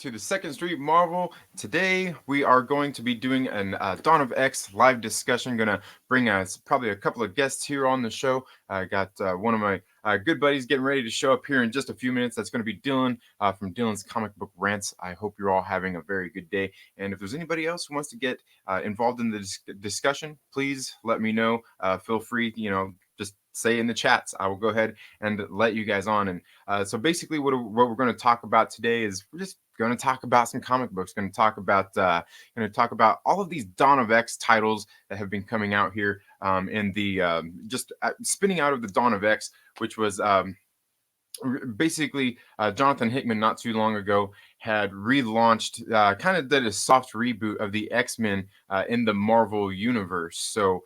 to the Second Street Marvel. Today we are going to be doing an Dawn of X live discussion. Gonna bring us probably a couple of guests here on the show. I got one of my good buddies getting ready to show up here in just a few minutes. That's going to be Dylan from Dylan's Comic Book Rants. I hope you're all having a very good day. And if there's anybody else who wants to get involved in the discussion, please let me know. Feel free, just say in the chats. I will go ahead and let you guys on. And so basically, what we're going to talk about today is we're just going to talk about some comic books. Going to talk about all of these Dawn of X titles that have been coming out here in the just spinning out of the Dawn of X, which was basically Jonathan Hickman not too long ago had relaunched, kind of did a soft reboot of the X-Men in the Marvel universe. So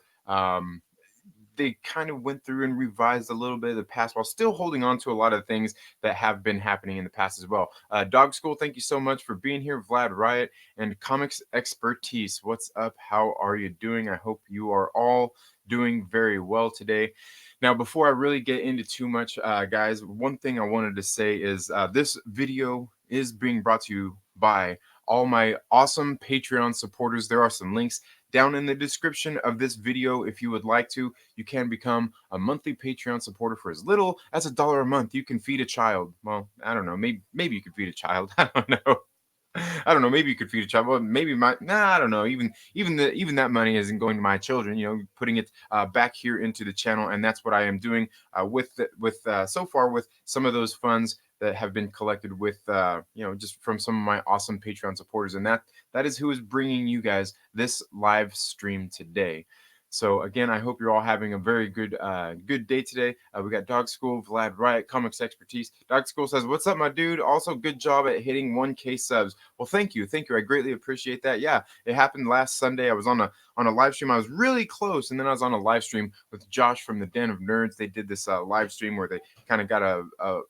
they kind of went through and revised a little bit of the past while still holding on to a lot of things that have been happening in the past as well. Dog School, thank you so much for being here. Vlad Riot and Comics Expertise, what's up? How are you doing? I hope you are all doing very well today. Now, before I really get into too much, guys, one thing I wanted to say is this video is being brought to you by all my awesome Patreon supporters. There are some links down in the description of this video. If you would like to, you can become a monthly Patreon supporter for as little as $1 a month. You can feed a child. Well, I don't know. Maybe you could feed a child. I don't know. I don't know. Maybe you could feed a child. Well, maybe I don't know. Even that money isn't going to my children. Putting it back here into the channel, and that's what I am doing so far with some of those funds that have been collected with just from some of my awesome Patreon supporters, and that is who is bringing you guys this live stream today. So again, I hope you're all having a very good day today. We got Dog School, Vlad Riot, Comics Expertise. Dog School says, "What's up, my dude? Also, good job at hitting 1K subs." Well, thank you. I greatly appreciate that. Yeah, it happened last Sunday. I was on a live stream. I was really close, and then I was on a live stream with Josh from the Den of Nerds. They did this live stream where they kind of got a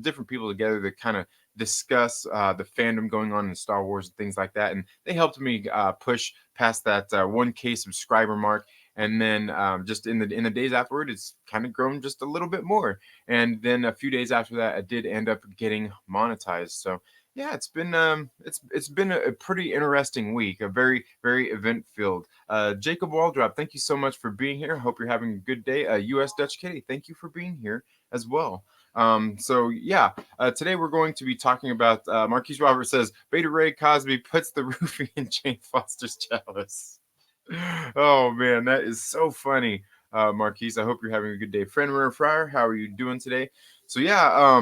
different people together to kind of discuss the fandom going on in Star Wars and things like that, and they helped me push past that 1K subscriber mark. And then just in the days afterward, it's kind of grown just a little bit more. And then a few days after that, I did end up getting monetized. So yeah, it's been a pretty interesting week, a very very event filled. Jacob Waldrop, thank you so much for being here. Hope you're having a good day. US Dutch Kitty, thank you for being here as well. So yeah, today we're going to be talking about Marquise Roberts says Beta Ray Cosby puts the roofie in Jane Foster's chalice. Oh man, that is so funny, Marquise. I hope you're having a good day. Friend Runner Fryer, how are you doing today? So yeah,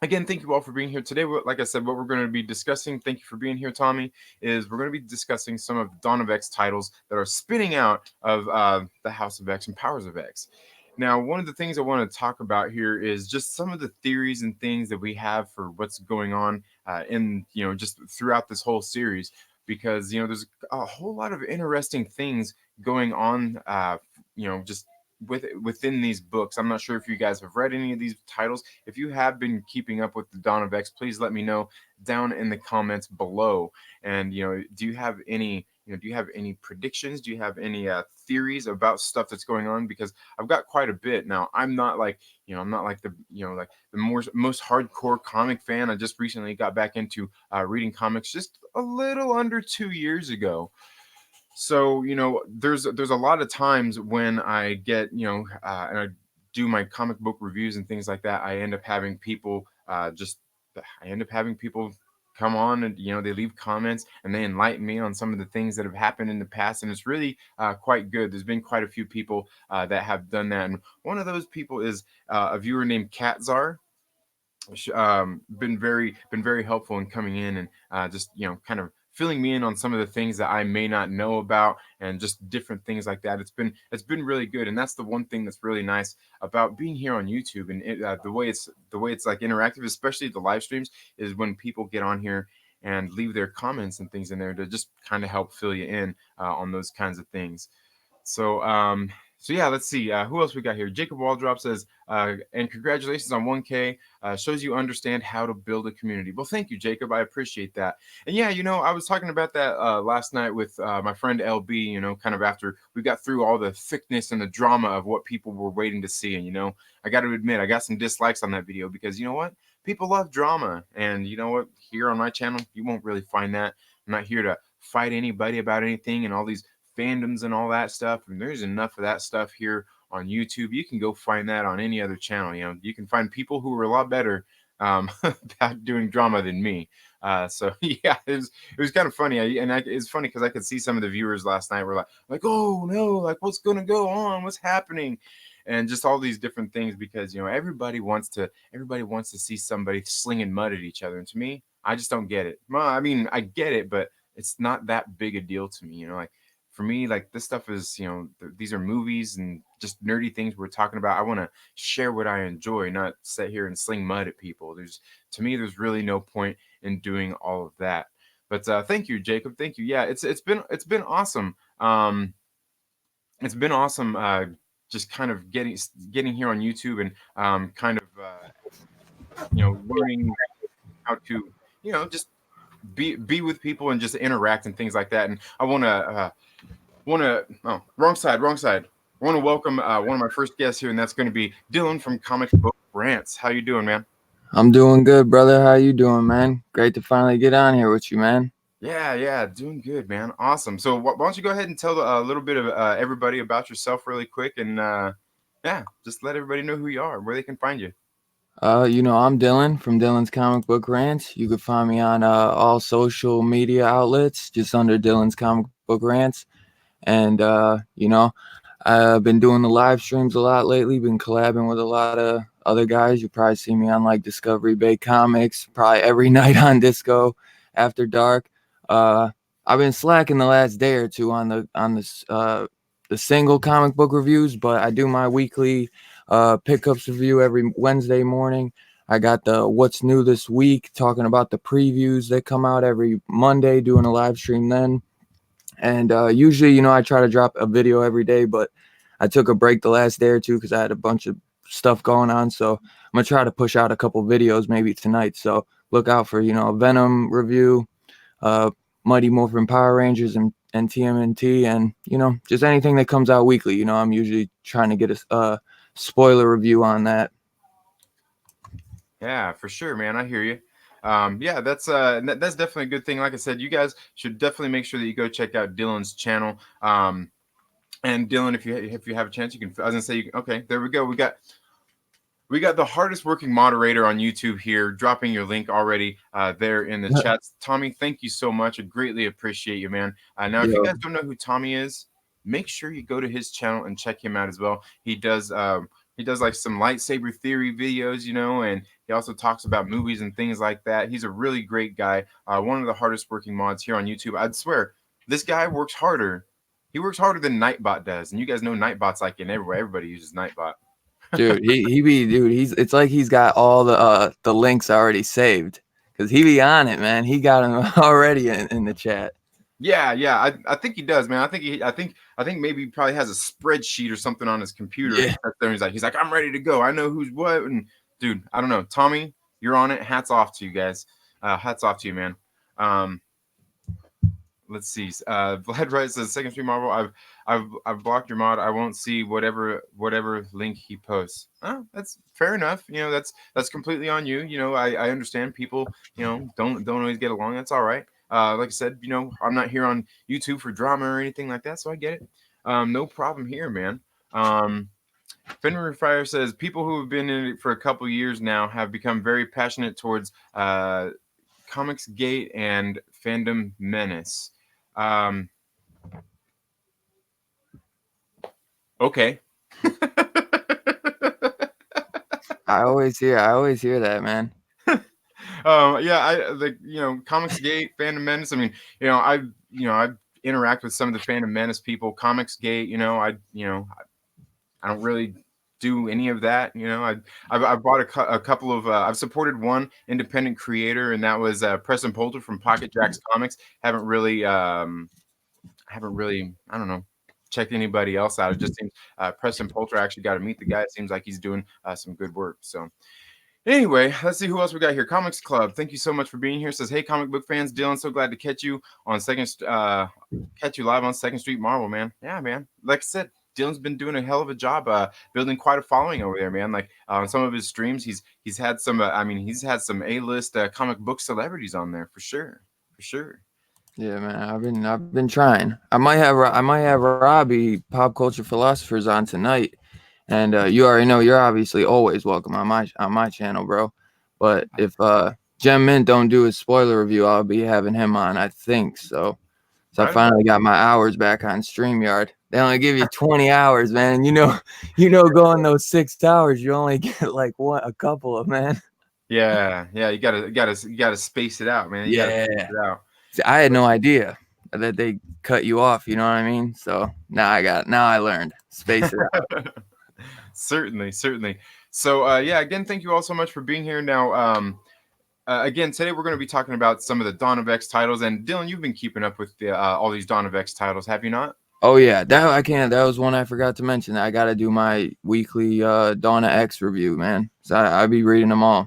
again, thank you all for being here today. Like I said, what we're going to be discussing, thank you for being here, Tommy, is we're going to be discussing some of Dawn of X titles that are spinning out of the House of X and Powers of X. Now, one of the things I want to talk about here is just some of the theories and things that we have for what's going on in, just throughout this whole series, because, there's a whole lot of interesting things going on, just within these books. I'm not sure if you guys have read any of these titles. If you have been keeping up with the Dawn of X, please let me know down in the comments below. And do you have any predictions? Do you have any theories about stuff that's going on? Because I've got quite a bit. Now, I'm not like the like the most hardcore comic fan. I just recently got back into reading comics just a little under 2 years ago. So there's a lot of times when I get and I do my comic book reviews and things like that. I end up having people come on, and they leave comments and they enlighten me on some of the things that have happened in the past, and it's really quite good. There's been quite a few people that have done that, and one of those people is a viewer named Katzar. Been very helpful in coming in and just kind of filling me in on some of the things that I may not know about, and just different things like that. It's been really good, and that's the one thing that's really nice about being here on YouTube, and the way it's like interactive, especially the live streams, is when people get on here and leave their comments and things in there to just kind of help fill you in on those kinds of things. So yeah, let's see who else we got here. Jacob Waldrop says, and congratulations on 1K. Shows you understand how to build a community. Well, thank you, Jacob. I appreciate that. And yeah, I was talking about that last night with my friend LB. Kind of after we got through all the thickness and the drama of what people were waiting to see. And I got to admit, I got some dislikes on that video because you know what? people love drama. And you know what? Here on my channel, you won't really find that. I'm not here to fight anybody about anything and all these fandoms and all that stuff. And there's enough of that stuff here on YouTube. You can go find that on any other channel. You know, you can find people who are a lot better about doing drama than me. So yeah, it was kind of funny. It's funny because I could see some of the viewers last night were like, oh no, like what's gonna go on? What's happening? And just all these different things because everybody wants to see somebody slinging mud at each other. And to me, I just don't get it. Well, I mean, I get it, but it's not that big a deal to me. Like for me, like this stuff is, these are movies and just nerdy things we're talking about. I want to share what I enjoy, not sit here and sling mud at people. To me, there's really no point in doing all of that. But thank you, Jacob. Thank you. Yeah, it's been awesome. It's been awesome. Just kind of getting here on YouTube and kind of learning how to just be with people and just interact and things like that. And I want to oh, wrong side. I want to welcome one of my first guests here, and that's going to be Dylan from Comic Book Rants. How you doing, man? I'm doing good, brother. How you doing, man? Great to finally get on here with you, man. Yeah, doing good, man. Awesome. So why don't you go ahead and tell a little bit of everybody about yourself really quick, and yeah, just let everybody know who you are, where they can find you. I'm Dylan from Dylan's Comic Book Rants. You can find me on all social media outlets, just under Dylan's Comic Book Rants. And I've been doing the live streams a lot lately. Been collabing with a lot of other guys. You probably see me on like Discovery Bay Comics, probably every night on Disco after dark. I've been slacking the last day or two on the single comic book reviews, but I do my weekly pickups review every Wednesday morning. I got the What's New This Week, talking about the previews that come out every Monday, doing a live stream then. And usually, I try to drop a video every day, but I took a break the last day or two because I had a bunch of stuff going on. So I'm going to try to push out a couple videos maybe tonight. So look out for, a Venom review, Mighty Morphin Power Rangers and TMNT, and, just anything that comes out weekly. I'm usually trying to get a spoiler review on that. Yeah, for sure, man. I hear you. Yeah, that's definitely a good thing. Like I said, you guys should definitely make sure that you go check out Dylan's channel. And Dylan, if you have a chance, you can. I was gonna say, okay, there we go. We got the hardest working moderator on YouTube here, dropping your link already there in the chats. Tommy, thank you so much. I greatly appreciate you, man. Now, if you guys don't know who Tommy is, make sure you go to his channel and check him out as well. He does like some lightsaber theory videos, and he also talks about movies and things like that. He's a really great guy. One of the hardest working mods here on YouTube. I'd swear, this guy works harder. He works harder than Nightbot does, and you guys know Nightbot's like in everywhere. Everybody uses Nightbot. Dude, it's like he's got all the links already saved because he be on it, man. He got them already in the chat. Yeah, I think he does, man. I think maybe he probably has a spreadsheet or something on his computer. Yeah. And he's like, I'm ready to go. I know who's what. And dude, I don't know. Tommy, you're on it. Hats off to you guys. Hats off to you, man. Let's see. Vlad Wright says second stream Marvel. I've blocked your mod. I won't see whatever link he posts. That's fair enough. That's completely on you. I understand people. Don't always get along. That's all right. Like I said, I'm not here on YouTube for drama or anything like that, so I get it. No problem here, man. Fenrir Fire says people who have been in it for a couple years now have become very passionate towards Comics Gate and Fandom Menace. Okay. I always hear that, man. Yeah, I like Comics Gate, Fandom Menace. I mean, I interact with some of the Fandom Menace people. Comics Gate, I don't really do any of that. I've bought a couple of. I've supported one independent creator, and that was Preston Poulter from Pocket Jacks Comics. Haven't really, I don't know, checked anybody else out. It just seems Preston Poulter, I actually got to meet the guy. It seems like he's doing some good work. So anyway, let's see who else we got here. Comics Club, thank you so much for being here. Says, hey, comic book fans, Dylan, so glad to catch you live on Second Street Marvel, man. Yeah, man. Like I said, Dylan's been doing a hell of a job building quite a following over there, man. Like on some of his streams, he's had some. I mean, he's had some A-list comic book celebrities on there for sure, for sure. Yeah, man. I've been trying. I might have Robbie, Pop Culture Philosophers, on tonight, and you already know you're obviously always welcome on my channel, bro. But if Gem Mint don't do his spoiler review, I'll be having him on. I think so. So I Right on. finally got my hours back on StreamYard. They only give you 20 hours, man. Going those 6 hours, you only get like a couple of, man. Yeah, yeah. You gotta space it out, man. You gotta space Yeah. it out. See, I had no idea that they cut you off. You know what I mean? So now I learned. Space it out. Certainly, certainly. So, yeah, again, thank you all so much for being here. Now, again, today we're going to be talking about some of the Dawn of X titles. And Dylan, you've been keeping up with all these Dawn of X titles, have you not? Oh yeah, that I can't. That was one I forgot to mention. I got to do my weekly Dawn of X review, man. So I be reading them all.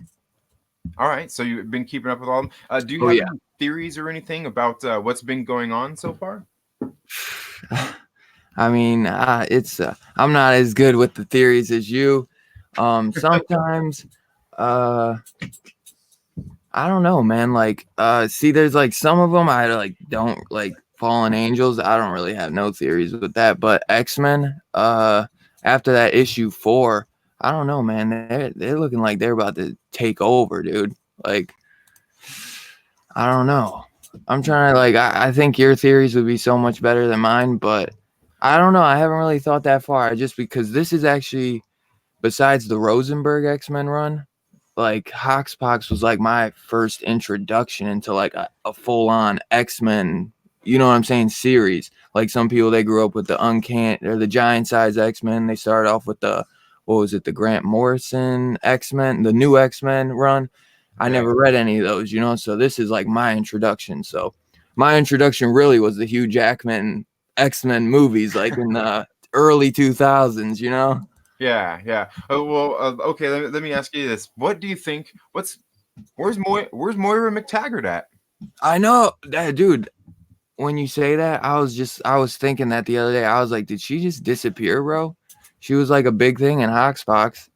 All right. So you've been keeping up with all of them. Do you Oh have yeah. any theories or anything about what's been going on so far? I mean, it's I'm not as good with the theories as you. Sometimes, uh, I don't know, man. Like, see, there's like some of them I like don't like. Fallen Angels. I don't really have no theories with that, but X-Men. After that issue 4, I don't know, man. They're looking like they're about to take over, dude. Like, I don't know. I'm trying to like. I think your theories would be so much better than mine, but I don't know. I haven't really thought that far. Just because this is actually, besides the Rosenberg X-Men run, like Hoxpox was like my first introduction into like a full-on X-Men, you know what I'm saying, series. Like some people, they grew up with the Uncanny or the Giant Size X-Men. They started off with the, what was it, the Grant Morrison X-Men, the new X-Men run. I Yeah. never read any of those, so this is like my introduction. So my introduction really was the Hugh Jackman X-Men movies, like in the early 2000s, Yeah, yeah. Oh, well, okay. Let me ask you this: what do you think? Where's Moira McTaggart at? I know that, dude. When you say that, I was thinking that the other day. I was like, did she just disappear, bro? She was like a big thing in Hoxpox.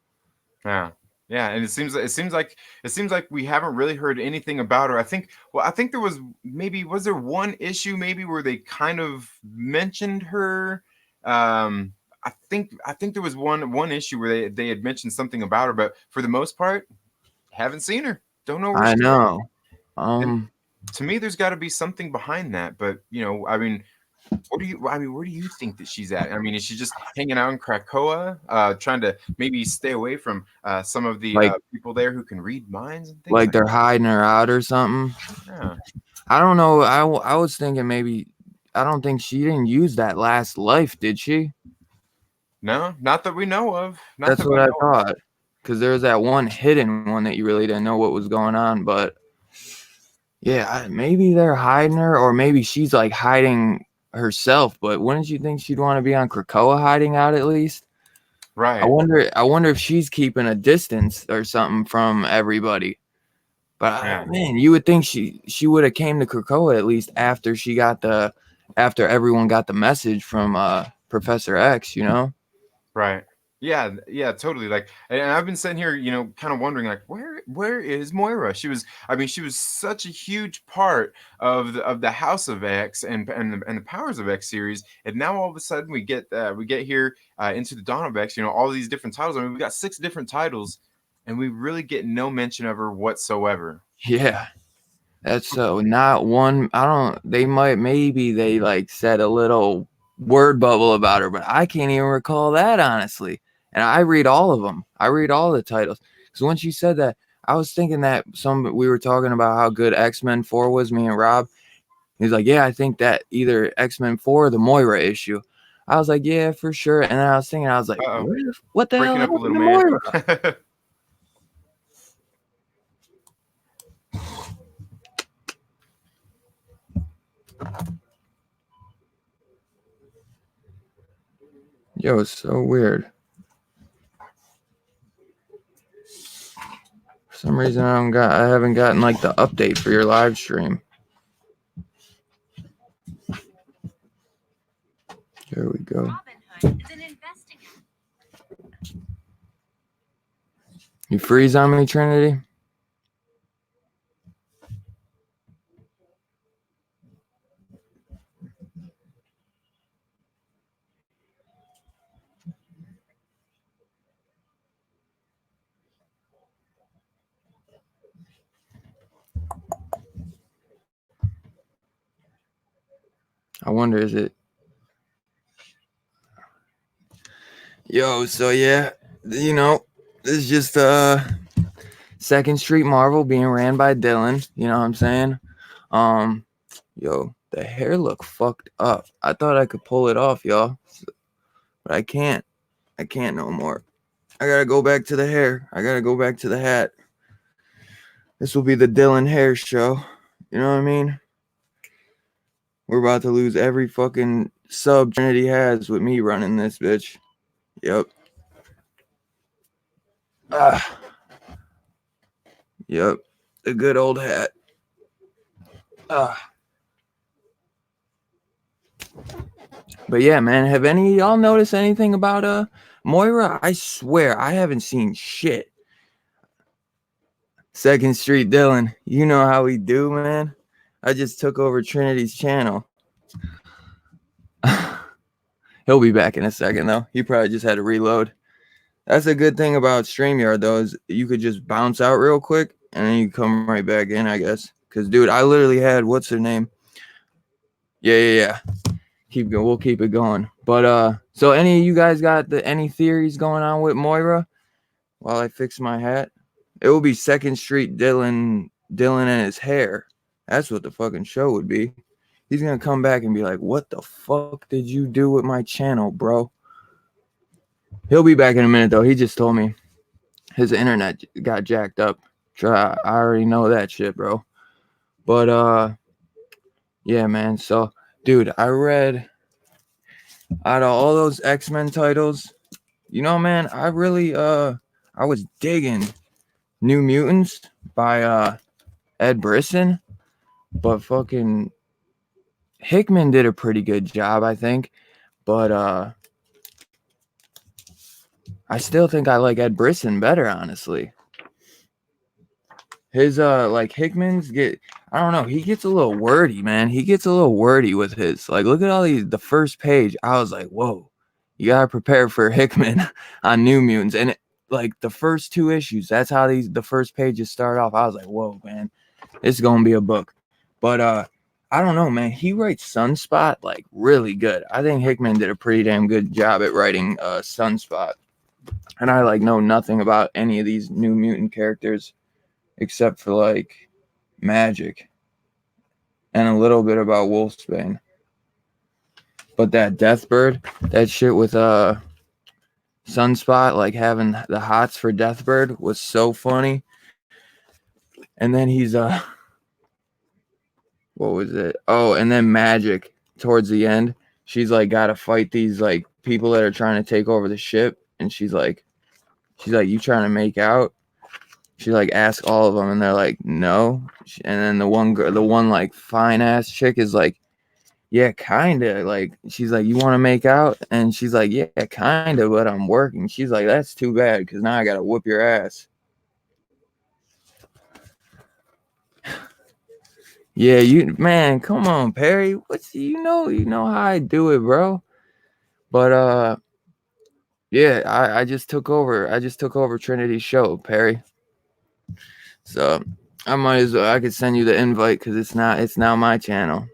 Yeah, yeah. And it seems like we haven't really heard anything about her. I think there was there one issue maybe where they kind of mentioned her. I think there was one issue where they had mentioned something about her, but for the most part, haven't seen her. Don't know where I she's at. know. And Um, to me, there's got to be something behind that. But I mean, where do you think that she's at? I mean, is she just hanging out in Krakoa, trying to maybe stay away from some of the like people there who can read minds and things like like they're hiding her out or something. that? Yeah. I don't know. I was thinking maybe. I don't think she didn't use that last life, did she? No, not that we know of. Not That's that we what I know of. thought. Because there was that one hidden one that you really didn't know what was going on. But yeah, maybe they're hiding her, or maybe she's like hiding herself. But wouldn't you think she'd want to be on Krakoa hiding out at least? I Right. wonder. I wonder if she's keeping a distance or something from everybody. But Yeah. man, you would think she would have came to Krakoa at least after everyone got the message from Professor X. Right. Yeah, yeah, totally. Like, and I've been sitting here, kind of wondering, like, where is Moira? I mean, she was such a huge part of the House of X and the Powers of X series, and now all of a sudden we get here into the Dawn of X. All these different titles. I mean, we got 6 different titles, and we really get no mention of her whatsoever. Yeah, that's so not one. I don't. They might maybe they like said a little word bubble about her, but I can't even recall that honestly. And I read all of them. I read all the titles because once you said that, I was thinking that we were talking about how good X-Men 4 was. Me and Rob. He's like, yeah, I think that either X-Men 4 or the Moira issue. I was like, yeah, for sure. And then I was thinking, I was like, Uh-oh, what the hell breaking up a happened little, to man. Moira? Yo, it's so weird. For some reason, I haven't gotten like the update for your live stream. There we go. You freeze on me, Trinity? I wonder, is it? Yo, so yeah, you know, this is just Second Street Marvel being ran by Dylan. You know what I'm saying? Yo, the hair look fucked up. I thought I could pull it off, y'all, but I can't. I can't no more. I gotta go back to the hair. I gotta go back to the hat. This will be the Dylan hair show. You know what I mean? We're about to lose every fucking sub Trinity has with me running this bitch. Yep. Ah. Yep. The good old hat. Ah. But yeah, man, have any of y'all noticed anything about Moira? I swear I haven't seen shit. Second Street Dylan, you know how we do, man. I just took over Trinity's channel. He'll be back in a second though. He probably just had to reload. That's a good thing about StreamYard though, is you could just bounce out real quick and then you come right back in, I guess. Cause dude, I literally had, what's her name? Yeah. We'll keep it going. But so any of you guys got any theories going on with Moira while I fix my hat? It will be Second Street Dylan and his hair. That's what the fucking show would be. He's gonna come back and be like, what the fuck did you do with my channel, bro? He'll be back in a minute though. He just told me his internet got jacked up. I already know that shit, bro. But yeah, man. So dude, I read out of all those X-Men titles, you know, man, I really I was digging New Mutants by Ed Brisson, but fucking Hickman did a pretty good job, I think. But I still think I like Ed Brisson better, honestly. His like Hickman's I don't know, he gets a little wordy, man. He gets a little wordy with his. Like, look at all these. The first page, I was like, whoa, you gotta prepare for Hickman on New Mutants. And like the first two issues, that's how the first pages start off. I was like, whoa, man, this is gonna be a book. But I don't know, man. He writes Sunspot like really good. I think Hickman did a pretty damn good job at writing Sunspot. And I like know nothing about any of these New Mutant characters except for like Magic and a little bit about Wolfsbane. But that Deathbird, that shit with Sunspot, like having the hots for Deathbird was so funny. And then he's what was it? Oh, and then Magic towards the end, she's like got to fight these like people that are trying to take over the ship, and she's like, you trying to make out? She like asks all of them, and they're like, no. And then the one like fine ass chick is like, yeah, kinda. Like, she's like, you want to make out? And she's like, yeah, kinda, but I'm working. She's like, that's too bad, because now I gotta whoop your ass. Yeah, man, come on, Perry. What's you know how I do it, bro. But yeah, I just took over. I just took over Trinity's show, Perry. So I might as well. I could send you the invite because it's now my channel.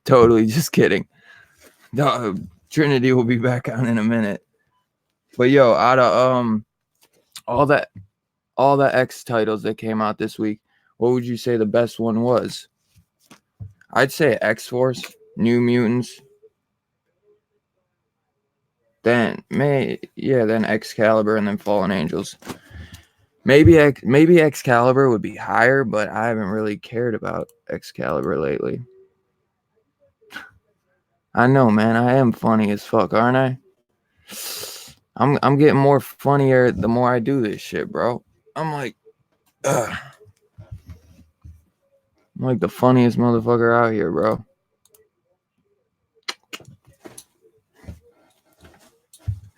Totally just kidding. No, Trinity will be back on in a minute. But yo, out of all the X titles that came out this week, what would you say the best one was? I'd say X-Force, New Mutants. Then then Excalibur, and then Fallen Angels. Maybe Excalibur would be higher, but I haven't really cared about Excalibur lately. I know, man. I am funny as fuck, aren't I? I'm getting more funnier the more I do this shit, bro. I'm like the funniest motherfucker out here, bro.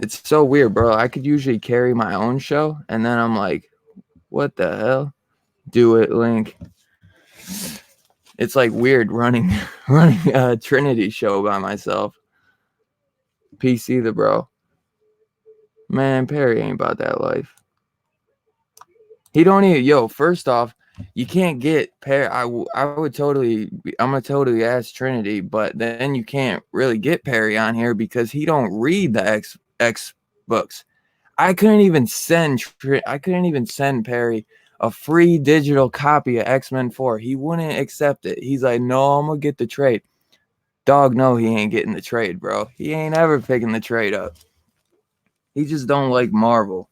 It's so weird, bro. I could usually carry my own show, and then I'm like, what the hell? Do it, Link. It's like weird running running a Trinity show by myself. PC the bro. Man, Perry ain't about that life. He don't even, yo, first off, you can't get Perry. I would totally, I'm going to totally ask Trinity, but then you can't really get Perry on here because he don't read the X books. I couldn't even send Perry a free digital copy of X-Men 4. He wouldn't accept it. He's like, no, I'm going to get the trade. Dog, no, he ain't getting the trade, bro. He ain't ever picking the trade up. He just don't like Marvel.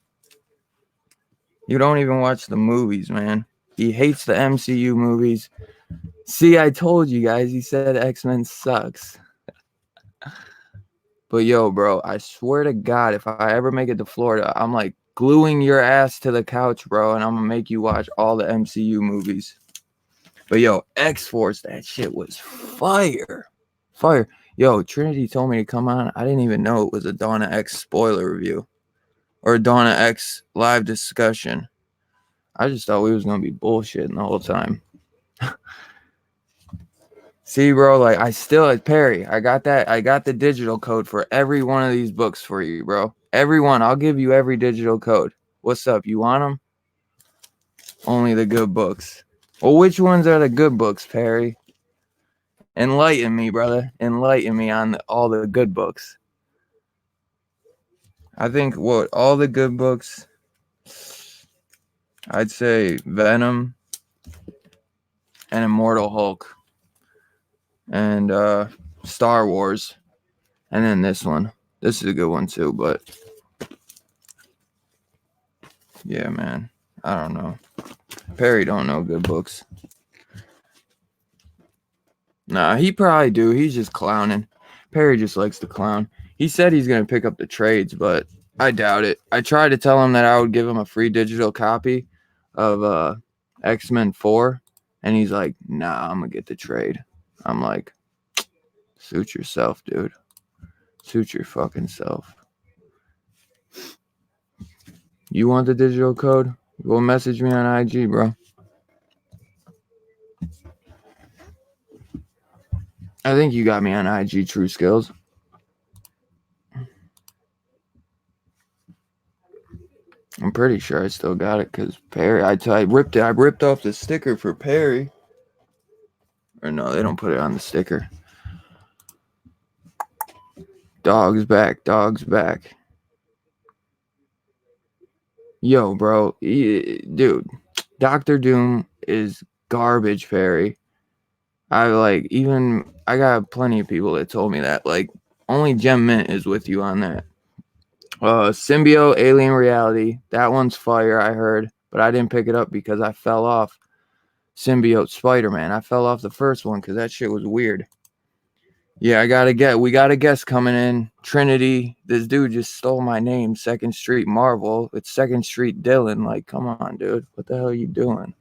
You don't even watch the movies, man. He hates the MCU movies. See, I told you guys, he said X-Men sucks. But yo, bro, I swear to God, if I ever make it to Florida, I'm like gluing your ass to the couch, bro, and I'm gonna make you watch all the MCU movies. But yo, X-Force, that shit was fire. Fire. Yo, Trinity told me to come on. I didn't even know it was a Donna X spoiler review or a Donna X live discussion. I just thought we was gonna be bullshitting the whole time. See, bro, like Perry, I got the digital code for every one of these books for you, bro. Every one. I'll give you every digital code. What's up? You want them? Only the good books. Well, which ones are the good books, Perry? Enlighten me, brother. Enlighten me on all the good books. I think all the good books, I'd say Venom and Immortal Hulk and Star Wars, and then this one. This is a good one too, but yeah, man, I don't know. Perry don't know good books. Nah, he probably do. He's just clowning. Perry just likes to clown. He said he's gonna pick up the trades, but I doubt it. I tried to tell him that I would give him a free digital copy of X-Men 4, and he's like, nah, I'm gonna get the trade. I'm like, suit yourself, dude. Suit your fucking self. You want the digital code? Go message me on IG, bro. I think you got me on IG, True Skills. I'm pretty sure I still got it because Perry. I ripped it. I ripped off the sticker for Perry. Or no, they don't put it on the sticker. Dog's back. Dog's back. Yo, bro, dude, Doctor Doom is garbage, Perry. I got plenty of people that told me that. Like, only Gem Mint is with you on that. Symbiote Alien Reality, that one's fire, I heard, but I didn't pick it up because I fell off Symbiote Spider-Man. I fell off the first one because that shit was weird. Yeah, we got a guest coming in. Trinity, this dude just stole my name, 2nd Street Marvel. It's 2nd Street Dylan. Like, come on, dude. What the hell are you doing?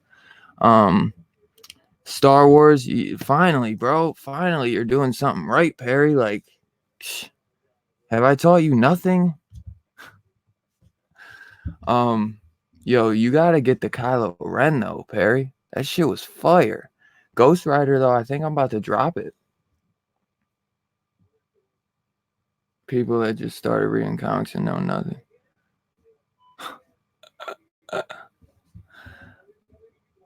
Star Wars, finally, bro. Finally, you're doing something right, Perry. Like, have I taught you nothing? Yo, you gotta get the Kylo Ren though, Perry. That shit was fire. Ghost Rider though, I think I'm about to drop it. People that just started reading comics and know nothing.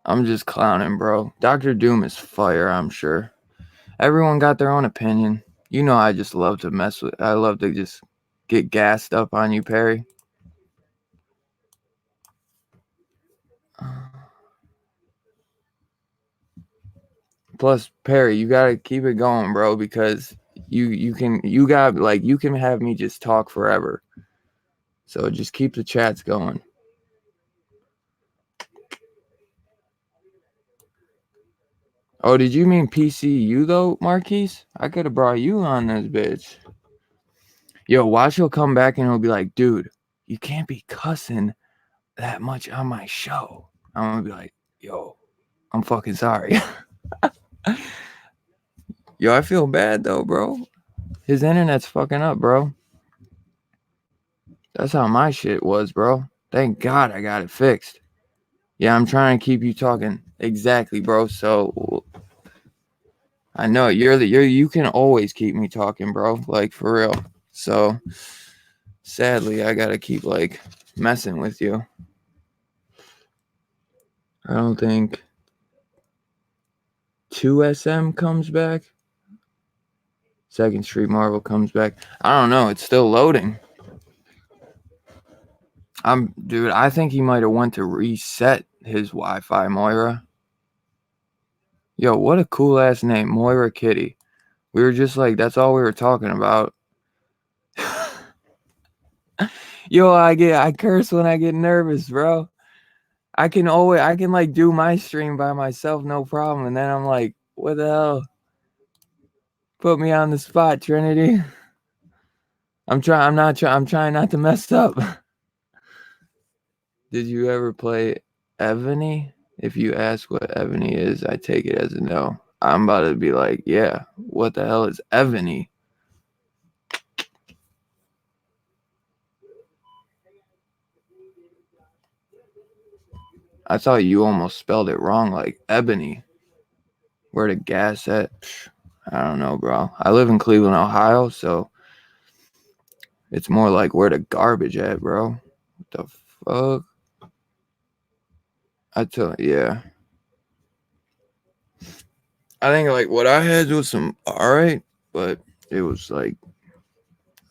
I'm just clowning, bro. Doctor Doom is fire, I'm sure. Everyone got their own opinion. You know, I just love to I love to just get gassed up on you, Perry. Plus, Perry, you gotta keep it going, bro, because you can have me just talk forever. So just keep the chats going. Oh, did you mean PCU though, Marquise? I could have brought you on this bitch. Yo, watch he'll come back and he'll be like, dude, you can't be cussing that much on my show. I'm gonna be like, yo, I'm fucking sorry. Yo, I feel bad though, bro. His internet's fucking up, bro. That's how my shit was, bro. Thank God I got it fixed. Yeah, I'm trying to keep you talking. Exactly, bro. So I know you can always keep me talking, bro. Like for real. So sadly, I gotta keep like messing with you. I don't think 2SM comes back. Second Street Marvel comes back. I don't know. It's still loading. Dude. I think he might have went to reset his Wi-Fi, Moira. Yo, what a cool ass name, Moira Kitty. We were just like, that's all we were talking about. Yo, I curse when I get nervous, bro. I can like do my stream by myself, no problem. And then I'm like, what the hell? Put me on the spot, Trinity. I'm trying not to mess up. Did you ever play Ebony? If you ask what Ebony is, I take it as a no. I'm about to be like, yeah, what the hell is Ebony? I thought you almost spelled it wrong, like Ebony. Where the gas at? I don't know, bro. I live in Cleveland, Ohio, so it's more like where the garbage at, bro. What the fuck? Yeah. I think like what I had was some alright, but it was like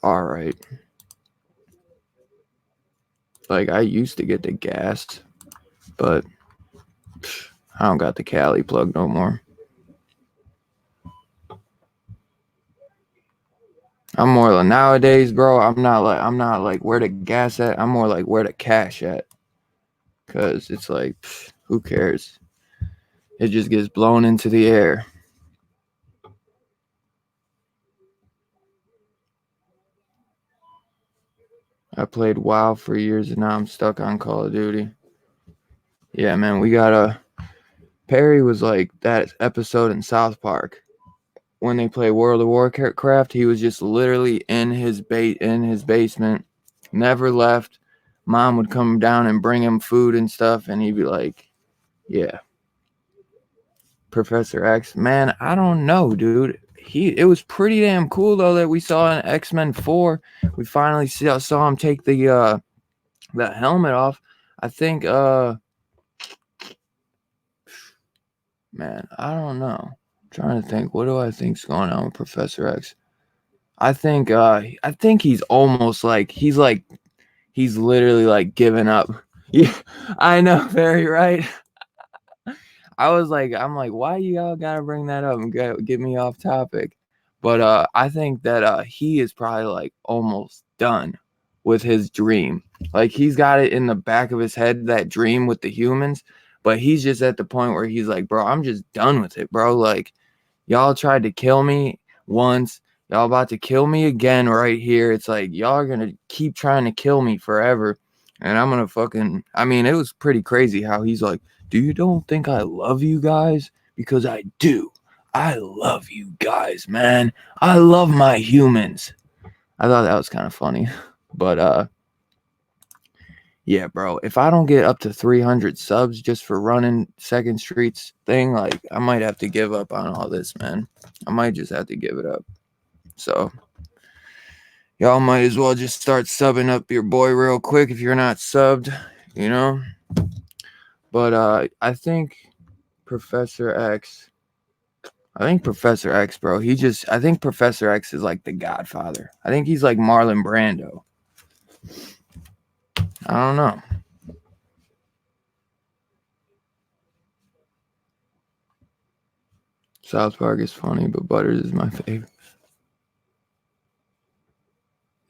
alright. Like I used to get the gas, but I don't got the Cali plug no more. I'm more like nowadays, bro. I'm not like where the gas at. I'm more like where the cash at. Cause it's like, who cares? It just gets blown into the air. I played WoW for years and now I'm stuck on Call of Duty. Yeah, man, we got a Perry was like that episode in South Park when they play World of Warcraft. He was just literally in his basement, never left. Mom would come down and bring him food and stuff, and he'd be like, "Yeah, Professor X, man, I don't know, dude. It was pretty damn cool though that we saw in X-Men 4. We finally saw him take the helmet off. I think man, I don't know. I'm trying to think. What do I think's going on with Professor X? I think he's almost like he's literally like giving up. Yeah, I know, very right. I'm like, why you all gotta bring that up and get me off topic? But I think that he is probably like almost done with his dream. Like he's got it in the back of his head, that dream with the humans, but he's just at the point where he's like, bro, I'm just done with it, bro. Like y'all tried to kill me once, y'all about to kill me again right here. It's like y'all are gonna keep trying to kill me forever. And I'm gonna I mean, it was pretty crazy how he's like, do you don't think I love you guys? Because I do. I love you guys, man. I love my humans. I thought that was kind of funny. But yeah, bro. If I don't get up to 300 subs just for running Second Street's thing, like I might have to give up on all this, man. I might just have to give it up. So y'all might as well just start subbing up your boy real quick if you're not subbed, you know? But I think Professor X, bro, I think Professor X is like the Godfather. I think he's like Marlon Brando. I don't know. South Park is funny, but Butters is my favorite.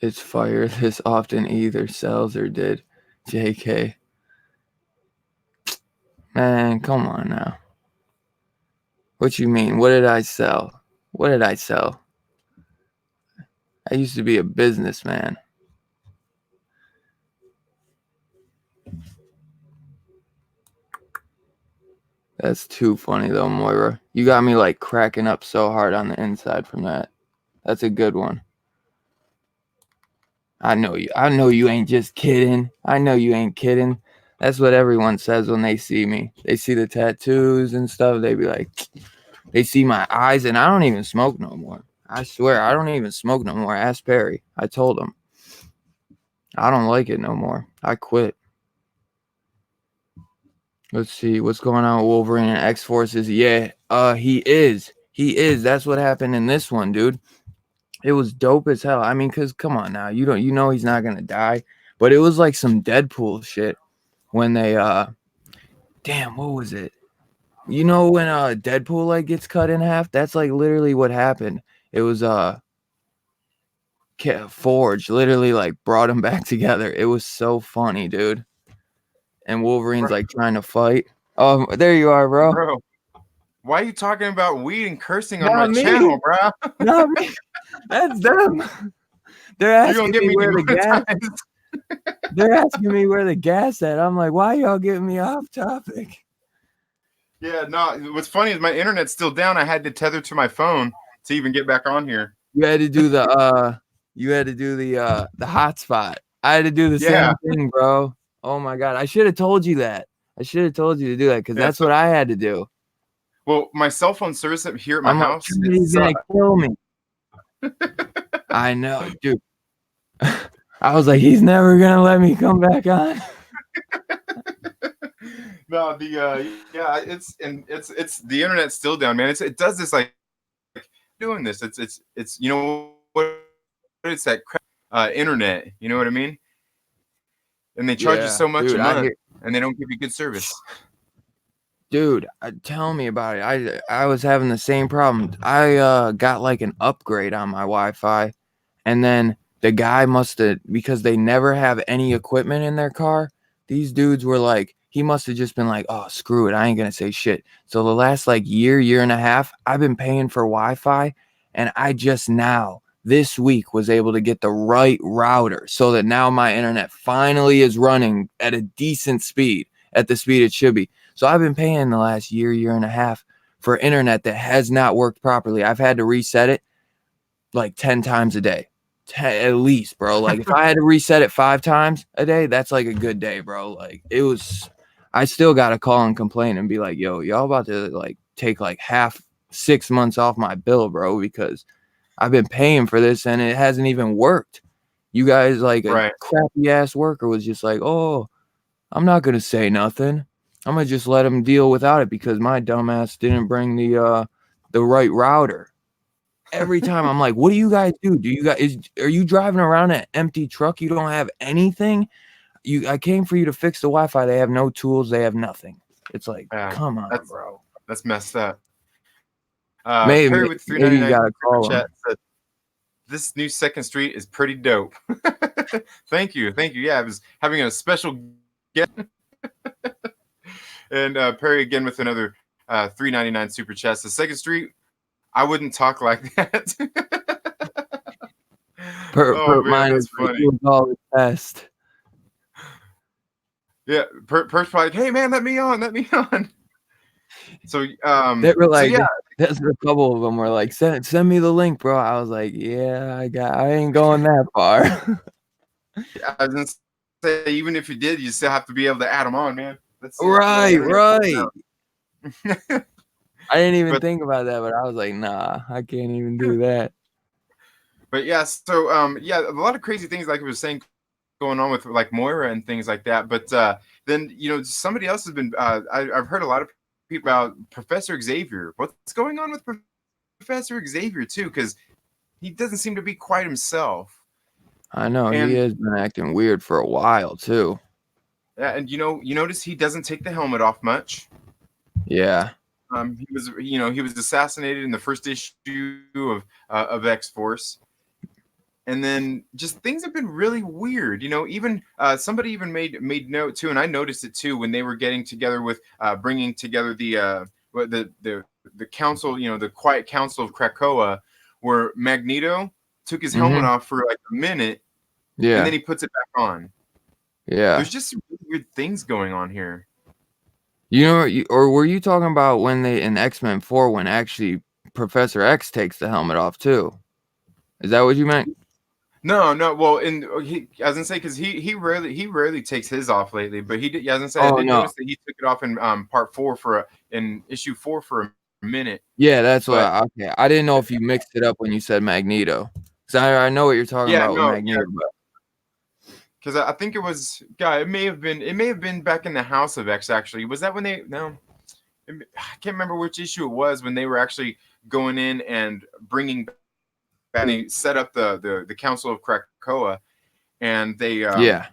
It's fire this often either sells or did. JK. Man, come on now. What you mean? What did I sell? What did I sell? I used to be a businessman. That's too funny though, Moira. You got me like cracking up so hard on the inside from that. That's a good one. I know you. I know you ain't just kidding. I know you ain't kidding. That's what everyone says when they see me. They see the tattoos and stuff. They be like, they see my eyes, and I don't even smoke no more. I swear, I don't even smoke no more. Ask Perry. I told him I don't like it no more. I quit. Let's see what's going on with Wolverine and X Forces. Yeah, he is. He is. That's what happened in this one, dude. It was dope as hell. I mean, cause come on now, you know he's not gonna die, but it was like some Deadpool shit when they damn, what was it? You know when Deadpool like gets cut in half? That's like literally what happened. It was Forge literally like brought him back together. It was so funny, dude. And Wolverine's Bro, like trying to fight. Oh, there you are, bro. bro, why are you talking about weed and cursing on my Not me. channel, bro? Not me. That's them. They're You're gonna asking get me me where the gas. demonetized. They're asking me where the gas at. I'm like, why y'all getting me off topic? Yeah, no. What's funny is my internet's still down. I had to tether to my phone to even get back on here. You had to do the hotspot. I had to do the Yeah, same thing, bro. Oh my god. I should have told you that. I should have told you to do that because yeah. that's what I had to do. Well, my cell phone service up here at my I'm like, house, it Trinity's gonna sucks. kill me. I know, dude. I was like, he's never gonna let me come back on. No, yeah, it's the internet's still down, man. It does this like doing this. It's you know what it's that crap, internet. You know what I mean? And they charge you Yeah, so much a dude. I month, hear, and they don't give you good service. dude. Tell me about it. I was having the same problem. I got like an upgrade on my Wi-Fi, and then the guy must have, because they never have any equipment in their car. These dudes were like, he must have just been like, oh, screw it, I ain't gonna say shit. So the last like year and a half, I've been paying for Wi-Fi, and I just now this week was able to get the right router so that now my internet finally is running at a decent speed, at the speed it should be. So I've been paying the last year and a half for internet that has not worked properly. I've had to reset it like 10 times a day. At least, bro. Like if I had to reset it 5 times a day, that's like a good day, bro. Like it was, I still got to call and complain and be like, yo, y'all about to like take like half 6 months off my bill, bro, because I've been paying for this and it hasn't even worked. You guys, like a Right. crappy ass worker was just like, oh, I'm not going to say nothing. I'm going to just let him deal without it because my dumbass didn't bring the right router. Every time I'm like, what do you guys do? Are you driving around an empty truck? You don't have anything? I came for you to fix the Wi-Fi. They have no tools, they have nothing. It's like, come on, That's bro. that's messed up. Perry Maybe with maybe you 399 gotta super call them. chat said this new Second Street is pretty dope. Thank you, thank you. Yeah, I was having a special guest, and Perry again with another 399 super chat. The Second Street, I wouldn't talk like that. Oh man, Mine that's was like, funny. it was all the best. Yeah, Per's probably like, hey man, let me on, let me on. So They were so like, yeah, there's a couple of them were like, send me the link, bro. I was like, yeah, I ain't going that far. I was gonna say even if you did, you still have to be able to add them on, man. That's the Right, internet. right. I didn't even But think about that, but I was like, nah, I can't even do that. but yeah, so yeah, a lot of crazy things like I was saying going on with like Moira and things like that. But then somebody else has been I've heard a lot of people about Professor Xavier. What's going on with Professor Xavier too? Because he doesn't seem to be quite himself. I know he And has been acting weird for a while too. and you notice he doesn't take the helmet off much. Yeah. He was assassinated in the first issue of X Force, and then just things have been really weird. Even somebody even made note too, and I noticed it too when they were getting together with bringing together the council, the Quiet Council of Krakoa, where Magneto took his helmet Mm-hmm. off for like a minute, and then Yeah. he puts it back on. Yeah. There's just some really weird things going on here. You know, or were you talking about when they in X-Men 4 when actually Professor X takes the helmet off too? Is that what you meant? No, no. Well, and I was gonna say because he rarely takes his off lately, but he did. Yeah, I was gonna say I Oh did no. notice that he took it off in part four in issue four for a minute. Yeah, that's But what. Okay, I didn't know if you mixed it up when you said Magneto. So I know what you're talking yeah, about with no, Magneto, but because I think it was. God, it may have been back in the House of X. Actually, was that when they? No, I can't remember which issue it was when they were actually going in and bringing back. They set up the Council of Krakoa, and yeah,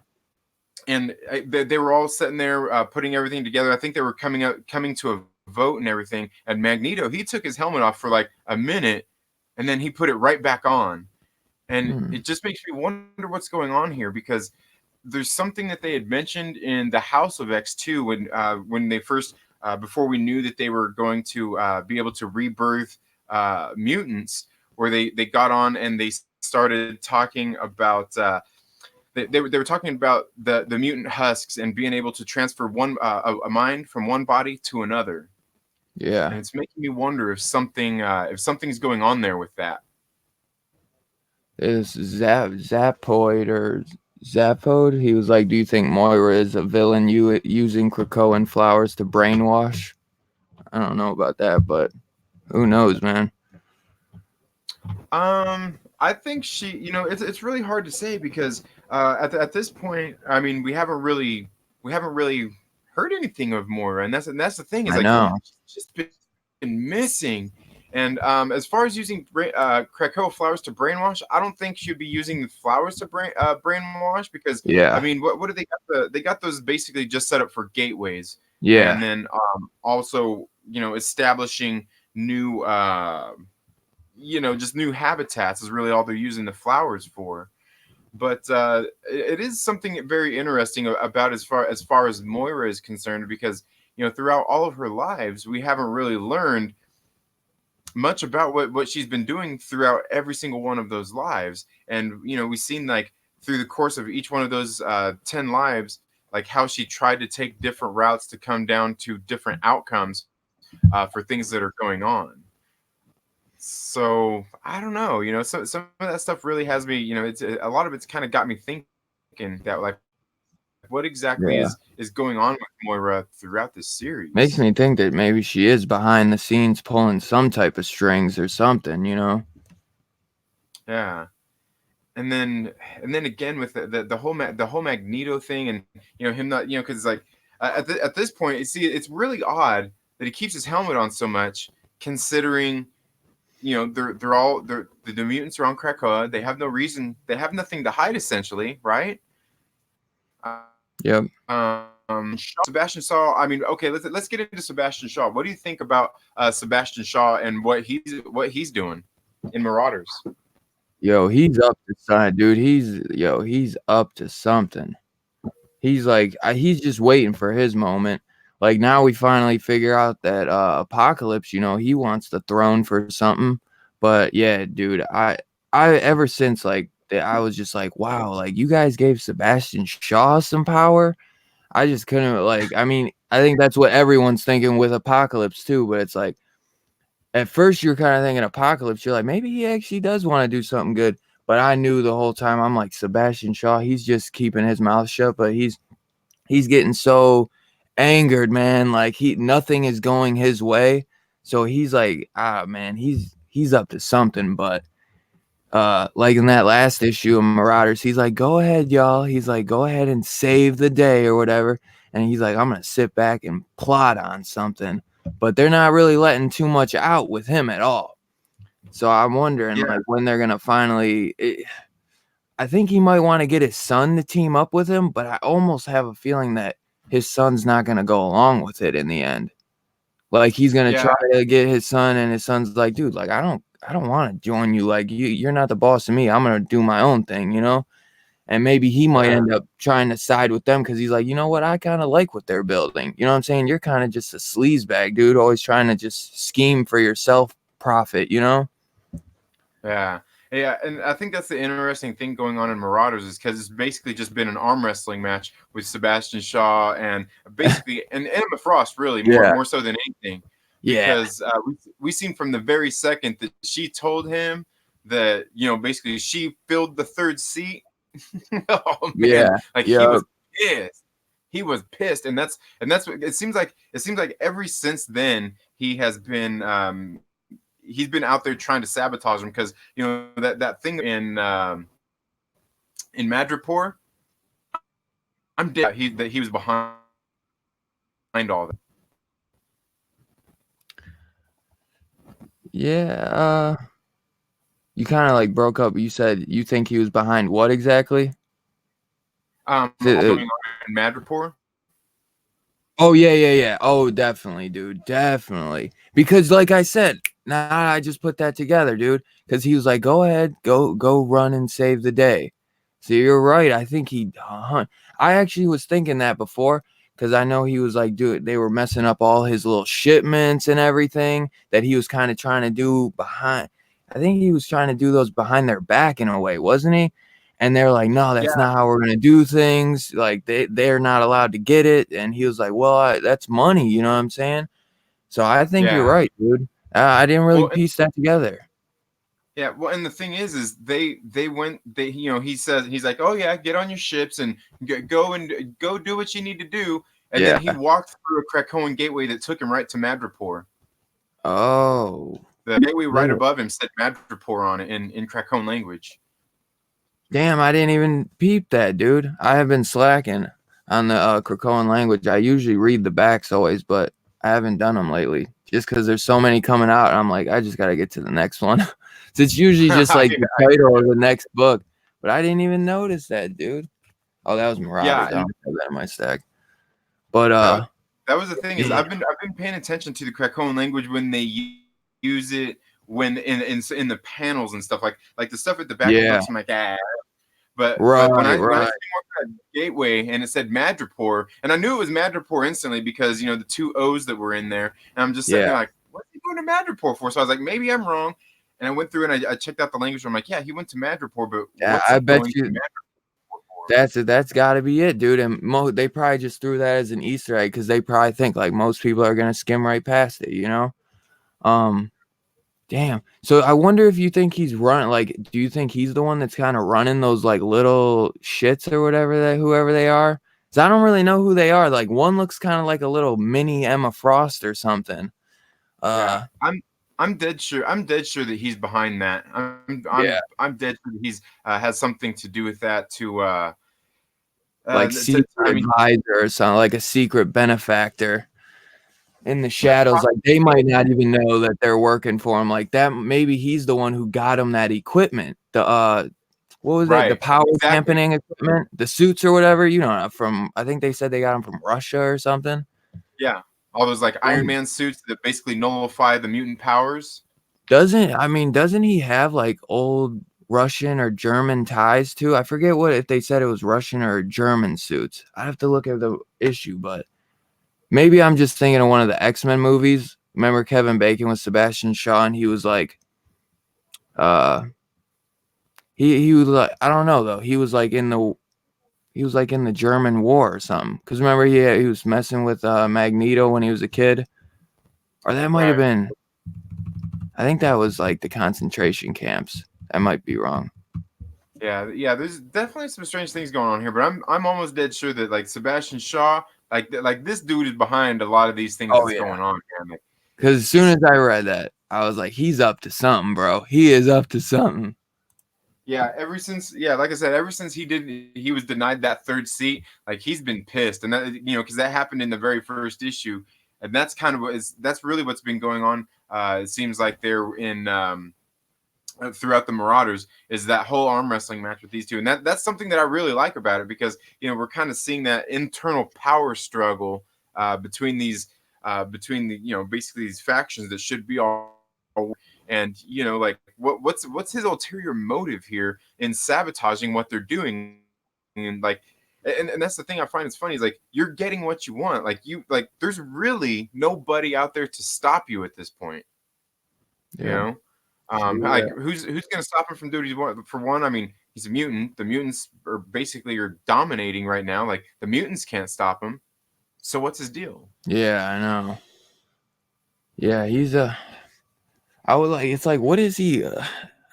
they were all sitting there putting everything together. I think they were coming to a vote and everything. And Magneto, he took his helmet off for like a minute, and then he put it right back on. And hmm, it just makes me wonder what's going on here because there's something that they had mentioned in the House of X2 when they first before we knew that they were going to be able to rebirth mutants, where they got on and they started talking about. They were talking about the mutant husks and being able to transfer a mind from one body to another, yeah. and it's making me wonder if something's going on there with that. This Zapoid or Zapode. He was like, "Do you think Moira is a villain? You using Krakoan flowers to brainwash?" I don't know about that, but who knows, man? I think it's really hard to say because at this point, I mean, we haven't really heard anything of Moira, and that's the thing is I like know. she's just been missing. And as far as using Krakoa flowers to brainwash, I don't think she'd be using the flowers to brainwash because I mean, Yeah, what do they got? They got those basically just set up for gateways, and yeah, then also establishing new just new habitats is really all they're using the flowers for. But it is something very interesting about as far as Moira is concerned because throughout all of her lives we haven't really learned much about what she's been doing throughout every single one of those lives. And we've seen like through the course of each one of those 10 lives, like how she tried to take different routes to come down to different outcomes for things that are going on. So I don't know, some of that stuff really has me, it's a lot of it's kind of got me thinking that like what exactly is going on with yeah. Moira throughout this series. Makes me think that maybe she is behind the scenes pulling some type of strings or something, you know? Yeah. And then again with the whole Magneto thing, and him not, because like at this point, you see, it's really odd that he keeps his helmet on so much, considering the mutants are on Krakoa. They have no reason. They have nothing to hide, essentially, right? Yep. Sebastian Shaw. I mean, okay, let's get into Sebastian Shaw. What do you think about Sebastian Shaw and what he's doing in Marauders? Yo, he's up to something, dude. He's up to something. He's like, he's just waiting for his moment. Like now we finally figure out that Apocalypse, he wants the throne for something. But yeah, dude, I ever since like that I was just like, wow, like you guys gave Sebastian Shaw some power. I just couldn't like. I mean, I think that's what everyone's thinking with Apocalypse too. But it's like at first you're kind of thinking Apocalypse. You're like, maybe he actually does want to do something good. But I knew the whole time. I'm like Sebastian Shaw. He's just keeping his mouth shut. But he's getting so angered, man. Like nothing is going his way. So he's like, man, he's up to something. But like in that last issue of Marauders, he's like, go ahead, y'all. He's like, go ahead and save the day or whatever. And he's like, I'm gonna sit back and plot on something. But they're not really letting too much out with him at all. So I'm wondering Yeah, like when they're gonna finally. I think he might want to get his son to team up with him, but I almost have a feeling that his son's not gonna go along with it in the end. Like he's gonna yeah, try to get his son, and his son's like, dude, like I don't want to join you. Like you're not the boss of me. I'm gonna do my own thing, you know. And maybe he might yeah, end up trying to side with them because he's like, you know what, I kind of like what they're building. You know what I'm saying? You're kind of just a sleaze bag, dude, always trying to just scheme for yourself profit. You know? yeah. Yeah, and I think that's the interesting thing going on in Marauders is because it's basically just been an arm wrestling match with Sebastian Shaw and basically and Emma Frost, really more Yeah, more so than anything, yeah, because we seen from the very second that she told him that basically she filled the third seat. Oh man, Yeah. like he Yeah. was pissed. He was pissed, and that's what it seems like. It seems like ever since then he's been out there trying to sabotage him, because that thing in Madripoor. I'm dead. He was behind all that. Yeah. You kind of like broke up. You said you think he was behind what exactly? All Th- that's uh, going on in Madripoor. Oh yeah, yeah, yeah. Oh, definitely, dude. Definitely. Because like I said, now I just put that together, dude. Because he was like, "Go ahead, go run and save the day." So you're right. I think I actually was thinking that before, because I know he was like, dude, they were messing up all his little shipments and everything that he was kind of trying to do behind. I think he was trying to do those behind their back in a way, wasn't he? And they're like, no, that's Yeah, not how we're gonna do things. Like they're not allowed to get it. And he was like, well, that's money. You know what I'm saying? So I think you're yeah. right, dude. I didn't really Well, piece that together. yeah. Well, and the thing is they went. He says, he's like, oh yeah, get on your ships and go do what you need to do. And then Yeah. he walked through a Krakoan gateway that took him right to Madripoor. Oh, The gateway right little. above him said Madripoor on it in Krakoan language. Damn, I didn't even peep that, dude. I have been slacking on the Krakoan language. I usually read the backs always, but I haven't done them lately just because there's so many coming out. And I'm like, I just got to get to the next one. So it's usually just like Yeah, the title of the next book. But I didn't even notice that, dude. Oh, that was yeah. Marauders. I don't have that in my stack. But That was, that was the thing, is yeah, I've been paying attention to the Krakoan language when they use it, when in the panels and stuff, like the stuff at the back of the yeah, books. I'm like, ah. But when right, I right, came up that gateway and it said Madripoor, and I knew it was Madripoor instantly, because the two O's that were in there, and I'm just sitting yeah, there like, what's he going to Madripoor for? So I was like, maybe I'm wrong, and I went through and I checked out the language. I'm like, yeah, he went to Madripoor, but yeah. what's I he bet going to you Madripoor for? that's got to be it, dude. And they probably just threw that as an Easter egg because they probably think like most people are gonna skim right past it, you know? Um, Damn. So I wonder if you think he's running. Like, do you think he's the one that's kind of running those like little shits or whatever that whoever they are? Cause I don't really know who they are. Like one looks kind of like a little mini Emma Frost or something. Yeah, Uh, I'm dead sure. I'm dead sure that he's behind that. yeah, I'm dead sure that he's has something to do with that. like To secret I mean, advisor or something, like a secret benefactor in the yeah, shadows. Like they might not even know that they're working for him. Like that, maybe he's the one who got him that equipment. The what was that? The right, power exactly. dampening equipment, the suits or whatever. You know, from I think they said they got them from Russia or something. Yeah, all those like Iron Um, Man suits that basically nullify the mutant powers. doesn't he have like old Russian or German ties too? I forget what if they said it was Russian or German suits. I have to look at the issue, but maybe I'm just thinking of one of the X-Men movies. Remember Kevin Bacon with Sebastian Shaw, and he was like, uh, he was like, I don't know though. He was like in the German War or something. Cause remember he was messing with Magneto when he was a kid, or that might have Right. been. I think that was like the concentration camps. I might be wrong. Yeah, yeah. There's definitely some strange things going on here, but I'm almost dead sure that like Sebastian Shaw, like this dude is behind a lot of these things Oh that's yeah. going on, man. Like, Cause as soon as I read that, I was like, he's up to something, bro. He is up to something. yeah, like I said, ever since he was denied that third seat, like he's been pissed, and that because that happened in the very first issue, and that's kind of that's really what's been going on. It seems like they're in throughout the Marauders, is that whole arm wrestling match with these two, and that's something that I really like about it, because we're kind of seeing that internal power struggle between between the basically these factions that should be all. And like what's his ulterior motive here in sabotaging what they're doing, and like and that's the thing I find is funny, is like you're getting what you want, like there's really nobody out there to stop you at this point, you Yeah. know. True Like that. who's gonna stop him from doing what he wants? For one, I mean, he's a mutant. The mutants are dominating right now. Like the mutants can't stop him. So what's his deal? Yeah, I know. Yeah, he's a. I would like. It's like, what is he?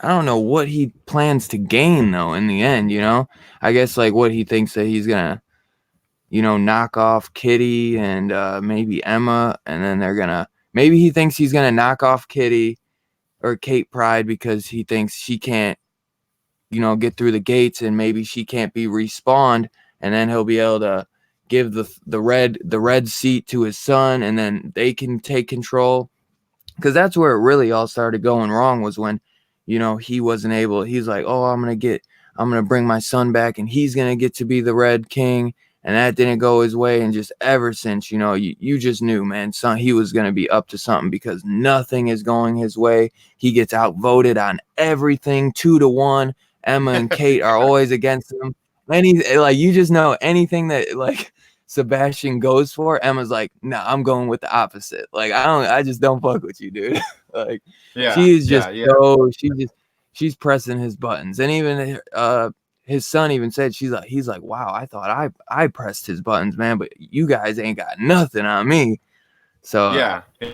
I don't know what he plans to gain though in the end, you know? I guess like what he thinks that he's gonna, knock off Kitty and maybe Emma, and then maybe he thinks he's gonna knock off Kitty or Kate Pride because he thinks she can't, get through the gates, and maybe she can't be respawned, and then he'll be able to give the red seat to his son, and then they can take control. Because that's where it really all started going wrong, was when, he wasn't able. He's like, oh, I'm gonna bring my son back, and he's gonna get to be the Red King, and that didn't go his way. And just ever since, you just knew, man, son, he was gonna be up to something, because nothing is going his way. He gets outvoted on everything, 2-1. Emma and Kate are always against him. Like, you just know anything that like Sebastian goes for, Emma's like, nah, I'm going with the opposite. Like, I just don't fuck with you, dude. Like, Yeah, she is just yeah, yeah, she's pressing his buttons. And even his son even said, he's like, wow, I thought I pressed his buttons, man, but you guys ain't got nothing on me. So yeah, yeah,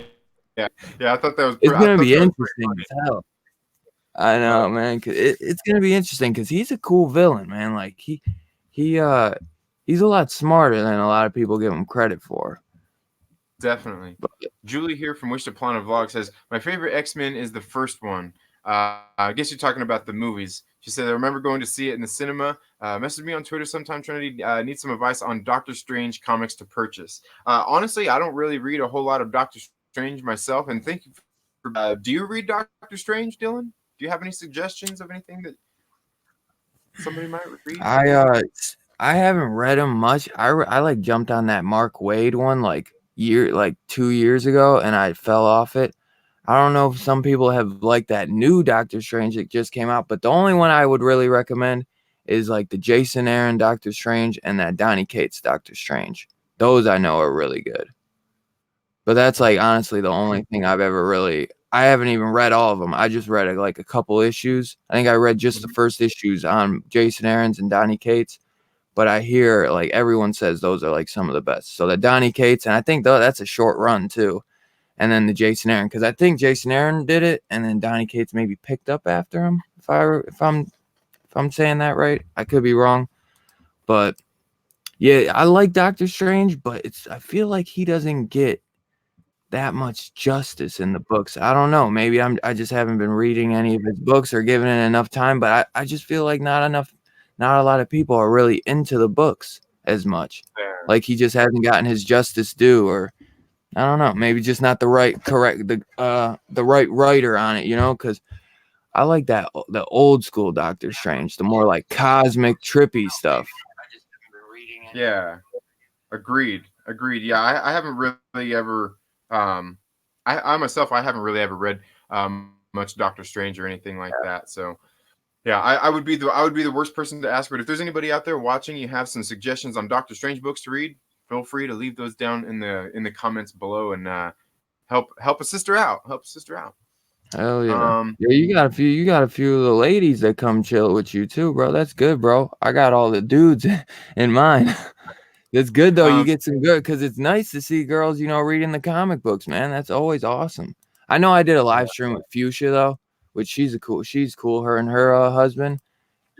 yeah. it's I gonna thought be that was pretty interesting funny. as hell. I know, Uh, man. 'Cause it's gonna be interesting because he's a cool villain, man. Like he he's a lot smarter than a lot of people give him credit for. Definitely. But Julie here from Wish to Plan a Vlog says, my favorite X-Men is the first one. I guess you're talking about the movies. She said, I remember going to see it in the cinema. Message me on Twitter sometime trying to need some advice on Doctor Strange comics to purchase. Honestly, I don't really read a whole lot of Doctor Strange myself. And thank you do you read Doctor Strange, Dylan? Do you have any suggestions of anything that somebody might read? I I haven't read him much. I like jumped on that Mark Wade one like 2 years ago, and I fell off it. I don't know if some people have liked that new Doctor Strange that just came out, but the only one I would really recommend is like the Jason Aaron Doctor Strange and that Donny Cates Doctor Strange. Those I know are really good. But that's like honestly the only thing I haven't even read all of them. I just read like a couple issues. I think I read just the Mhm. first issues on Jason Aaron's and Donny Cates, but I hear like everyone says those are like some of the best. So the Donny Cates, and I think though that's a short run too. And then the Jason Aaron, because I think Jason Aaron did it, and then Donny Cates maybe picked up after him. If I'm saying that right, I could be wrong, but yeah, I like Doctor Strange, but I feel like he doesn't get that much justice in the books. I don't know. Maybe I just haven't been reading any of his books or giving it enough time, but I just feel like not a lot of people are really into the books as much. Fair. Like he just hasn't gotten his justice due, or I don't know, maybe just not the right writer on it, because I like the old school Doctor Strange, the more like cosmic trippy stuff. Yeah. Agreed. Agreed. Yeah, I haven't really ever um I myself I haven't really ever read much Doctor Strange or anything like that. So yeah, I would be the worst person to ask, but if there's anybody out there watching, you have some suggestions on Doctor Strange books to read, feel free to leave those down in the comments below and help a sister out. Help a sister out. Hell yeah. Um Yeah, you got a few of the ladies that come chill with you too, bro. That's good, bro. I got all the dudes in mine. That's good though. You um get some good because it's nice to see girls, reading the comic books, man. That's always awesome. I know I did a live stream with Fuchsia though, which she's cool. Her and her husband.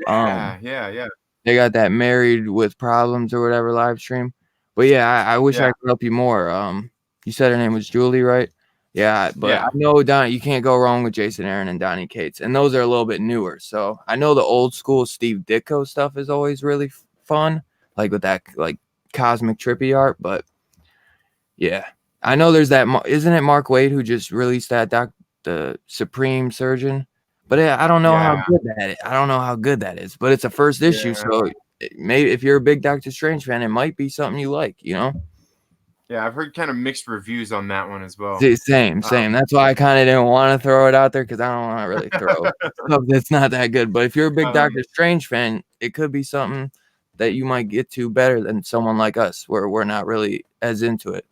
yeah, Um, yeah, yeah. they got that married with problems or whatever live stream. But yeah, I wish Yeah. I could help you more. You said her name was Julie, right? Yeah, but I Yeah. know you can't go wrong with Jason Aaron and Donny Cates, and those are a little bit newer. So I know the old school Steve Ditko stuff is always really fun, like with that like cosmic trippy art. But yeah, I know there's that. Isn't it Mark Wade who just released the Supreme Surgeon? But I don't know how Yeah. good I don't know how good that is. But it's a first issue, Yeah. so maybe if you're a big Doctor Strange fan, it might be something you like. Yeah, I've heard kind of mixed reviews on that one as well. Same, Um same. That's why I kind of didn't want to throw it out there because I don't want to really throw stuff that's not that good. But if you're a big um, Doctor Strange fan, it could be something that you might get to better than someone like us, where we're not really as into it.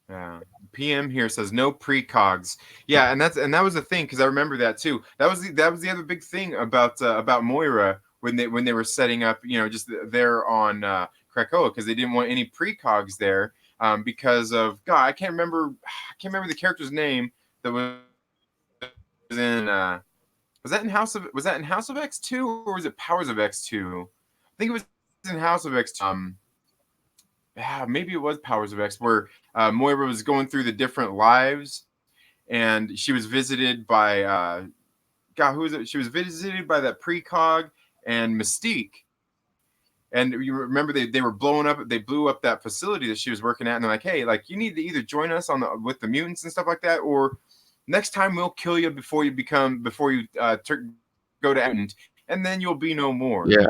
yeah. PM here says no precogs. Yeah, and that was the thing because I remember that too. That was the other big thing about Moira when they were setting up, just there on Krakoa because they didn't want any precogs there because of God. I can't remember the character's name that was in was that in House of X2 or was it Powers of X2? I think it was in House of X2. Yeah, maybe it was Powers of X, where Moira was going through the different lives, and she was visited by God, who was it? She was visited by that precog and Mystique. And you remember they were blowing up. They blew up that facility that she was working at, and they're like, "Hey, like you need to either join us on the with the mutants and stuff like that, or next time we'll kill you before you go to mutant, and then you'll be no more." Yeah,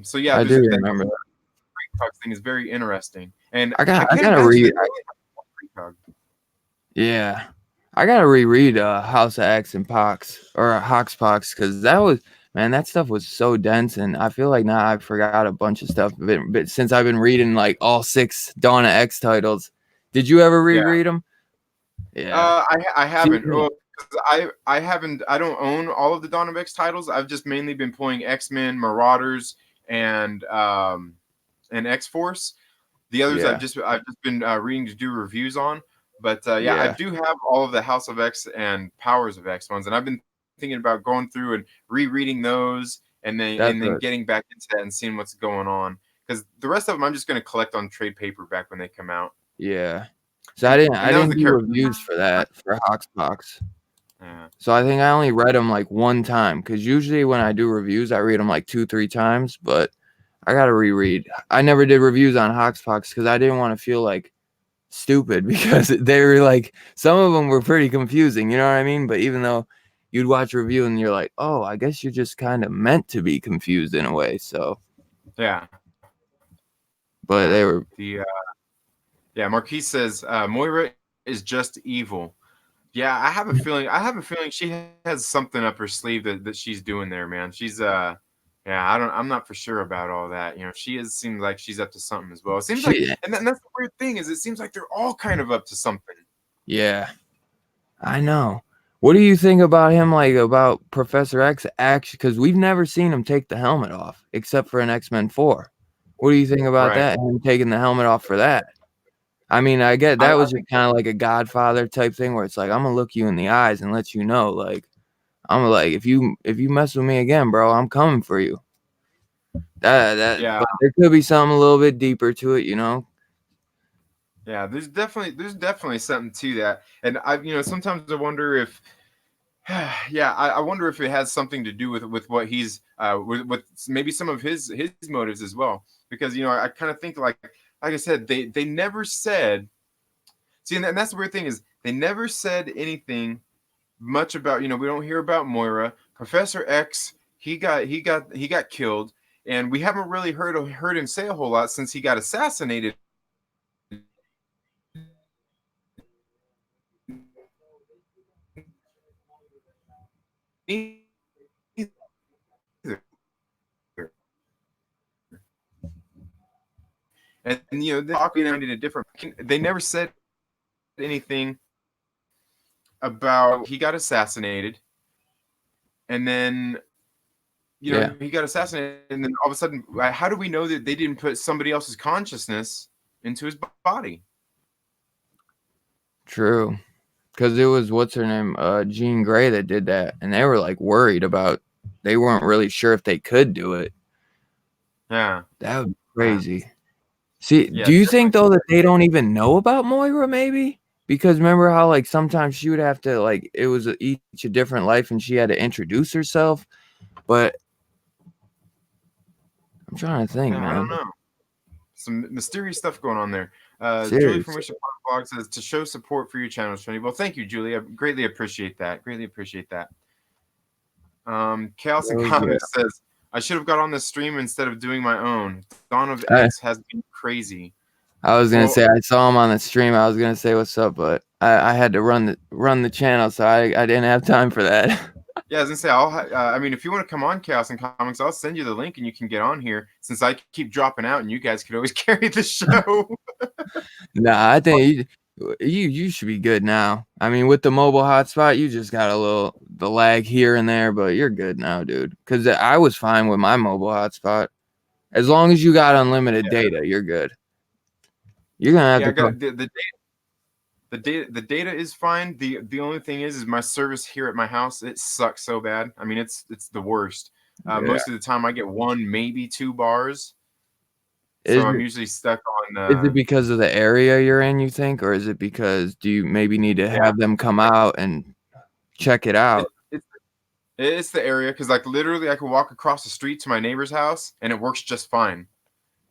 So yeah, I there's do that remember that. precog thing is very interesting, and I I can't gotta imagine read. they really have precog. Yeah, I gotta reread House of X and Pox or Hoxpox because that was man, that stuff was so dense, and I feel like now I forgot a bunch of stuff. But since I've been reading like all 6 Dawn of X titles, did you ever Yeah. reread them? Yeah. I See, haven't. Well, 'cause I haven't. I don't own all of the Dawn of X titles. I've just mainly been playing X-Men, Marauders, and X Force. The others yeah, I've just been reading to do reviews on. But yeah, I yeah, do have all of the House of X and Powers of X ones, and I've been thinking about going through and rereading those, and that's then what. getting back into that and seeing what's going on. Because the rest of them, I'm just going to collect on trade paperback when they come out. Yeah. So And I that was didn't the do character. reviews for that for Hoxpox. Yeah. So I think I only read them like one time because usually when I do reviews, I read them like 2, 3 times. But I gotta reread. I never did reviews on Hoxpox because I didn't want to feel like stupid because they were like some of them were pretty confusing. You know what I mean? But even though you'd watch a review and you're like, oh, I guess you're just kind of meant to be confused in a way. So, Yeah. but Yeah. they were. Yeah, Marquise says Moira is just evil. Yeah, I have a feeling she has something up her sleeve that she's doing there, man. Yeah, I'm not for sure about all that. You know, she is seems like she's up to something as well. It seems like, She, and that's the weird thing is it seems like they're all kind of up to something. yeah. I know. What do you think about him, like about Professor X actually? Because we've never seen him take the helmet off except for an X-Men 4. What do you think about Right. that? Him taking the helmet off for that? I mean, I get that I was just kind of like a Godfather type thing where it's like I'm gonna look you in the eyes and let you know, like I'm like if you mess with me again, bro, I'm coming for you. yeah, But there could be something a little bit deeper to it, you know? yeah. There's definitely something to that, and sometimes I wonder if yeah, I wonder if it has something to do with what he's with maybe some of his motives as well. Because I kind of think like I said, they never said. See, and that's the weird thing is they never said anything much about we don't hear about Moira. Professor X, he got killed, and we haven't really heard him say a whole lot since he got assassinated and they're talking in a different. They never said anything about he got assassinated, and then Yeah, he got assassinated, and then all of a sudden, how do we know that they didn't put somebody else's consciousness into his body? true. Because it was what's her name, Jean Grey that did that, and they were like worried about. They weren't really sure if they could do it. Yeah, That would be yeah, crazy. See, yeah, do you think though that they don't even know about Moira? Maybe because remember how like sometimes she would have to like it was each a different life, and she had to introduce herself. But I'm trying to think, yeah. I don't man. know. Some mysterious stuff going on there. Julie from Seriously, Wish Blog says to show support for your channel, Tony. Well, thank you, Julie. I greatly appreciate that. Greatly appreciate that. Chaos and oh, yeah. Comics says I should have got on this stream instead of doing my own. Dawn of I, X has been crazy. I was gonna Well, say I saw him on the stream. I was gonna say what's up, but I had to run the channel, so I didn't have time for that. yeah, I was gonna say I mean, if you want to come on Chaos and Comics, I'll send you the link and you can get on here. Since I keep dropping out, and you guys could always carry the show. Nah, I think you should be good now. I mean, with the mobile hotspot, you just got a little the lag here and there, but you're good now, dude. Because I was fine with my mobile hotspot. As long as you got unlimited Yeah, data, you're good. You're gonna have yeah. I to got come. the the data is fine. The only thing is my service here at my house, it sucks so bad. I mean, it's the worst. Yeah. Most of the time I get one, maybe two bars. Is So I'm it usually stuck on is it because of the area you're in, you think, or is it because do you maybe need to yeah. have them come out and check it It, out? it's it's the area because like literally I could walk across the street to my neighbor's house and it works just fine.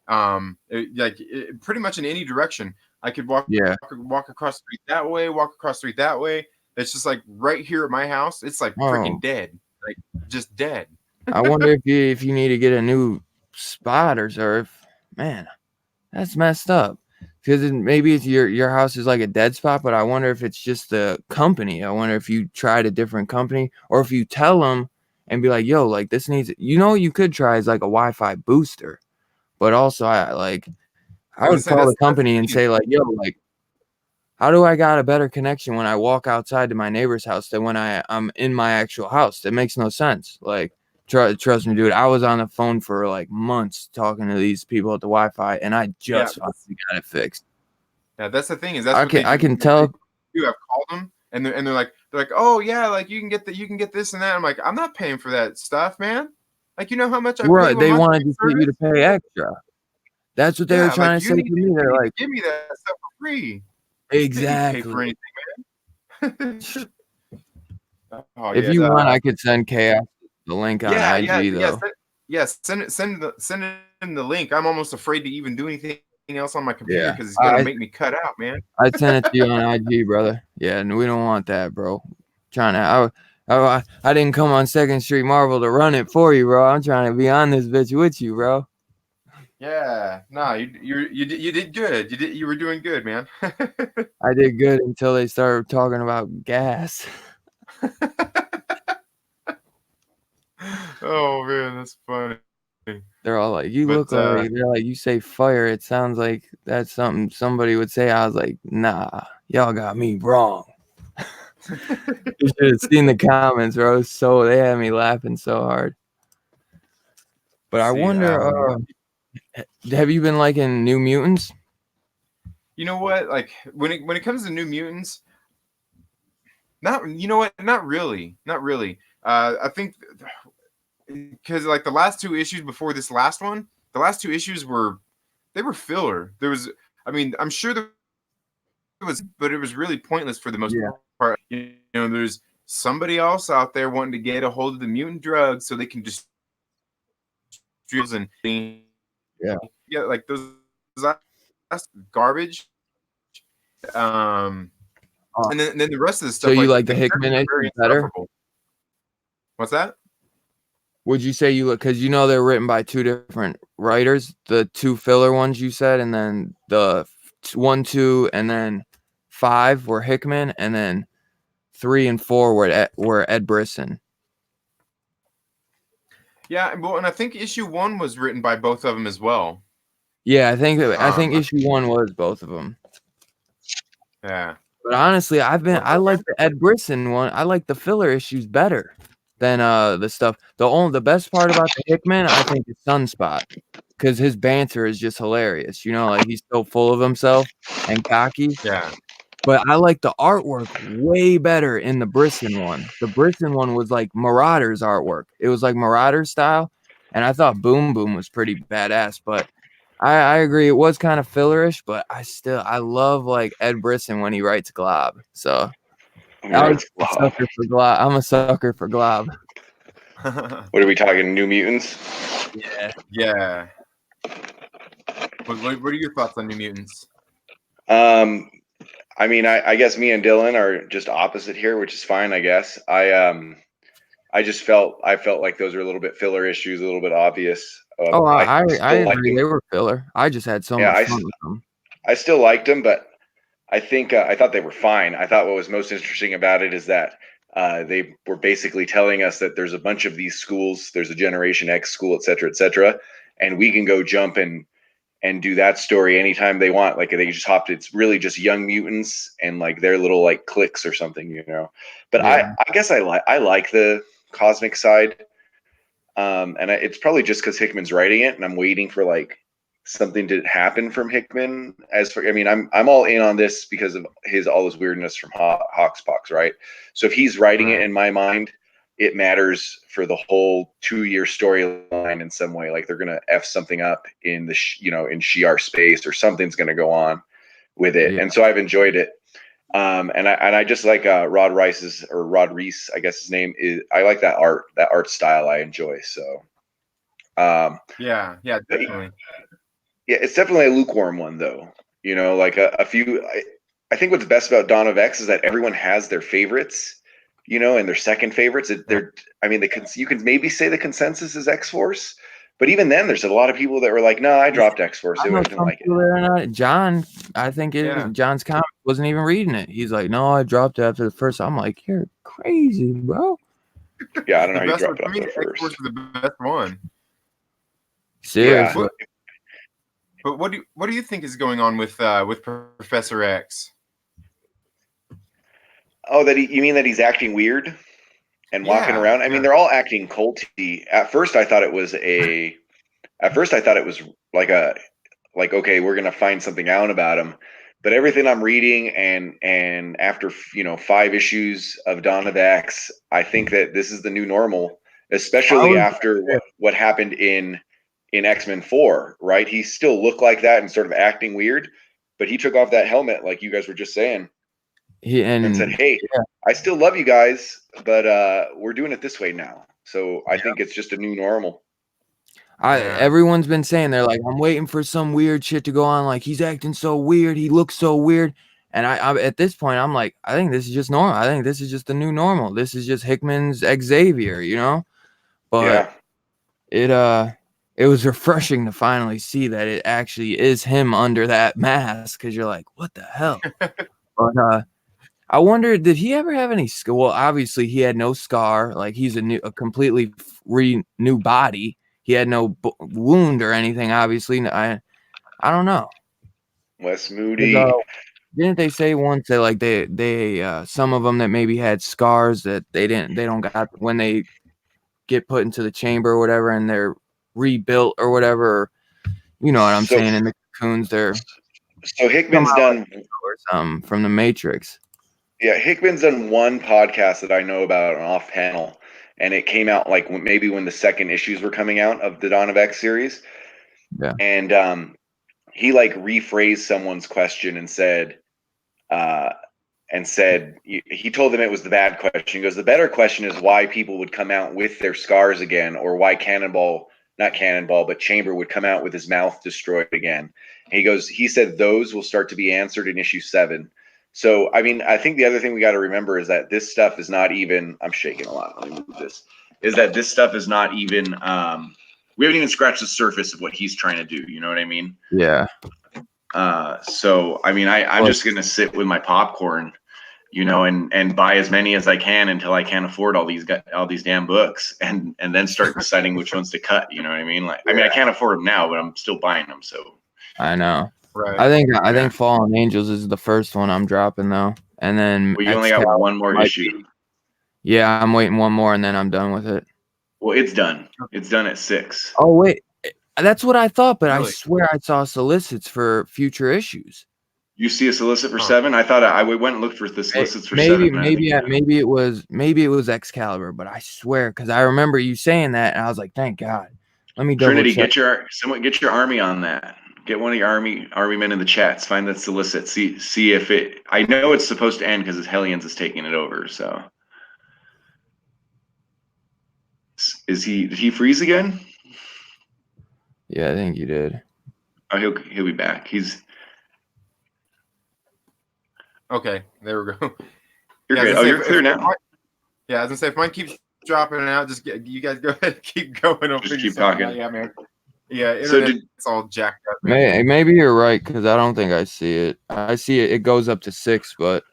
Pretty much in any direction. I could Yeah. walk across the street that way, walk across the street that way. It's just like right here at my house. It's like freaking Oh, dead, like just dead. I wonder if you need to get a new spot or if man, that's messed up. Because maybe it's your house is like a dead spot, but I wonder if it's just the company. I wonder if you tried a different company or if you tell them and be like, "Yo, like this needs." You know, you could try as like a Wi-Fi booster, but also I I would was saying call the that's the company and thing. say like, "Yo, like how do I got a better connection when I walk outside to my neighbor's house than when I'm in my actual house? That makes no sense." Like, trust me, dude. I was on the phone for like months talking to these people at the Wi-Fi, and I Yeah, just finally got it fixed. that's the thing is that's I what can they I do. can They tell. do. I've called them and they're like, oh yeah, like you can get this and that. I'm like, I'm not paying for that stuff, man. Like you know how much I pay Right, a they month for wanted your to get you to service? pay extra. That's what they were Yeah, like trying to say to me. you They're need to like, give me that stuff for free. You didn't need to pay exactly. for anything. Oh If yeah, you want, I could send Chaos the link on IG yeah. though. Send in the link. I'm almost afraid to even do anything else on my computer Yeah, because it's gonna make me cut out, man. I'd send it to you on IG, brother. Yeah, and we don't want that, bro. Trying to, I didn't come on Second Street Marvel to run it for you, bro. I'm trying to be on this bitch with you, bro. Yeah, nah, you did good. You were doing good, man. I did good until they started talking about gas. Oh man, that's funny. They're all like, "You But look like," they're like, "You say fire. It sounds like that's something somebody would say." I was like, "Nah, y'all got me wrong." You should have seen the comments, bro. So they had me laughing so hard. But I see, wonder, have you been liking New Mutants? you know what? Like when it comes to New Mutants, not you know what? Not really, not really. I think because like the last two issues before this last one, the last two issues they were filler. There was, I mean, I'm sure there was, but it was really pointless for the most Yeah. part. You know, there's somebody else out there wanting to get a hold of the mutant drugs so they can just and Yeah. yeah, like those that's garbage. Um, Uh, and then the rest of the so stuff, you like like the the characters Hickman are very issues better? insufferable. What's that? Would you say you look because you know they're written by two different writers, the two filler ones you said, and then the 1, 2, and then 5 were Hickman, and then 3 and 4 were Ed Brisson. Yeah, well, and I think issue one was written by both of them as well. Yeah, I think I issue 1 was both of them. Yeah. But honestly, What's I up, like man? the Ed Brisson one. I like the filler issues better than the stuff. The best part about the Hickman, I think, is Sunspot, because his banter is just hilarious. You know, like he's so full of himself and cocky. Yeah. But I like the artwork way better in the Brisson one. The Brisson one was like Marauder's artwork. It was like Marauder style, and I thought Boom Boom was pretty badass. But I agree, it was kind of fillerish, but I love like Ed Brisson when he writes Glob. So I was Right. a Wow. sucker for Glob. I'm a sucker for Glob. What are we talking? New Mutants? Yeah. Yeah. What are your thoughts on New Mutants? I mean, I guess me and Dylan are just opposite here, which is fine. I guess I felt like those are a little bit filler issues, a little bit obvious. Oh, I I still liked agree. them. They were filler. I just had so Yeah, much fun with them. I still liked them, but I think I thought they were fine. I thought what was most interesting about it is that they were basically telling us that there's a bunch of these schools. There's a Generation X school, et cetera, and we can go jump and do that story anytime they want. Like they just hopped. It's really just young mutants and like their little like cliques or something, you know. But Yeah. I guess I like the cosmic side, and it's probably just because Hickman's writing it, and I'm waiting for like something to happen from Hickman. I mean, I'm all in on this because of all his weirdness from Hawkspox, right? So if he's writing it, in my mind, it matters for the whole 2-year storyline in some way. Like they're gonna f something up in the in Shi'ar space, or something's gonna go on with it. Yeah. And so I've enjoyed it. And I just like Rod Reese, I guess his name is. I like that art style. I enjoy. So yeah, definitely. yeah, it's definitely a lukewarm one, though. Like a few. I think what's best about Dawn of X is that everyone has their favorites, and their second favorites. I mean, you can maybe say the consensus is X Force, but even then, there's a lot of people that were like, "No, I dropped X Force. I didn't like it." John, I think John's comic wasn't even reading it. He's like, "No, I dropped it after the first." I'm like, "You're crazy, bro." Yeah, I don't know how you best dropped one it for me, off the X Force first. is the best one. Seriously. Yeah. But what do you think is going on with Professor X? Oh, you mean that he's acting weird and walking around? I mean, they're all acting culty. At first, I thought it was like, okay, we're gonna find something out about him. But everything I'm reading, and after 5 issues of Dawn of X, I think that this is the new normal, especially after what happened in X-Men 4, right? He still looked like that and sort of acting weird, but he took off that helmet, like you guys were just saying, and said, "Hey, I still love you guys, but we're doing it this way now." So I think it's just a new normal. Everyone's been saying, they're like, "I'm waiting for some weird shit to go on. Like he's acting so weird, he looks so weird." And I at this point, I'm like, I think this is just normal. I think this is just the new normal. This is just Hickman's Xavier, But it was refreshing to finally see that it actually is him under that mask, because you're like, what the hell? But I wonder, did he ever have any skill? Well, obviously he had no scar. Like he's a completely new body. He had no wound or anything. Obviously, I don't know. Wes Moody. Didn't they say once that like they some of them that maybe had scars that they don't got when they get put into the chamber or whatever, and they're rebuilt or whatever? You know what I'm saying? In the cocoons, they're so Hickman's done from the Matrix. Yeah, Hickman's done one podcast that I know about, an off panel, and it came out like maybe when the second issues were coming out of the Dawn of X series. Yeah. And he like rephrased someone's question and said, he told them it was the bad question. He goes, the better question is why people would come out with their scars again, or why not Cannonball, but Chamber would come out with his mouth destroyed again. And he said those will start to be answered in issue 7. So, I mean, I think the other thing we got to remember is that this stuff is not even, I'm shaking a lot. Let me move this. Is that this stuff is not even, we haven't even scratched the surface of what he's trying to do. You know what I mean? Yeah. So, I mean, I'm just going to sit with my popcorn, and buy as many as I can until I can't afford all these damn books, and then start deciding which ones to cut. You know what I mean? Like, I mean, I can't afford them now, but I'm still buying them. So I know. Right. I think Fallen Angels is the first one I'm dropping though, and then you only got one more issue. Yeah, I'm waiting one more, and then I'm done with it. Well, it's done. It's done at 6. Oh wait, that's what I thought, but really? I swear I saw solicits for future issues. You see a solicit for 7? I thought I went and looked for the solicits for 7. Maybe it was Excalibur, but I swear, because I remember you saying that, and I was like, thank God. Let me Trinity, get your army on that. Get one of your army men in the chats. Find that solicit. See if it. I know it's supposed to end because Hellions is taking it over. So, did he freeze again? Yeah, I think you did. Oh, he'll be back. He's okay. There we go. You're good. Oh, you're clear now. I was gonna say, if mine keeps dropping out, you guys go ahead, keep going. Just keep talking. Yeah, man. Yeah, it's all jacked up. Maybe you're right, because I don't think I see it. I see it. It goes up to 6, but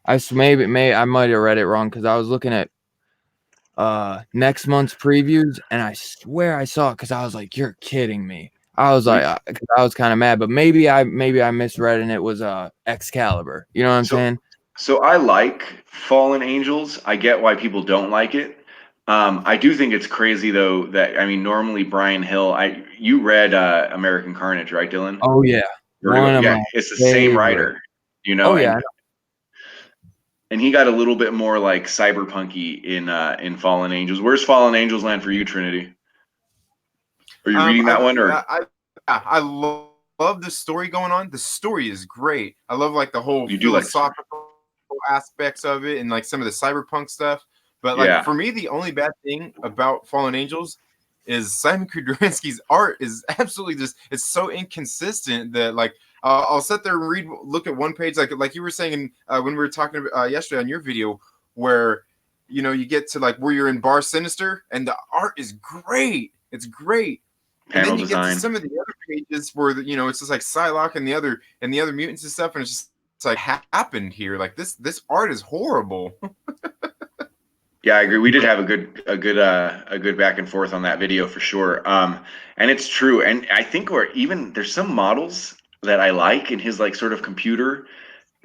I might have read it wrong, because I was looking at next month's previews, and I swear I saw it, because I was like, "You're kidding me." I was like, I was kind of mad, but maybe I misread, and it was Excalibur. You know what I'm saying? So I like Fallen Angels. I get why people don't like it. I do think it's crazy though that I mean normally Brian Hill. You read American Carnage, right, Dylan? Oh yeah, one of Yeah, my it's the same favorite. writer, Oh yeah, and he got a little bit more like cyberpunky in Fallen Angels. Where's Fallen Angels land for you, Trinity? Are you reading that one or I love the story going on. The story is great. I love like the whole you do like the story? philosophical aspects of it and like some of the cyberpunk stuff. But like Yeah, for me, the only bad thing about Fallen Angels is Simon Kudranski's art is absolutely just it's so inconsistent that like I'll sit there and look at one page like you were saying when we were talking yesterday on your video where you get to like where you're in Bar Sinister and the art is great. It's great. And panel then you get to design. some of the other pages where it's just like Psylocke and the other mutants and stuff, and it's like happened here. Like this art is horrible. Yeah, I agree. We did have a good back and forth on that video for sure. And it's true. And I think there's some models that I like in his like sort of computer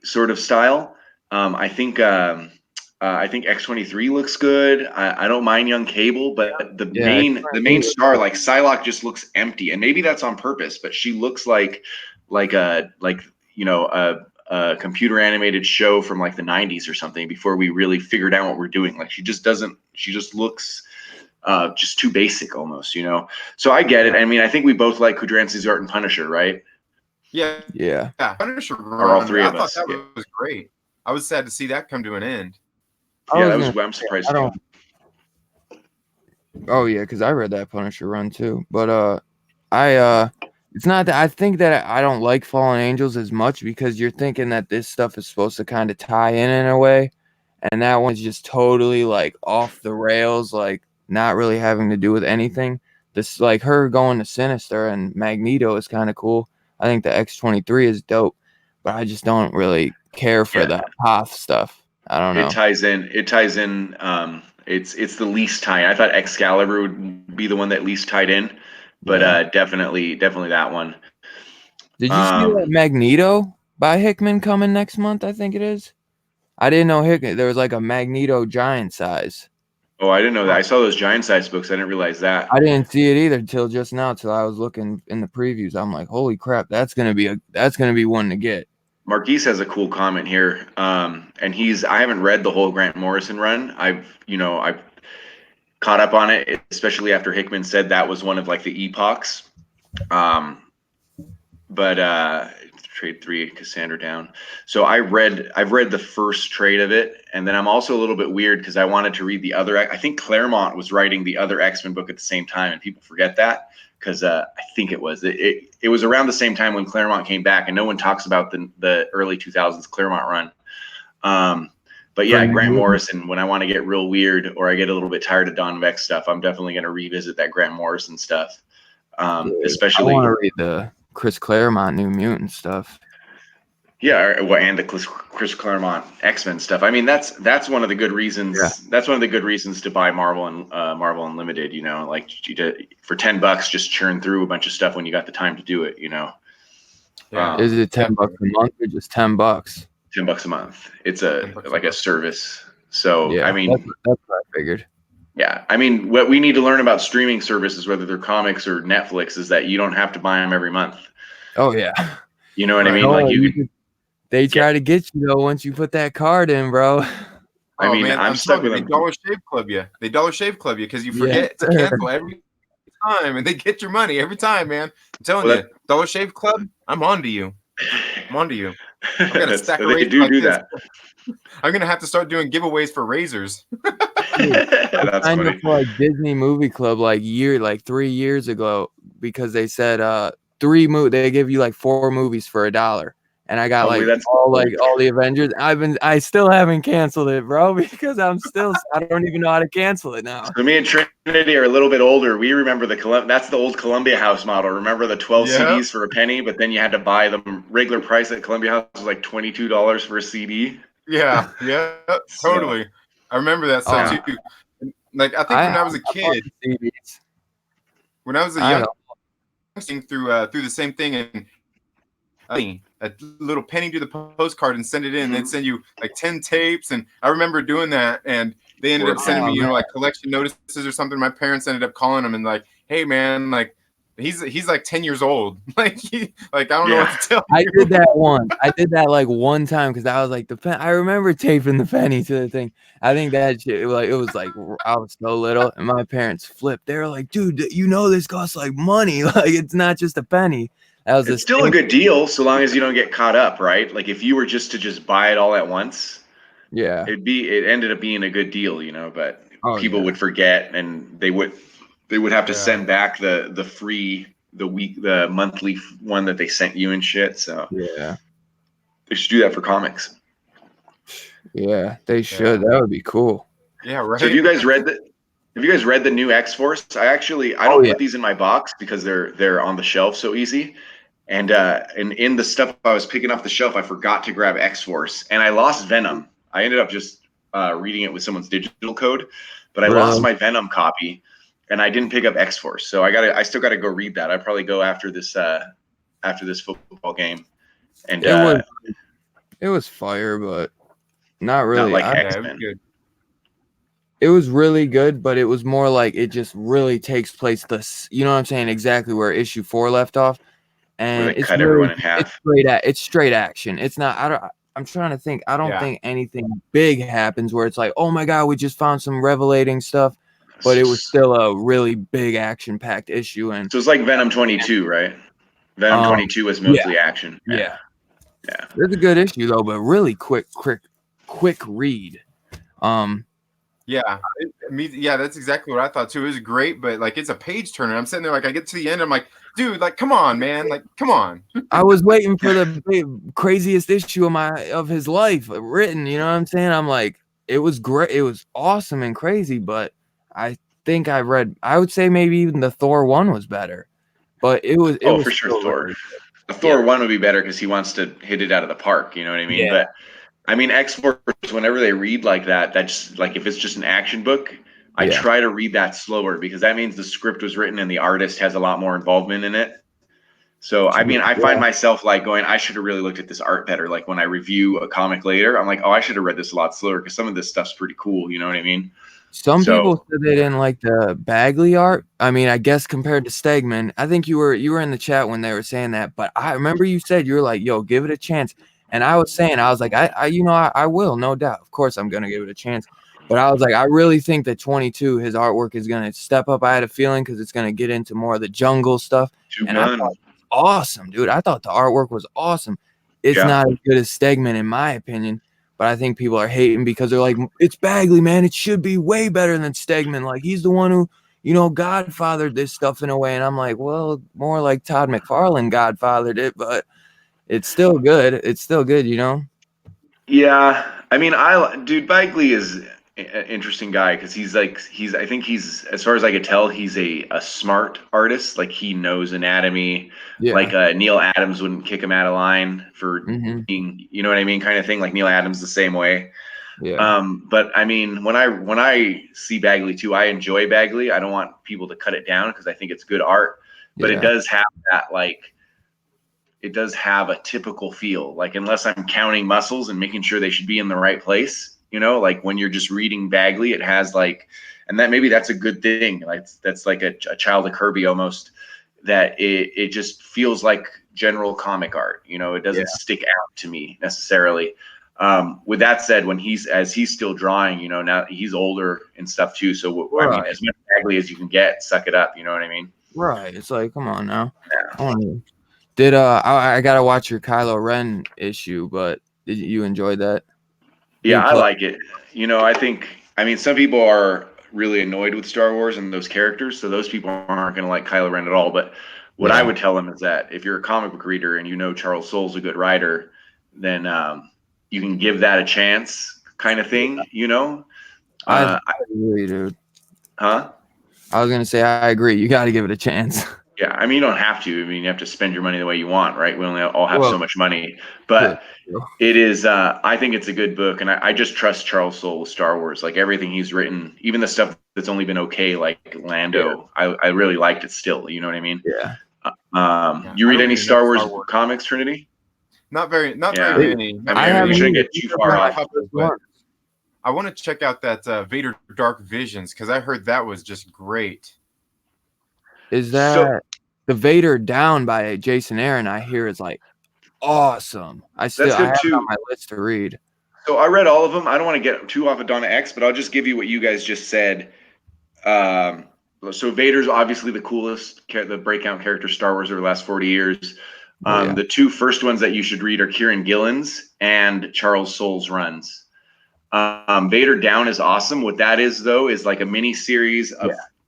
sort of style. I think X-23 looks good. I don't mind Young Cable, but yeah. the main star like Psylocke just looks empty, and maybe that's on purpose. But she looks like a like a computer animated show from like the 90s or something before we really figured out what we're doing. Like she just looks just too basic almost, you know. So I get it. I mean, I think we both like Kudranski's art and Punisher, right? Yeah, Yeah. Punisher Or all run. three I of thought us. that Yeah. was great. I was sad to see that come to an end. I Yeah, was that gonna was. I'm say, surprised I too. don't. Oh yeah, because I read that Punisher run too. But it's not that I think that I don't like Fallen Angels as much because you're thinking that this stuff is supposed to kind of tie in a way, and that one's just totally like off the rails, like not really having to do with anything. This like her going to Sinister and Magneto is kind of cool. I think the X-23 is dope, but I just don't really care for Yeah, the Hoth stuff. I don't it know. ties in. It ties in. It's the least tie. I thought Excalibur would be the one that least tied in, but Yeah. definitely that one. Did you see that Um, Magneto by Hickman coming next month? I think it is. I didn't know Hickman. There was like a Magneto giant size. oh, I didn't know that. Huh. I saw those giant size books. I didn't realize that. I didn't see it either till just now. Till I was looking in the previews. I'm like, holy crap, that's gonna be one to get. Marquise has a cool comment here, and I haven't read the whole Grant Morrison run. I've caught up on it, especially after Hickman said that was one of like the epochs. Um, but trade three, Cassandra down. So I've read the first trade of it, and then I'm also a little bit weird because I wanted to read the other. I think Claremont was writing the other X-Men book at the same time, and people forget that because I think it was around the same time when Claremont came back, and no one talks about the early 2000s Claremont run. But For yeah, New Grant Mutants? Morrison. When I want to get real weird or I get a little bit tired of Don Vex stuff, I'm definitely going to revisit that Grant Morrison stuff. Dude, I want Especially to read the Chris Claremont New Mutant stuff. Yeah, well, and the Chris Claremont X-Men stuff. I mean, that's one of the good Yeah. reasons. That's one of the good reasons to buy Marvel and Marvel Unlimited. You know, like for $10, just churn through a bunch of stuff when you got the time to do it. You know, Yeah, Is it $10 definitely. a month or just $10? $10 a month. It's 10 bucks a like a month. service. So Yeah, I mean, that's what I figured. yeah, I mean, what we need to learn about streaming services, whether they're comics or Netflix, is that you don't have to buy them every month. Oh yeah. You know what I Right. mean? Like No, you could. they Yeah, try to get you though once you put that card in, bro. I Oh mean, man, I'm I'm stuck telling you, with they them. Dollar Shave Club you. They Dollar Shave Club you because you Yes, forget to sir. cancel every time, and they get your money every time, man. I'm telling Well, you, Dollar Shave Club, I'm on to you. I'm on to you. I've got a stack of they razors like do this. that. I'm gonna have to start doing giveaways for razors. Dude, I That's signed up funny. for like Disney Movie Club like 3 years ago because they said they give you like 4 movies for $1. And I got Oh, wait, like that's all the Avengers. I still haven't canceled it, bro, because I don't even know how to cancel it now. so me and Trinity are a little bit older. We remember that's the old Columbia House model. Remember the 12 Yeah, CDs for a penny, but then you had to buy them regular price at Columbia House was like $22 for a CD. yeah, So totally. I remember that stuff Oh, too. Like I think I when I was a I bought kid, the CDs. when I was a I young know. through the same thing and a little penny to the postcard and send it in. They'd send you like 10 tapes, and I remember doing that. And they ended up sending me, Oh, like collection notices or something. My parents ended up calling him and like, hey man, like he's like 10 years old. Like I don't know what to tell I you. did that once. I did that like one time because I was like I remember taping the penny to the thing. I think that shit, it was like I was so little and my parents flipped. They were like, dude, you know this costs like money. Like it's not just a penny. That was It's still a good deal so long as you don't get caught up, right? Like if you were just to buy it all at once, yeah. it ended up being a good deal, but Oh people yeah. would forget and they would have to send back the free the monthly one that they sent you and shit. So Yeah. they should do that for comics. Yeah, they should. That would be cool. Yeah, right. So have you guys read the new X-Force? I don't put these in my box because they're on the shelf so easy. And in the stuff I was picking off the shelf, I forgot to grab X-Force and I lost Venom. I ended up just reading it with someone's digital code, but I lost my Venom copy and I didn't pick up X-Force. So I still gotta go read that. I probably go after this football game. And it was fire, but not really. not like Yeah, it was X-Men. good. It was really good, but it was more like it just really takes place you know what I'm saying, exactly where issue 4 left off. Where And they cut everyone in half. It's straight action. It's not I'm trying to think. I don't think anything big happens where it's like, oh my god, we just found some revelating stuff. But it was still a really big action packed issue. And so it's like Venom 22, right? Venom 22 was mostly action. Yeah. Yeah. It's a good issue though, but really quick read. Yeah, that's exactly what I thought too. It was great, but like it's a page turner. I'm sitting there like I get to the end, I'm like, dude, like come on, man, like come on. I was waiting for the craziest issue of his life written. You know what I'm saying? I'm like, it was great. It was awesome and crazy, but I think I would say maybe even the Thor 1 was better, but it was For sure, Thor. Really The Thor 1 would be better because he wants to hit it out of the park. You know what I mean? Yeah. But I mean, X-Force, whenever they read like that, that's like if it's just an action book, I try to read that slower because that means the script was written and the artist has a lot more involvement in it. So, I mean, I find myself like going, I should have really looked at this art better. Like when I review a comic later, I'm like, oh, I should have read this a lot slower because some of this stuff's pretty cool. You know what I mean? Some people said they didn't like the Bagley art. I mean, I guess compared to Stegman, I think you were in the chat when they were saying that. But I remember you said you were like, "Yo, give it a chance." And I was saying, I was like, I will, no doubt. Of course, I'm gonna give it a chance. But I was like, I really think that 22, his artwork is gonna step up. I had a feeling because it's gonna get into more of the jungle stuff. And I thought it was awesome, dude. I thought the artwork was awesome. It's not as good as Stegman, in my opinion. But I think people are hating because they're like, it's Bagley, man. It should be way better than Stegman. Like, he's the one who, godfathered this stuff in a way. And I'm like, well, more like Todd McFarlane godfathered it, but it's still good. It's still good, Yeah. I mean, dude, Bagley is an interesting guy because I think he's, as far as I could tell, he's a smart artist. Like, he knows anatomy. Yeah. Like, Neil Adams wouldn't kick him out of line for being, you know what I mean, kind of thing. Like Neil Adams the same way. Yeah. But I mean, when I see Bagley too, I enjoy Bagley. I don't want people to cut it down because I think it's good art, but it does have that, like, it does have a typical feel. Like, unless I'm counting muscles and making sure they should be in the right place, like when you're just reading Bagley, it has like, and that maybe that's a good thing. Like that's like a child of Kirby almost, that it just feels like general comic art. It doesn't stick out to me necessarily. With that said, as he's still drawing, now he's older and stuff too. So I mean, as much Bagley as you can get, suck it up. You know what I mean? Right. It's like, come on now. Yeah. I gotta watch your Kylo Ren issue, but did you enjoy that? Yeah, I like it. I mean, some people are really annoyed with Star Wars and those characters, so those people aren't going to like Kylo Ren at all. But what I would tell them is that if you're a comic book reader and Charles Soule's a good writer, then you can give that a chance, kind of thing. I agree, dude. Huh? I was gonna say I agree. You got to give it a chance. Yeah, I mean, you don't have to. I mean, you have to spend your money the way you want, right? We only all have so much money, but it is. I think it's a good book, and I just trust Charles Soule with Star Wars. Like everything he's written, even the stuff that's only been okay, like Lando, I really liked it still. You know what I mean? Yeah. You read any Star Wars comics, Trinity? Not very many. I mean, you shouldn't get too far off. I want to check out that Vader Dark Visions because I heard that was just great. Is So that the Vader Down by Jason Aaron? I hear is like awesome. I that's have good it on too. my list to read. So I read all of them. I don't want to get too off of Donna X, but I'll just give you what you guys just said. Um, so Vader's obviously the coolest, the breakout character Star Wars over the last 40 years. Oh, yeah. The two first ones that you should read are Kieran Gillen's and Charles Soule's runs. Vader Down is awesome. What that is, though, is like a mini series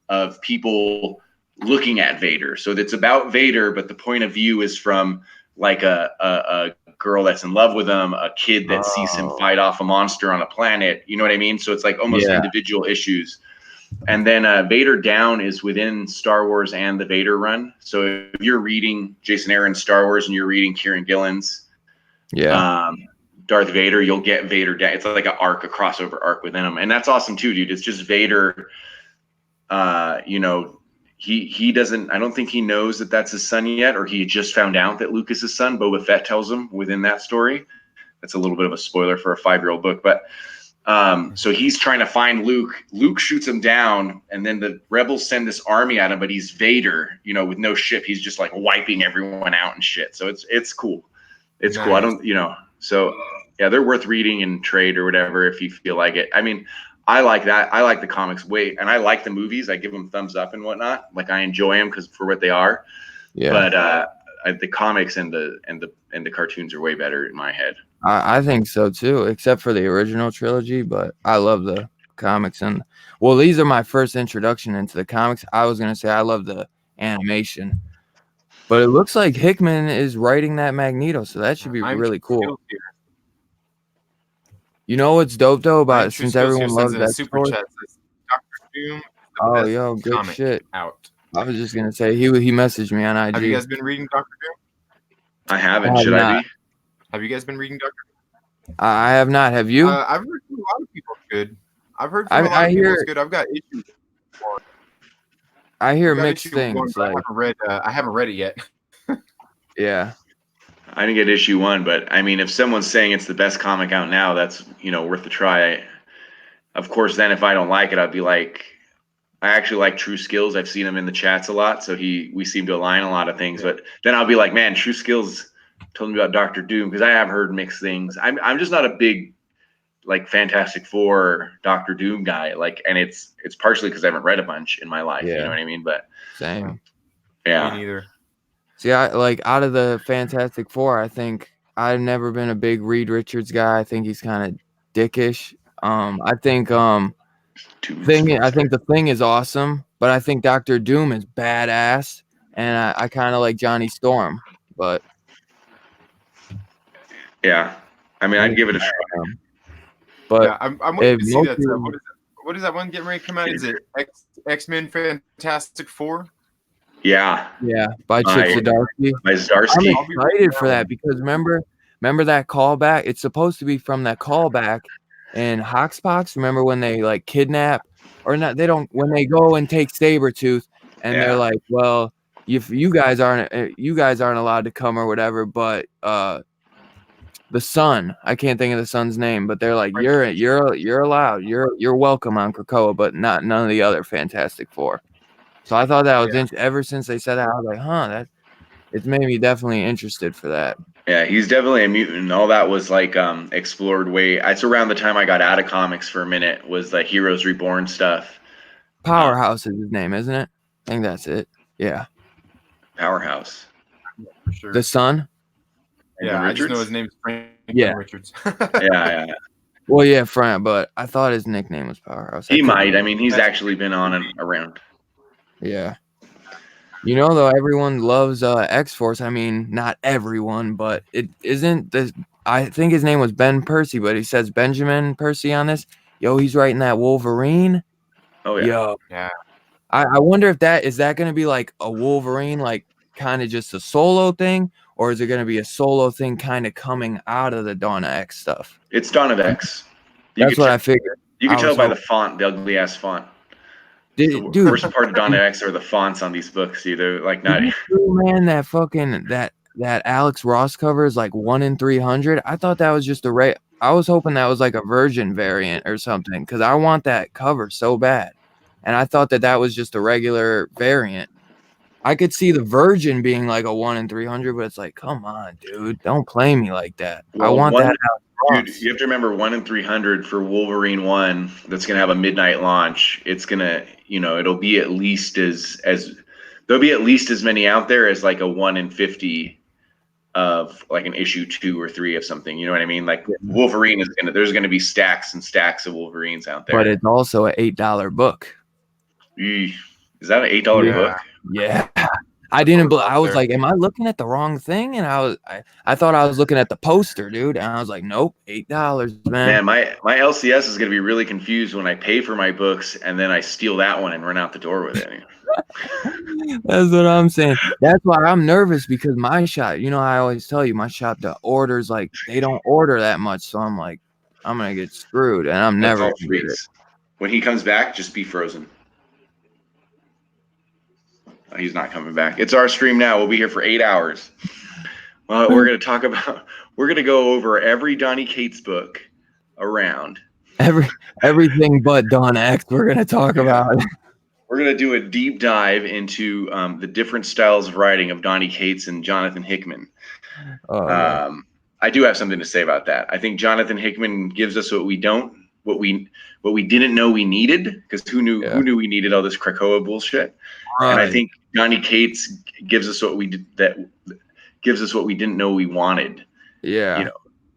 of people looking at Vader. So it's about Vader, but the point of view is from like a girl that's in love with him, a kid that sees him fight off a monster on a planet. You know what I mean? So it's like almost individual issues. And then Vader Down is within Star Wars and the Vader run. So if you're reading Jason Aaron's Star Wars and you're reading Kieran Gillen's Darth Vader, you'll get Vader Down. It's like an arc, a crossover arc within him. And that's awesome too, dude. It's just Vader, you know, he doesn't, I don't think he knows that that's his son yet, or he just found out that Luke is his son. Boba Fett tells him within that story. That's a little bit of a spoiler for a 5-year-old book, but so he's trying to find Luke. Luke shoots him down, and then the rebels send this army at him, but he's Vader, you know, with no ship. He's just like wiping everyone out and shit. So it's cool. It's cool. I don't, you know, so yeah, they're worth reading in trade or whatever if you feel like it. I mean, I like that. I like the comics and I like the movies. I give them thumbs up and whatnot. Like I enjoy them because for what they are. Yeah. But the comics and the cartoons are way better in my head. I think so too, except for the original trilogy. But I love the comics, and well, these are my first introduction into the comics. I was gonna say I love the animation, but it looks like Hickman is writing that Magneto, so that should be really cool. You know what's dope though about since everyone loves that super chat says Dr. Doom. Oh, yo, good shit. Out. I was just gonna say he messaged me on IG. Have you guys been reading Dr. Doom? I haven't. Should I be? Have you guys been reading Dr. Doom? I have not. Have you? I've heard from a lot of people it's good. I've heard from a lot of people it's good. I've got issues. I hear mixed things. Like I haven't read it yet. Yeah. I didn't get issue 1, but I mean, if someone's saying it's the best comic out now, that's, you know, worth a try. Of course, then if I don't like it, I'd be like, I actually like True Skills. I've seen him in the chats a lot, so we seem to align a lot of things. But then I'll be like, man, True Skills told me about Dr. Doom, because I have heard mixed things. I'm just not a big like Fantastic Four Dr. Doom guy. Like, and it's partially because I haven't read a bunch in my life. You know what I mean? But same. Yeah. Me neither. See, I like out of the Fantastic Four, I think I've never been a big Reed Richards guy. I think he's kind of dickish. I think the Thing is awesome, but I think Dr. Doom is badass, and I kind of like Johnny Storm, but yeah, I mean, I'd give it a try. But yeah, I'm waiting to see that. What is that one getting ready to come out? Is it X-Men Fantastic Four? Yeah, by Chip Zdarsky. I'm excited for that because remember that callback? It's supposed to be from that callback in Hoxpox. Remember when they like kidnap or not? They don't when they go and take Sabretooth and they're like, well, if you guys aren't allowed to come or whatever, but the son, I can't think of the son's name, but they're like, you're allowed, you're welcome on Krakoa, but none of the other Fantastic Four. So I thought that was interesting. Ever since they said that, I was like, it's made me definitely interested for that. Yeah, he's definitely a mutant. And all that was like explored way. It's around the time I got out of comics for a minute. Was the Heroes Reborn stuff. Powerhouse is his name, isn't it? I think that's it. Yeah. Powerhouse. Yeah, for sure. The son. Yeah, I just know his name's Frank Richards. yeah. Well, yeah, Frank, but I thought his nickname was Powerhouse. He might. I mean, he's actually been on and around. Yeah. You know, though, everyone loves X-Force. I mean, not everyone, but it isn't this. I think his name was Ben Percy, but he says Benjamin Percy on this. Yo, he's writing that Wolverine. Oh, yeah. Yo. Yeah. I wonder if is that going to be like a Wolverine, like kind of just a solo thing, or is it going to be a solo thing kind of coming out of the Dawn of X stuff? It's Dawn of X. That's what I figured. You can tell by the font, the ugly-ass font. The worst part of Dawn of X are the fonts on these books, dude. They're like not. Man, that fucking that Alex Ross cover is like 1 in 300. I thought that was just I was hoping that was like a Virgin variant or something because I want that cover so bad, and I thought that that was just a regular variant. I could see the Virgin being like a 1 in 300, but it's like, come on, dude, don't play me like that. I Well, want that one, out dude, cross. you have to remember 1 in 300 for Wolverine 1. That's gonna have a midnight launch. It's gonna, it'll be at least as there'll be at least as many out there as like a 1 in 50 of like an issue 2 or 3 of something. You know what I mean? Like Yeah. Wolverine there's gonna be stacks and stacks of Wolverines out But there. it's also an $8 book. Eesh. Is that an $8 Yeah. book? Yeah. Out I was there. like, am I looking at the wrong thing? And I thought I was looking at the poster, dude. And I was like, nope, $8, man. Man, my LCS is gonna be really confused when I pay for my books and then I steal that one and run out the door with it. That's what I'm saying. That's why I'm nervous because my shop, I always tell you, my shop, the orders, like, they don't order that much. So I'm like, I'm going to get screwed and I'm Let's never all going to get it. freeze. When he comes back, just be frozen. He's not coming back. It's our stream now. We'll be here for 8 hours. Well, we're gonna go over every Donny Cates book around. Everything but Dawn X we're going to talk Yeah. about. We're gonna do a deep dive into the different styles of writing of Donny Cates and Jonathan Hickman. Oh, yeah. I do have something to say about that. I think Jonathan Hickman gives us what we didn't know we needed, because who knew we needed all this Krakoa bullshit. And I Right. think Donny Cates gives us what we didn't know we wanted. Yeah.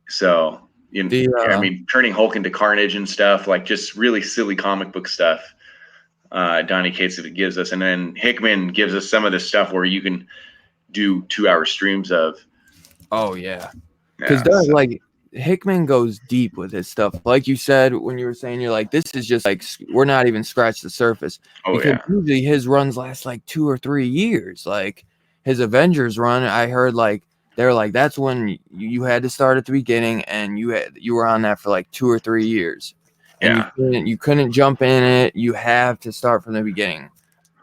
So I The mean, turning Hulk into Carnage and stuff, like just really silly comic book stuff. Donny Cates gives us, and then Hickman gives us some of the stuff where you can do 2-hour streams of. Oh, yeah. Yeah, Because so. like Hickman goes deep with his stuff. Like you said when you were saying, you're like, this is just like we're not even scratched the surface. Oh Because yeah. usually his runs last like 2 or 3 years. Like his Avengers run, I heard like they're like that's when you had to start at the beginning, and you were on that for like 2 or 3 years, and Yeah. you couldn't jump in it. You have to start from the beginning.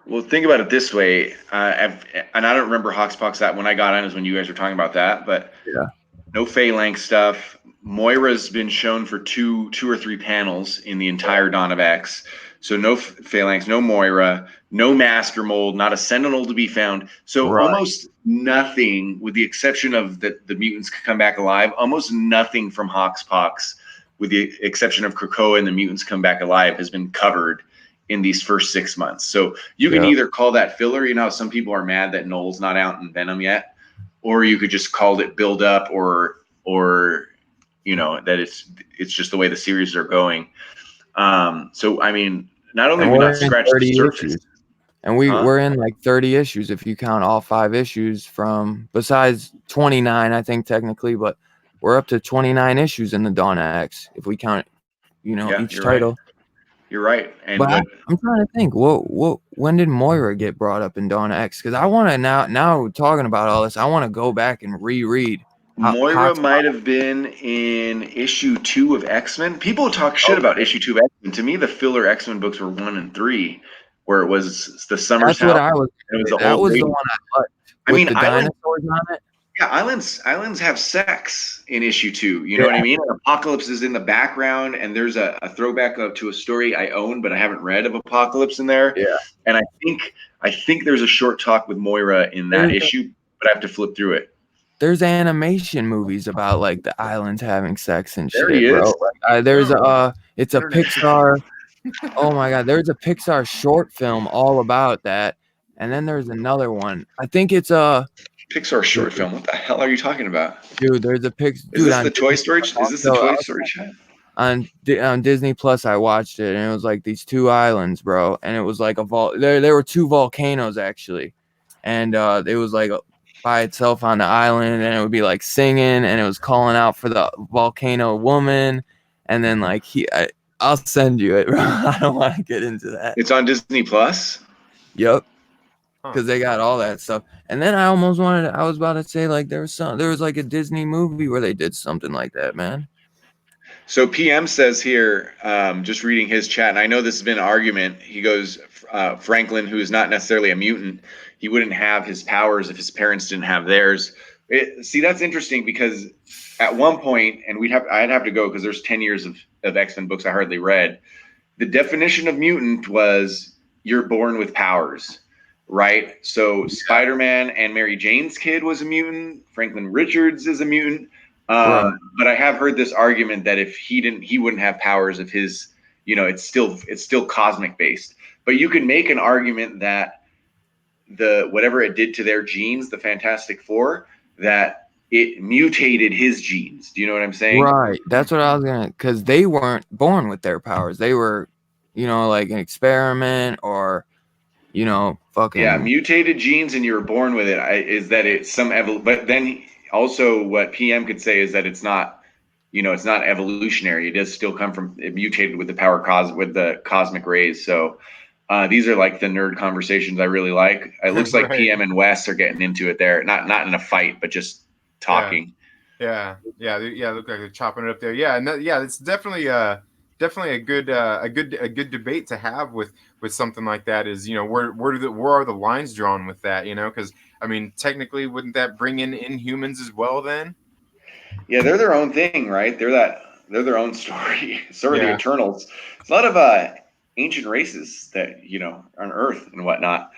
Well, think about it this way, and I don't remember Hoxpox that when I got on is when you guys were talking about that, but Yeah. no Phalanx stuff. Moira's been shown for two or three panels in the entire Dawn of X. So no Phalanx, no Moira, no Master Mold, not a Sentinel to be found. So Right. almost nothing, with the exception of that the mutants could come back alive, almost nothing from Hoxpox, with the exception of Krakoa and the mutants come back alive, has been covered in these first 6 months. So you can either call that filler, some people are mad that Null's not out in Venom yet, or you could just call it build up, or that it's just the way the series are going. So I mean, not only And have we we're not in scratched the 30 surface, issues. And huh? we're in like 30 issues if you count all 5 issues from besides 29, I think technically, but we're up to 29 issues in the Dawn X if we count, Yeah, each you're right. title. You're right. And But I'm trying to think, when did Moira get brought up in Dawn X? Because I want to now talking about all this, I want to go back and reread Moira Hot. might have been in issue 2 of X-Men. People talk shit about issue 2 of X-Men. To me, the filler X-Men books were 1 and 3, where it was the Summers That's what house. I was. And it was the That old was the lady. one I liked I with mean, the dinosaurs on it. Yeah, islands have sex in issue 2. You know Yeah. what I mean? Apocalypse is in the background, and there's a throwback to a story I own but I haven't read of Apocalypse in there. Yeah. And I think there's a short talk with Moira in that issue, but I have to flip through it. There's animation movies about like the islands having sex and There he shit, bro. is. There's Oh, it's a internet. Pixar. Oh my god, there's a Pixar short film all about that, and then there's another one. I think it's Pixar short film. What the hell are you talking about? dude. There's a Is this on the Toy Disney Story? Plus Is this the also. Toy Story chat? On Disney Plus, I watched it, and it was like these 2 islands, bro, and it was like there were 2 volcanoes actually, and it was like by itself on the island, and it would be like singing, and it was calling out for the volcano woman, and then like I'll send you it, bro. I don't want to get into that. It's on Disney Plus. Yep, Huh. because they got all that stuff, and then I was about to say like there was like a Disney movie where they did something like that, man. So PM says here, just reading his chat, and I know this has been an argument. He goes, Franklin, who is not necessarily a mutant, he wouldn't have his powers if his parents didn't have theirs. See, that's interesting because at one point, and I'd have to go because there's 10 years of X-Men books I hardly read. The definition of mutant was you're born with powers, right? So Spider-Man and Mary Jane's kid was a mutant. Franklin Richards is a mutant. Right. But I have heard this argument that if he wouldn't have powers if his, it's still cosmic based. But you can make an argument that whatever it did to their genes, the Fantastic Four, that it mutated his genes. Do you know what I'm saying? Right. That's what I was gonna, because they weren't born with their powers. They were, like an experiment or, fucking. Yeah, mutated genes and you were born with it. Is that it's some but then also what PM could say is that it's not, it's not evolutionary. It does still come from it mutated with with the cosmic rays. So these are like the nerd conversations I really like. It looks like Right. PM and Wes are getting into it there, not in a fight, but just talking. Yeah, look like they're chopping it up there. Yeah, and it's definitely definitely a good debate to have with something like that. Is where are the lines drawn with that? Because I mean, technically, wouldn't that bring in Inhumans as well then? Yeah, they're their own thing, right? They're their own story. So are the Yeah, Eternals. It's a lot of ancient races that on Earth and whatnot.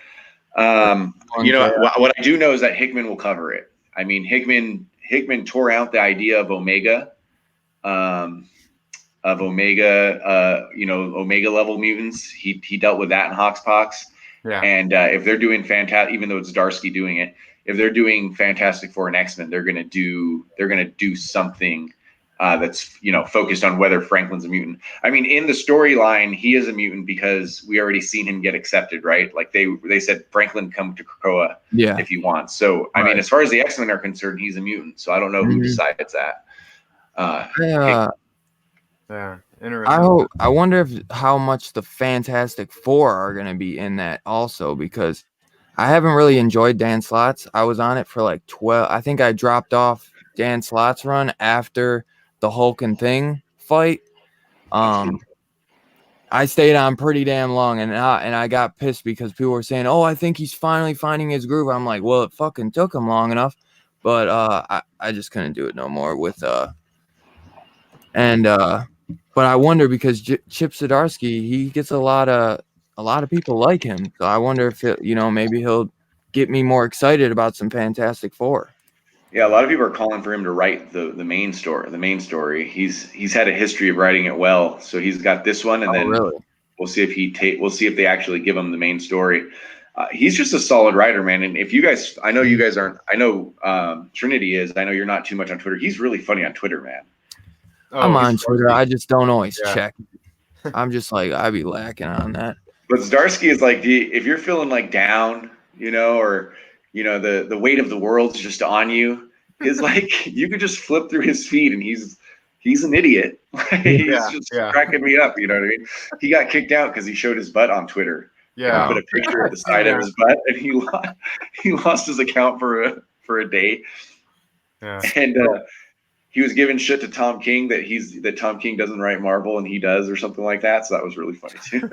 What I do know is that Hickman will cover it. I mean, Hickman tore out the idea of Omega, um, Omega level mutants. He dealt with that in Hoxpox. yeah, And if they're doing fantastic, even though it's Darsky doing it, if they're doing Fantastic Four and X-Men, they're gonna do something that's focused on whether Franklin's a mutant. I mean, in the storyline, he is a mutant because we already seen him get accepted, right? Like they said, Franklin, come to Krakoa if you want. So I mean, as far as the X-Men are concerned, he's a mutant. So I don't know who decides that. Yeah. yeah. Interesting. I wonder how much the Fantastic Four are going to be in that also, because I haven't really enjoyed Dan Slott's. I was on it for like 12. I think I dropped off Dan Slott's run after the Hulk and Thing fight. I stayed on pretty damn long, and I got pissed because people were saying, "Oh, I think he's finally finding his groove." I'm like, "Well, it fucking took him long enough," but I just couldn't do it no more with and but I wonder because Chip Zdarsky, he gets a lot of people like him, so I wonder if maybe he'll get me more excited about some Fantastic Four. Yeah, a lot of people are calling for him to write the main story. The main story. He's had a history of writing it well, so he's got this one, and Oh, then really? we'll see if we'll see if they actually give him the main story. He's just a solid writer, man. And if you guys, I know you guys aren't. I know Trinity is. I know you're not too much on Twitter. He's really funny on Twitter, man. I'm Oh, on Twitter. I just don't always Yeah. check. I'm just like I be lacking on that. But Zdarsky is like, if you're feeling like down, or the weight of the world's just on you, his like you could just flip through his feed and he's an idiot. He's just yeah. cracking me up. You know what I mean? He got kicked out because he showed his butt on Twitter. Yeah. He put a picture of the side of his butt, and he lost his account for a day. Yeah. And he was giving shit to Tom King that Tom King doesn't write Marvel and he does, or something like that. So that was really funny too.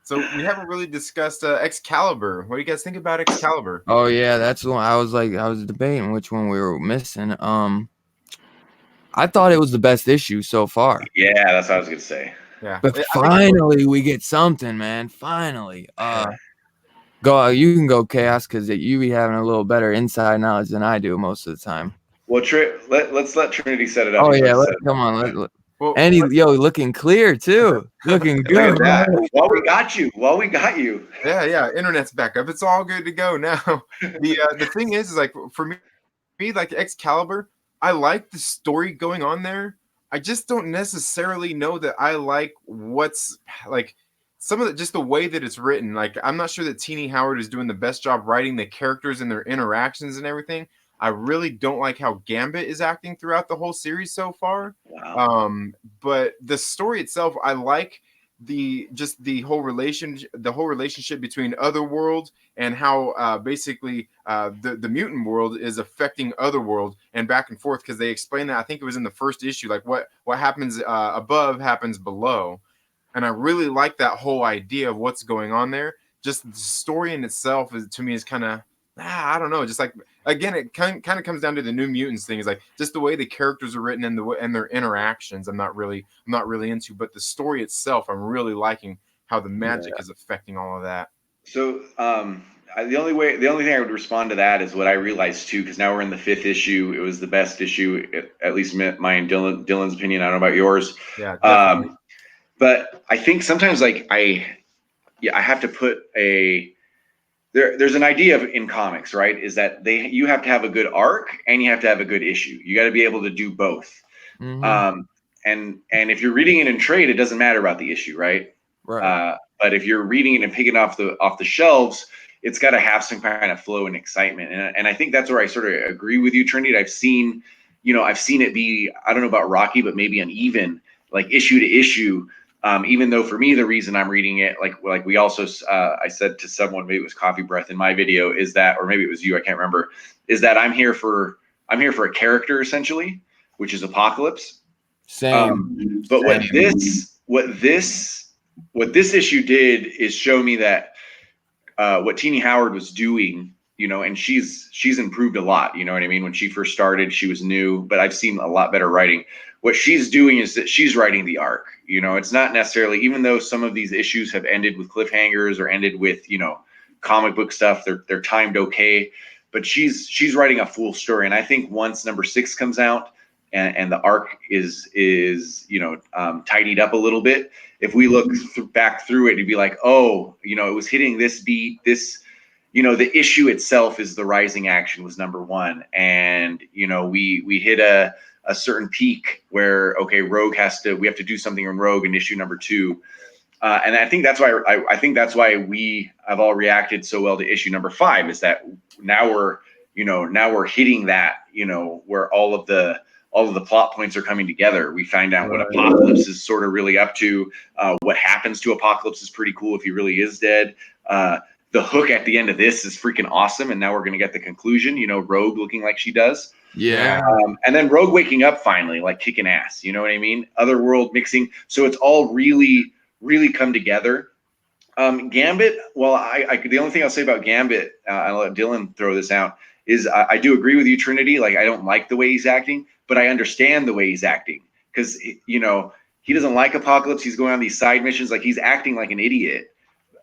So we haven't really discussed Excalibur. What do you guys think about Excalibur? Oh yeah, that's the one. I was debating which one we were missing. I thought it was the best issue so far. Yeah, that's what I was gonna say. Yeah. But finally we get something, man. Finally. Go. You can go, Chaos, because you be having a little better inside knowledge than I do most of the time. Well, let's let Trinity set it up. Oh yeah, come on. Well, and he's looking clear too, looking good. Look at that. While we got you. Yeah. Internet's back up. It's all good to go now. The thing is like for me, like Excalibur, I like the story going on there. I just don't necessarily know that I like what's like some of just the way that it's written. Like I'm not sure that Teenie Howard is doing the best job writing the characters and their interactions and everything. I really don't like how Gambit is acting throughout the whole series so far. Wow. But the story itself, I like the whole relationship between Otherworld and how basically the mutant world is affecting Otherworld and back and forth, because they explain that, I think it was in the first issue, like what happens above happens below. And I really like that whole idea of what's going on there. Just the story in itself to me is kind of I don't know, just like again, it kind of comes down to the New Mutants thing. Is like just the way the characters are written and and their interactions. I'm not really into, but the story itself, I'm really liking how the magic is affecting all of that. So the only thing I would respond to that is what I realized too, because now we're in the 5th issue. It was the best issue, at least my and Dylan's opinion. I don't know about yours. Yeah, definitely. But I think sometimes like I have to put there's an idea in comics, right? Is that you have to have a good arc and you have to have a good issue. You got to be able to do both. Mm-hmm. And if you're reading it in trade, it doesn't matter about the issue, right? Right. But if you're reading it and picking it off the shelves, it's got to have some kind of flow and excitement. And I think that's where I sort of agree with you, Trinity. I've seen it be, I don't know about Rocky, but maybe uneven, like issue to issue. Even though for me, the reason I'm reading it, like we also, I said to someone, maybe it was Coffee Breath in my video, is that, or maybe it was you, I can't remember, is that I'm here for a character essentially, which is Apocalypse. Same. But Same. what this issue did is show me that what Teenie Howard was doing, and she's improved a lot. You know what I mean? When she first started, she was new, but I've seen a lot better writing. What she's doing is that she's writing the arc. It's not necessarily, even though some of these issues have ended with cliffhangers or ended with comic book stuff, they're timed okay, but she's writing a full story. And I think once number 6 comes out and the arc is tidied up a little bit, if we look back through it, it'd be like, oh, it was hitting this beat, this, the issue itself is the rising action was number 1, and we hit a certain peak where, okay, we have to do something in Rogue in issue number 2, and I think that's why we have all reacted so well to issue number 5, is that now we're hitting that, where all of the plot points are coming together. We find out what Apocalypse is sort of really up to. What happens to Apocalypse is pretty cool if he really is dead. The hook at the end of this is freaking awesome, and now we're going to get the conclusion, Rogue looking like she does. Yeah. And then Rogue waking up finally, like kicking ass, you know what I mean? Otherworld mixing. So it's all really, really come together. Gambit, well, the only thing I'll say about Gambit, I'll let Dylan throw this out, is I do agree with you, Trinity. Like, I don't like the way he's acting, but I understand the way he's acting, because, he doesn't like Apocalypse. He's going on these side missions. Like, he's acting like an idiot,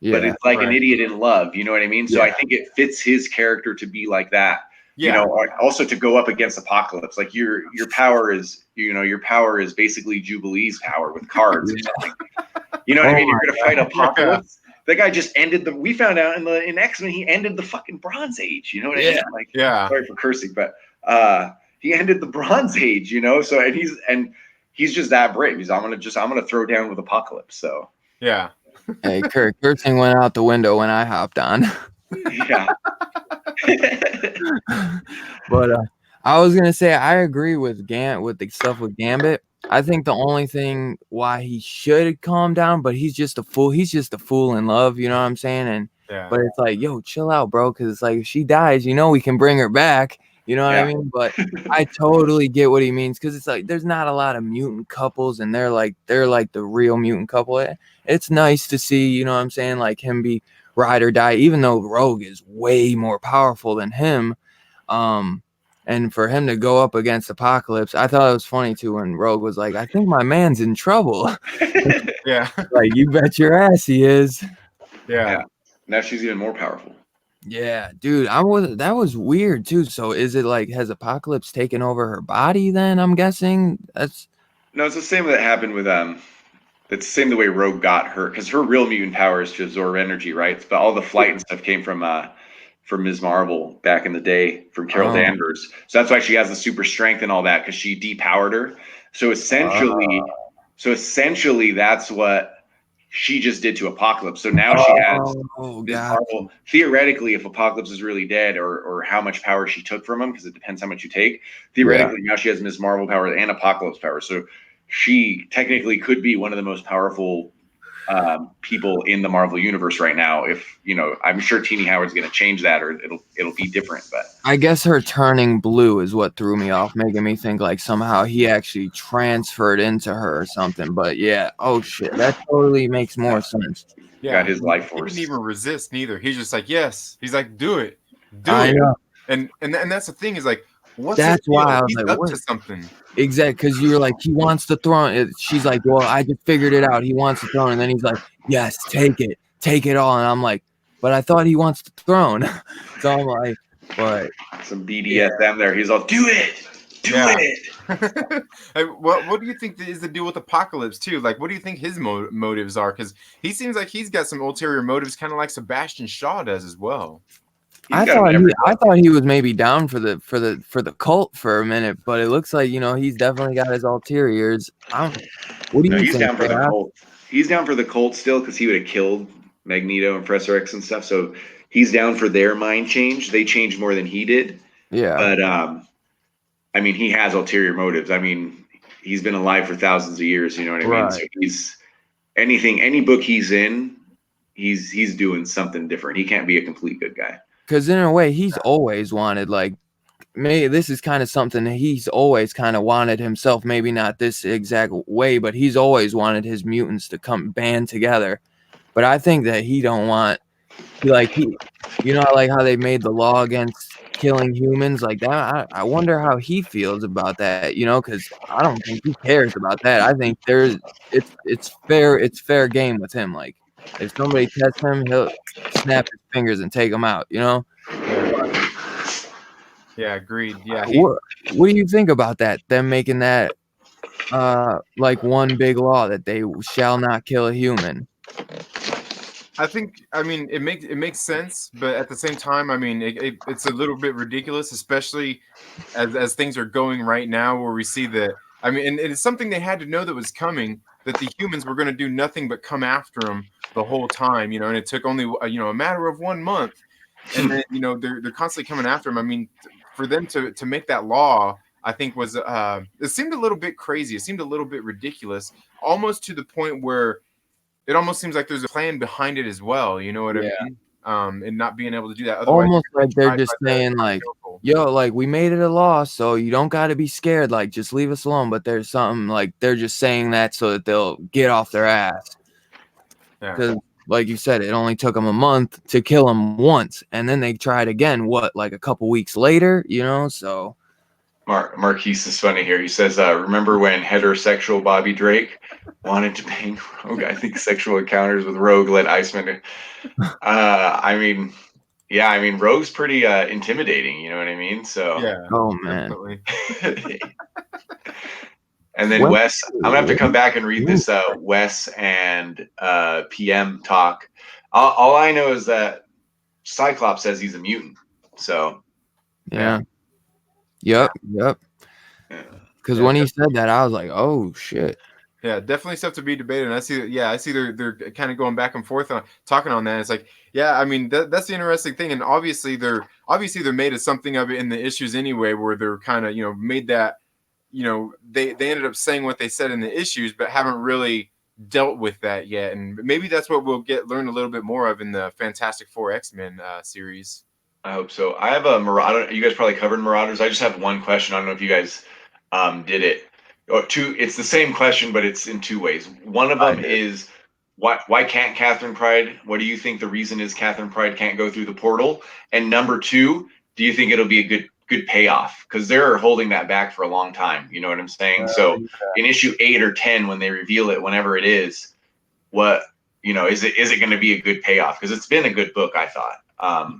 but it's like an idiot in love. You know what I mean? So I think it fits his character to be like that. Yeah. Also to go up against Apocalypse. Like, your power is, basically Jubilee's power with cards or something. You know what I mean? You're going to fight Apocalypse. The guy just ended we found out in X-Men, he ended the fucking Bronze Age. You know what I mean? Like, sorry for cursing, but he ended the Bronze Age, so, and he's just that brave. I'm gonna throw down with Apocalypse. So yeah. Hey, cursing went out the window when I hopped on. Yeah. But I was gonna say I agree with the stuff with Gambit. I think the only thing why he should calm down, but he's just a fool. He's just a fool in love. You know what I'm saying? And but it's like, yo, chill out, bro, because it's like if she dies, we can bring her back. You know what I mean? But I totally get what he means, because it's like there's not a lot of mutant couples, and they're like the real mutant couple. It's nice to see, you know what I'm saying, like him be ride or die, even though Rogue is way more powerful than him. And for him to go up against Apocalypse, I thought it was funny too when Rogue was like, I think my man's in trouble. Yeah. Like, you bet your ass he is. Yeah. Now she's even more powerful. Yeah, dude, that was weird too. So is it like, has Apocalypse taken over her body then? I'm guessing No, it's the same that happened with it's the same the way Rogue got her, because her real mutant power is to absorb energy, right? But all the flight and stuff came from Ms. Marvel back in the day, from Carol Danvers. So that's why she has the super strength and all that, because she depowered her. So essentially that's what she just did to Apocalypse. So now she has Ms. Marvel. Theoretically, if Apocalypse is really dead, or how much power she took from him, because it depends how much you take, theoretically now she has Ms. Marvel power and Apocalypse power. So she technically could be one of the most powerful people in the Marvel universe right now. If I'm sure Teenie Howard's going to change that, or it'll be different. But I guess her turning blue is what threw me off, making me think like somehow he actually transferred into her or something. But yeah, oh shit, that totally makes more sense. Yeah. Got his life force. He didn't even resist neither. He's just like, yes. He's like, do it. I know. And that's the thing is like, what's his That's why deal? I was He's like, up what? to something. Exactly, because you were like, he wants the throne. She's like, well, I just figured it out. He wants the throne, and then he's like, yes, take it all. And I'm like, but I thought he wants the throne. So I'm like, but Some yeah, BDSM there. He's all, do Yeah. it. Hey, what do you think is the deal with Apocalypse too? Like, what do you think his motives are? Because he seems like he's got some ulterior motives, kind of like Sebastian Shaw does as well. He's got him in every I book. thought he was maybe down for the cult for a minute, but it looks like he's definitely got his ulteriors. What do No, you he's think, down for the Chaos? cult. He's down for the cult still because he would have killed Magneto and Professor X and stuff. So he's down for their mind change. They changed more than he did. Yeah, But I mean, he has ulterior motives. I mean, he's been alive for thousands of years. You know what I mean? So right. he's any book he's in, he's doing something different. He can't be a complete good guy. Because in a way, he's always wanted, like, maybe this is kind of something that he's always kind of wanted himself. Maybe not this exact way, but he's always wanted his mutants to come band together. But I think that he don't want I like how they made the law against killing humans like that. I wonder how he feels about that, because I don't think he cares about that. I think it's fair game with him. Like if somebody tests him, he'll snap his fingers and take him out. Yeah, yeah, agreed. Yeah, What do you think about that? Them making that like one big law that they shall not kill a human. I think, I mean, it makes sense, but at the same time, I mean, it's a little bit ridiculous, especially as things are going right now, where we see that. I mean, and it's something they had to know that was coming, that the humans were going to do nothing but come after them the whole time, and it took only a matter of 1 month, and then they're constantly coming after him. I mean, for them to make that law, I think was it seemed a little bit crazy. It seemed a little bit ridiculous, almost to the point where it almost seems like there's a plan behind it as well. You know what I Yeah. mean? And not being able to do that, otherwise Almost you're like gonna get they're tried by just the saying like, council. yo, like we made it a law, so you don't got to be scared. Like just leave us alone. But there's something like they're just saying that so that they'll get off their ass. Yeah, Because like you said, it only took them a month to kill him once, and then they tried again. What, like a couple weeks later? So Marquise is funny here. He says, "Remember when heterosexual Bobby Drake wanted to bang Rogue? I think sexual encounters with Rogue led Iceman to." I mean, yeah, I mean, Rogue's pretty intimidating. You know what I mean? So, yeah, oh man, definitely. and then when, Wes, I'm gonna have to come back and read this Wes and PM talk. All I know is that Cyclops says he's a mutant. So, yeah, yep. yeah. Because Yeah, when he said that, I was like, oh shit. yeah, definitely stuff to be debated. And I see they're kind of going back and forth on talking on that. It's like, yeah, I mean that's the interesting thing, and obviously they're made of something of it in the issues anyway, where they're kind of made that they ended up saying what they said in the issues, but haven't really dealt with that yet, and maybe that's what we'll learn a little bit more of in the Fantastic Four X-Men series. I hope so. I have a Marauder. You guys probably covered Marauders. I just have one question. I don't know if you guys did it. Or two. It's the same question, but it's in two ways. One of them is why can't Catherine Pride? What do you think the reason is Catherine Pride can't go through the portal? And number two, do you think it'll be a good payoff? Because they're holding that back for a long time. You know what I'm saying? So in issue 8 or 10, when they reveal it, whenever it is, what is it going to be a good payoff? Because it's been a good book, I thought.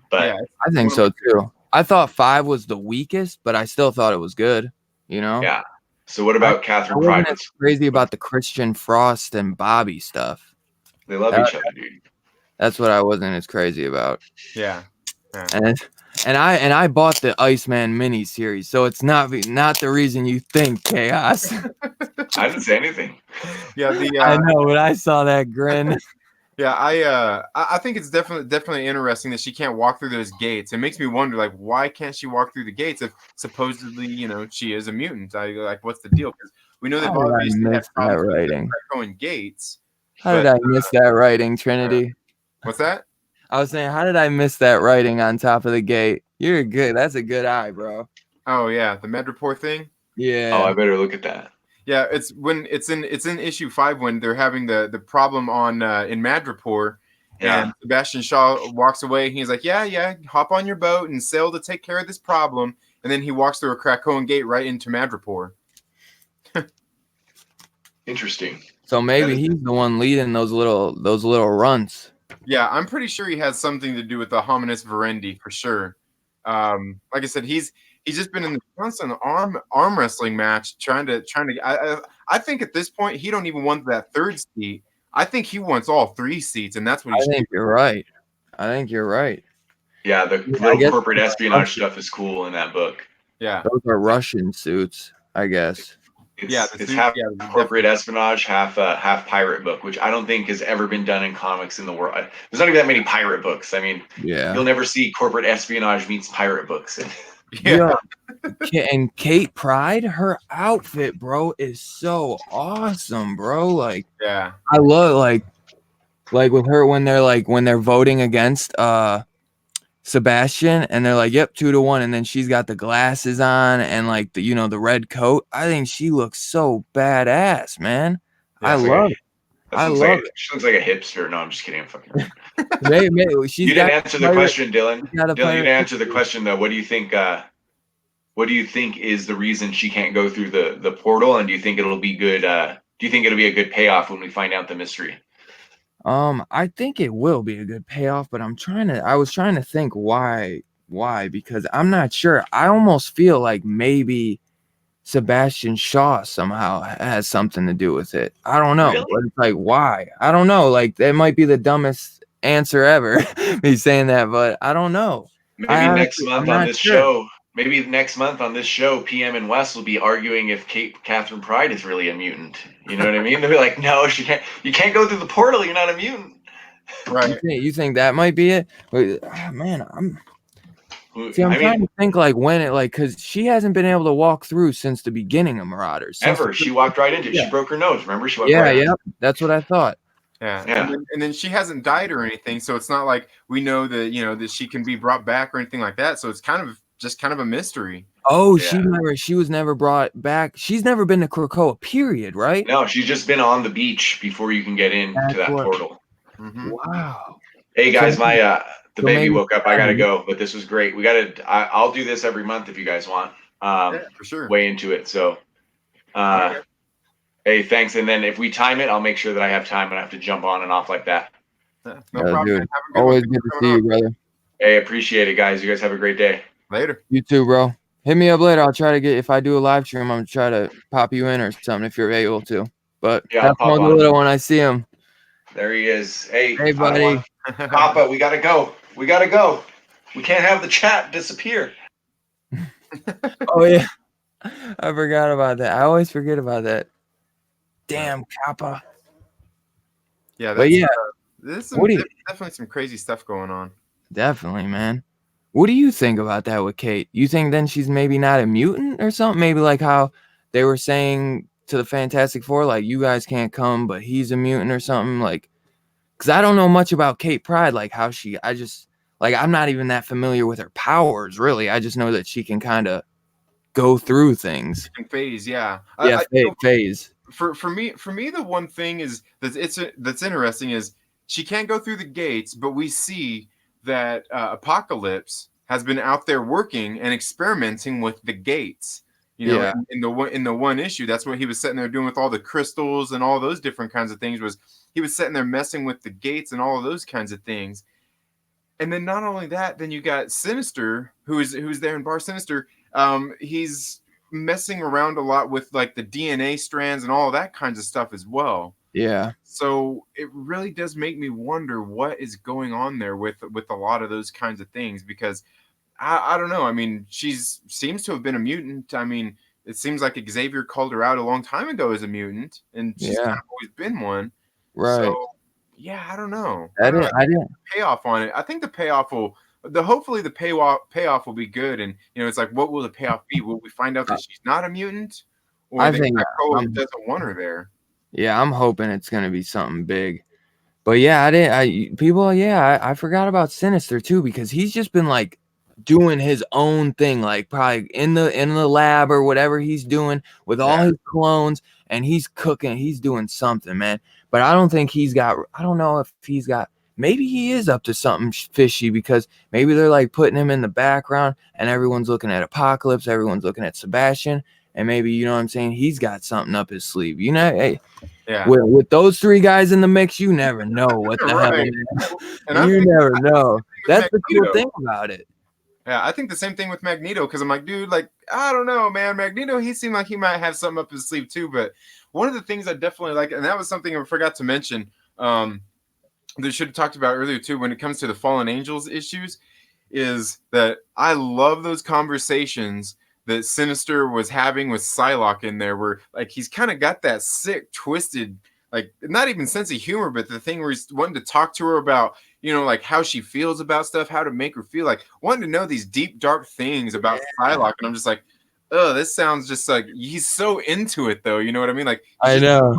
But Yeah, I think so too. I thought 5 was the weakest, but I still thought it was good. yeah. So what I about Catherine wasn't Pride? as crazy about the Christian Frost and Bobby stuff. They love That- each other, dude. That's what I wasn't as crazy about. yeah. And I bought the Iceman mini series, so it's not the reason you think, Chaos. I didn't say anything. Yeah, the I know, but I saw that grin. yeah, I think it's definitely interesting that she can't walk through those gates. It makes me wonder, like, why can't she walk through the gates if supposedly she is a mutant? Like, what's the deal? Because we know they've How did I obviously had miss that problems with the writing? Krakoan gates, How did but I miss that writing, Trinity? what's that? I was saying, how did I miss that writing on top of the gate? You're good. That's a good eye, bro. Oh yeah, the Madripoor thing. Oh, Yeah. I better look at that. Yeah, it's in issue 5 when they're having the problem on in Madripoor, And Sebastian Shaw walks away. He's like, yeah, hop on your boat and sail to take care of this problem. And then he walks through a Krakoan gate right into Madripoor. Interesting. So maybe he's the one leading those little runs. Yeah, I'm pretty sure he has something to do with the Hominis Verendi for sure. Like I said, he's just been in the constant arm wrestling match, trying to. I think at this point he don't even want that third seat. I think he wants all 3 seats, and that's what he's. I think you're right. Yeah, the little corporate espionage stuff is cool in that book. Yeah, those are Russian suits, I guess. It's half corporate espionage, half pirate book, which I don't think has ever been done in comics in the world. There's not even that many pirate books. I mean, you'll never see corporate espionage meets pirate books. Yeah. And Kate Pride, her outfit, bro, is so awesome, bro. Like, yeah, I love like with her when they're voting against Sebastian, and they're like, yep, 2-1, and then she's got the glasses on and like the the red coat. I think she looks so badass, man. I love it. She looks like a hipster. No, I'm just kidding. I'm fucking. Maybe you didn't answer the question, Dylan. Dylan, you didn't answer the question though. What do you think? What do you think is the reason she can't go through the portal? And do you think it'll be good? Do you think it'll be a good payoff when we find out the mystery? I think it will be a good payoff, but I was trying to think why, because I'm not sure. I almost feel like maybe Sebastian Shaw somehow has something to do with it. I don't know. Really? But it's like, why? I don't know. Like, that might be the dumbest answer ever, me saying that, but I don't know. Maybe next month on this show, PM and Wes will be arguing if Catherine Pride is really a mutant. You know what I mean? They'll be like, no, she can't. You can't go through the portal. You're not a mutant. Right. You think that might be it? But, man, I'm trying to think like when it because she hasn't been able to walk through since the beginning of Marauders. She walked right into it. She broke her nose. Remember? She walked That's what I thought. Yeah. And then she hasn't died or anything, so it's not like we know that that she can be brought back or anything like that. So it's kind of a mystery. Oh, she was never brought back. She's never been to Krakoa, period, right? No, she's just been on the beach before you can get into that portal. Mm-hmm. Wow. Hey guys, the baby woke up. I gotta go, but this was great. I'll do this every month if you guys want. For sure. Way into it. So, hey, thanks. And then if we time it, I'll make sure that I have time and I have to jump on and off like that. No problem. Dude. Always good to see you, brother. Hey, appreciate it, guys. You guys have a great day. Later. You too, bro. Hit me up later. I'll try to if I do a live stream, I'm gonna try to pop you in or something if you're able to. But that's the little one. I see him. There he is. Hey buddy. Papa, we gotta go. We can't have the chat disappear. Oh yeah. I forgot about that. I always forget about that. Damn, Kappa. Yeah, there's definitely some crazy stuff going on. Definitely, man. What do you think about that with Kate? You think then she's maybe not a mutant or something? Maybe like how they were saying to the Fantastic Four, like, you guys can't come, but he's a mutant or something? Like, because I don't know much about Kate Pride, like how I'm not even that familiar with her powers, really. I just know that she can kind of go through things. She can phase, yeah. Phase. For me, the one thing is that's interesting is she can't go through the gates, but we see that Apocalypse has been out there working and experimenting with the gates. In the one issue, that's what he was sitting there doing with all the crystals and all those different kinds of things. Was he was sitting there messing with the gates and all of those kinds of things. And then not only that, then you got Sinister, who's there in Bar Sinister. He's messing around a lot with like the DNA strands and all of that kinds of stuff as well. Yeah. So it really does make me wonder what is going on there with a lot of those kinds of things, because I don't know. I mean, seems to have been a mutant. I mean, it seems like Xavier called her out a long time ago as a mutant, and she's kind of always been one. Right. So, yeah, I don't know. I didn't payoff on it. I think the payoff hopefully the payoff will be good. And it's like, what will the payoff be? Will we find out that she's not a mutant, or I think doesn't want her there? Yeah, I'm hoping it's gonna be something big. But yeah, I forgot about Sinister too, because he's just been like doing his own thing, like probably in the lab or whatever he's doing with all his clones, and he's cooking, he's doing something, man. But I don't know if he's got maybe he is up to something fishy, because maybe they're like putting him in the background and everyone's looking at Apocalypse, everyone's looking at Sebastian, and maybe, you know what I'm saying, he's got something up his sleeve. You know, hey, Yeah. with those three guys in the mix, you never know what the hell, Right. man. And I'm You thinking never know. with That's the cool Magneto. thing about it. Yeah, I think the same thing with Magneto, because I'm like, dude, like, I don't know, man. Magneto, he seemed like he might have something up his sleeve too. But one of the things I definitely like, and that was something I forgot to mention, that should have talked about earlier too, when it comes to the fallen angels issues, is that I love those conversations that Sinister was having with Psylocke in there, where like he's kind of got that sick, twisted, like not even sense of humor, but the thing where he's wanting to talk to her about, like how she feels about stuff, how to make her feel, like wanting to know these deep, dark things about Psylocke. And I'm just like, oh, this sounds just like he's so into it, though. You know what I mean? Like he's I just, know.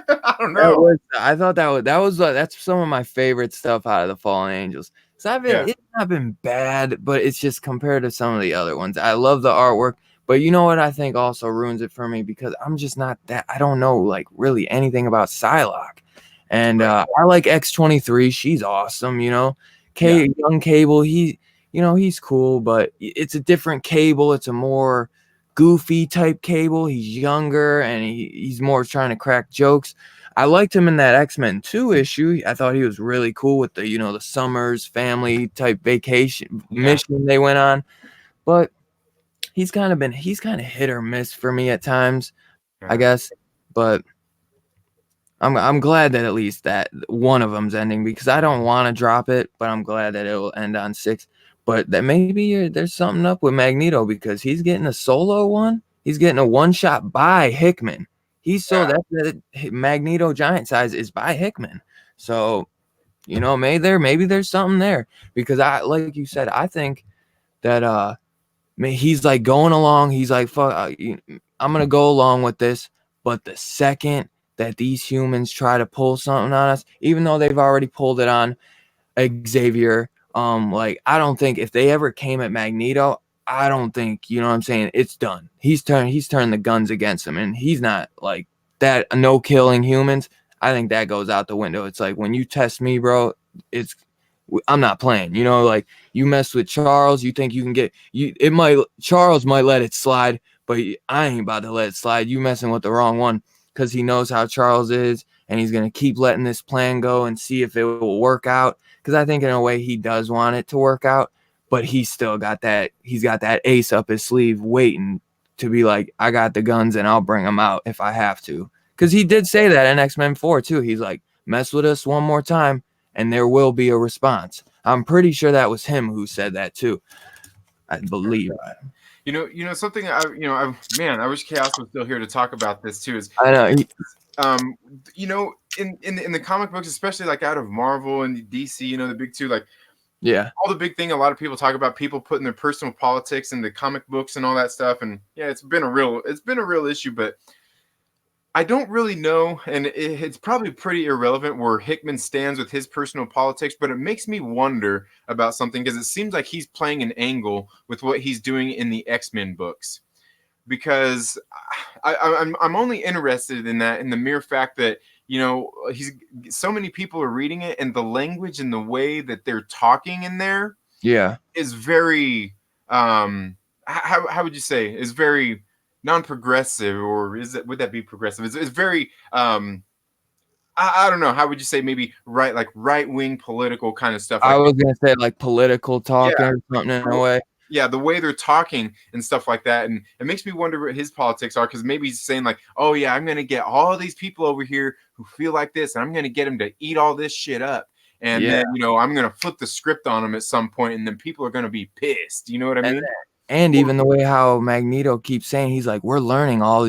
I don't know. I thought that was that's some of my favorite stuff out of the Fallen Angels. So Yeah, it's not been bad, but it's just compared to some of the other ones. I love the artwork, but you know what I think also ruins it for me, because I'm just not that, I don't know like really anything about Psylocke. And right. I like X-23. She's awesome, Yeah, Young Cable, he's cool, but it's a different Cable. It's a more goofy type Cable. He's younger and he's more trying to crack jokes. I liked him in that X-Men 2 issue. I thought he was really cool with the, the Summers family type vacation yeah, mission they went on. But he's kind of hit or miss for me at times, I yeah. guess. But I'm glad that at least that one of them's ending, because I don't want to drop it, but I'm glad that it will end on 6. But that maybe there's something up with Magneto, because he's getting a solo one. He's getting a one shot by Hickman. He's so Yeah. that Magneto Giant Size is by Hickman. So, maybe there's something there, because I, like you said, I think that he's like going along. He's like, fuck, I'm gonna go along with this. But the second that these humans try to pull something on us, even though they've already pulled it on Xavier, like I don't think if they ever came at Magneto, I don't think, you know what I'm saying, it's done. He's turned the guns against him, and he's not like that. No killing humans. I think that goes out the window. It's like, when you test me, bro, I'm not playing. Like, you mess with Charles, you think you can get you. Charles might let it slide, but I ain't about to let it slide. You messing with the wrong one, because he knows how Charles is, and he's gonna keep letting this plan go and see if it will work out. Because I think in a way he does want it to work out, but he's still got that. He's got that ace up his sleeve, waiting to be like, I got the guns and I'll bring them out if I have to. Because he did say that in X-Men 4 too. He's like, mess with us one more time, and there will be a response. I'm pretty sure that was him who said that too. I believe. Something I wish Chaos was still here to talk about this too. Is I know. um, in the comic books, especially like out of Marvel and DC, the big two, like Yeah. all the big thing. A lot of people talk about people putting their personal politics into comic books and all that stuff, and yeah, it's been a real issue, but I don't really know, and it's probably pretty irrelevant where Hickman stands with his personal politics, but it makes me wonder about something, because it seems like he's playing an angle with what he's doing in the X-Men books. Because I'm only interested in that, in the mere fact that he's so many people are reading it, and the language and the way that they're talking in there Yeah. is very how would you say, is very non-progressive, or would that be progressive? It's very I don't know, how would you say, maybe right-wing political kind of stuff, I like, was gonna say like political talking yeah, or something in a way. yeah, the way they're talking and stuff like that. And it makes me wonder what his politics are, because maybe he's saying like, oh yeah, I'm gonna get all these people over here who feel like this, and I'm gonna get them to eat all this shit up, and Yeah. then I'm gonna flip the script on them at some point, and then people are gonna be pissed, you know what I And mean? and even the way how Magneto keeps saying, he's like, we're learning all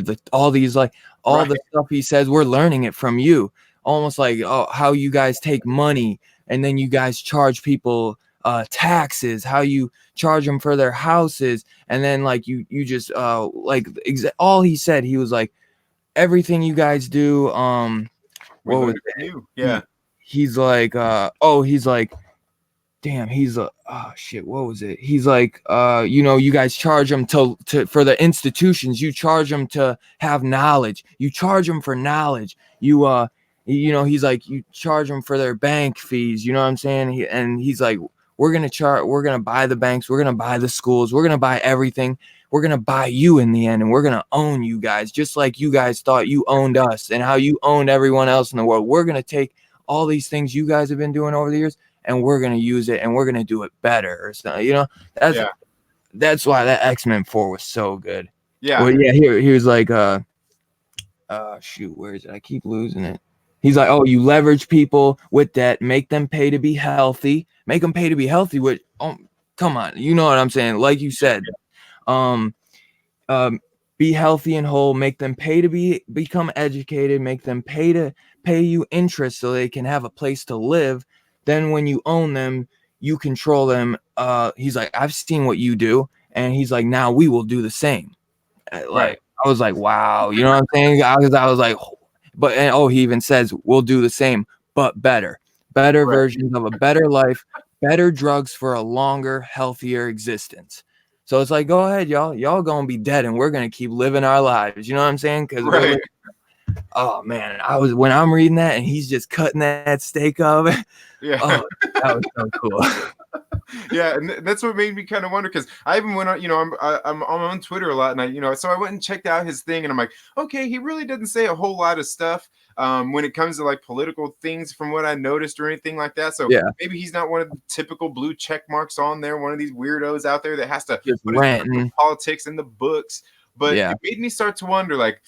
these like all Right. the stuff he says, we're learning it from you. Almost like, oh, how you guys take money and then you guys charge people taxes, how you charge them for their houses, and then like you just all he said, he was like, everything you guys do, We what was learned it from you. Yeah. he's like he's like, damn, he's oh shit, what was it? He's like, you guys charge them to for the institutions, you charge them to have knowledge, you charge them for knowledge, you You know, he's like, you charge them for their bank fees. You know what I'm saying? And he's like, we're gonna buy the banks, we're gonna buy the schools, we're gonna buy everything. We're gonna buy you in the end, and we're gonna own you guys, just like you guys thought you owned us and how you owned everyone else in the world. We're gonna take all these things you guys have been doing over the years, and we're gonna use it, and we're gonna do it better. Or something. You know, Yeah. that's why that X-Men 4 was so good. Yeah. Well, yeah, he was like, shoot, where is it? I keep losing it. He's like, oh, you leverage people with debt, make them pay to be healthy, make them pay to be healthy. With, come on, you know what I'm saying? Like you said, um, be healthy and whole, make them pay to become educated, make them pay you interest so they can have a place to live. Then when you own them, you control them. He's like, I've seen what you do, and he's like, now we will do the same. Right. I was like, wow, you know what I'm saying? I was like, but he even says we'll do the same, but better Right. versions of a better life, better drugs for a longer, healthier existence. So it's like, go ahead, y'all gonna be dead, and we're gonna keep living our lives. You know what I'm saying? Because Right. oh man, when I'm reading that and he's just cutting that steak up, Yeah. oh, that was so cool. Yeah, and that's what made me kind of wonder, because I even went on, I'm on Twitter a lot, and so I went and checked out his thing, and I'm like, okay, he really doesn't say a whole lot of stuff when it comes to like political things, from what I noticed, or anything like that. So Yeah, maybe he's not one of the typical blue check marks on there, one of these weirdos out there that has to just put his ranting. politics in the books. But Yeah, it made me start to wonder, like,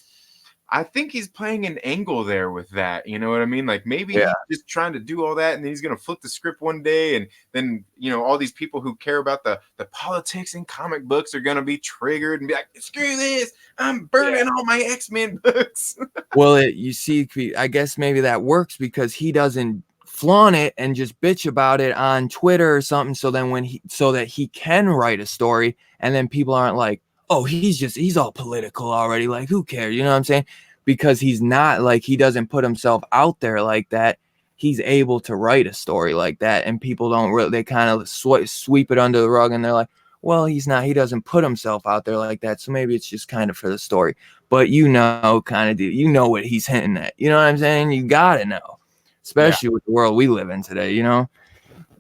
I think he's playing an angle there with that. You know what I mean? Like, maybe yeah, he's just trying to do all that, and then he's gonna flip the script one day, and then all these people who care about the politics in comic books are gonna be triggered and be like, "Screw this! I'm burning all my X-Men books." well, you see, I guess maybe that works because he doesn't flaunt it and just bitch about it on Twitter or something. So then so that he can write a story, and then people aren't like, oh, he's all political already. Like, who cares? You know what I'm saying? Because he's not, like, he doesn't put himself out there like that. He's able to write a story like that, and people don't really, they kind of sweep it under the rug, and they're like, well, he doesn't put himself out there like that. So maybe it's just kind of for the story. But you know what he's hinting at. You know what I'm saying? You gotta know, Yeah, especially with the world we live in today. You know,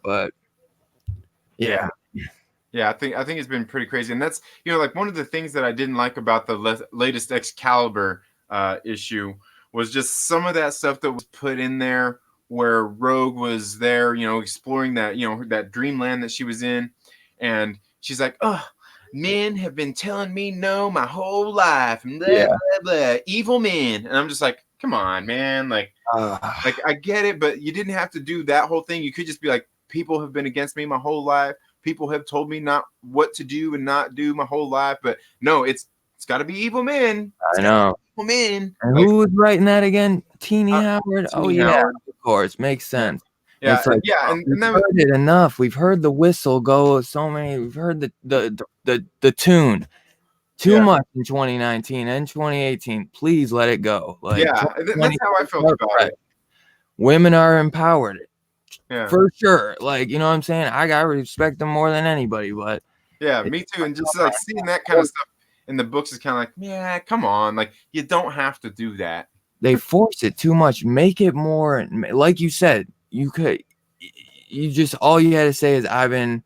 but yeah. yeah, Yeah, I think it's been pretty crazy, and that's like one of the things that I didn't like about the latest Excalibur issue was just some of that stuff that was put in there, where Rogue was there, exploring that that dreamland that she was in, and she's like, "Oh, men have been telling me no my whole life, and blah yeah. blah blah, evil men," and I'm just like, "Come on, man, like I get it, but you didn't have to do that whole thing. You could just be like, people have been against me my whole life. People have told me not what to do and not do my whole life. But no, it's got to be evil men. It's I got to know. be evil men." And Like, who was writing that again? Teeny Howard. Oh Teeny yeah, Howard. of course, makes Yeah, sense. yeah, It's like, yeah, oh, and we've that was heard it enough. We've heard the whistle go so many. We've heard the tune too yeah, much in 2019 and 2018. Please let it go. Like yeah. And that's 2020, how I felt about right. it. Women are empowered Yeah, for sure. Like, you know what I'm saying? I respect them more than anybody, but yeah, it's me too. And just like seeing that kind of stuff in the books is kind of like, yeah, come on, like you don't have to do that. they force it too much. Make it more, like you said, you just, all you had to say is, I've been,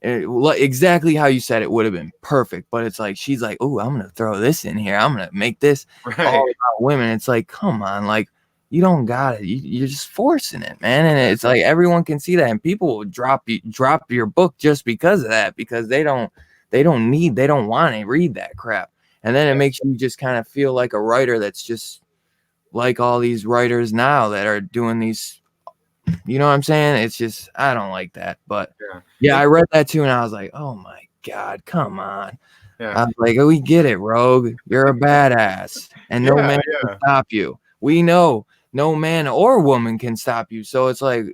exactly how you said it would have been perfect. But it's like, she's like, oh, I'm going to throw this in here. I'm going to make this Right, all about women. It's like, come on, like, you don't got it. You're just forcing it, man. And it's like, everyone can see that. And people will drop your book just because of that, because they don't want to read that crap. And then it makes you just kind of feel like a writer that's just like all these writers now that are doing these, you know what I'm saying? It's just, I don't like that. But yeah, yeah, and I read that too, and I was like, oh my God, come on. yeah, I was like, oh, we get it, Rogue. You're a badass, and no yeah, man can yeah. stop you. We know no man or woman can stop you. So it's like,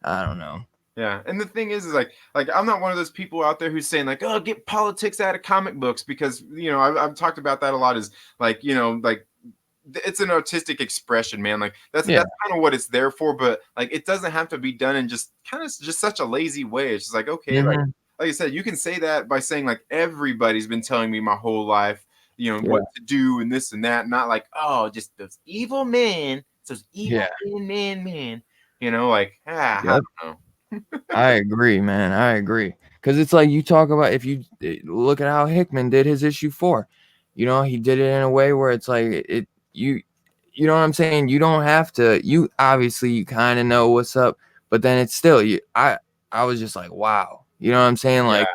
I don't know. Yeah, and the thing is like I'm not one of those people out there who's saying like, oh, get politics out of comic books, because I've talked about that a lot. Is like like it's an artistic expression, man. Like Yeah. that's kind of what it's there for. But like it doesn't have to be done in just kind of just such a lazy way. It's just like, okay, Hmm. like I said, you can say that by saying like, everybody's been telling me my whole life, Yeah. what to do and this and that. Not like, oh, just those evil men. those evil Yeah. man. You know, like I Yep. don't know. I agree, man. I agree. Because it's like you talk about if you look at how Hickman did his issue 4, you know, he did it in a way where it's like you know what I'm saying? You don't have to, you obviously you kind of know what's up, but then it's still I was just like, wow. You know what I'm saying? Yeah,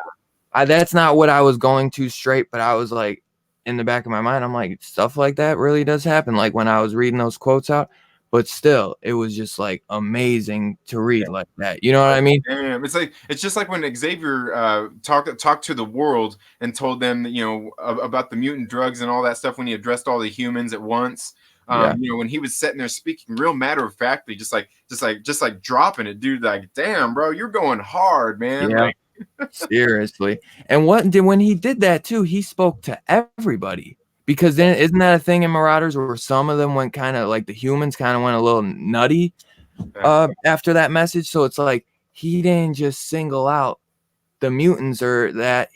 Like that's not what I was going to straight, but I was like in the back of my mind, I'm like, stuff like that really does happen. Like when I was reading those quotes out, but still, it was just like amazing to read like that. You know what I mean? damn. It's just like when Xavier talked to the world and told them, you know, about the mutant drugs and all that stuff when he addressed all the humans at once. Yeah. You know, when he was sitting there speaking real matter of factly, just like dropping it, dude. Like, damn, bro, you're going hard, man. Yeah. Like, Seriously. And what did when he did that too, he spoke to everybody. Because then isn't that a thing in Marauders where some of them went kind of like the humans kind of went a little nutty after that message? So it's like he didn't just single out the mutants or that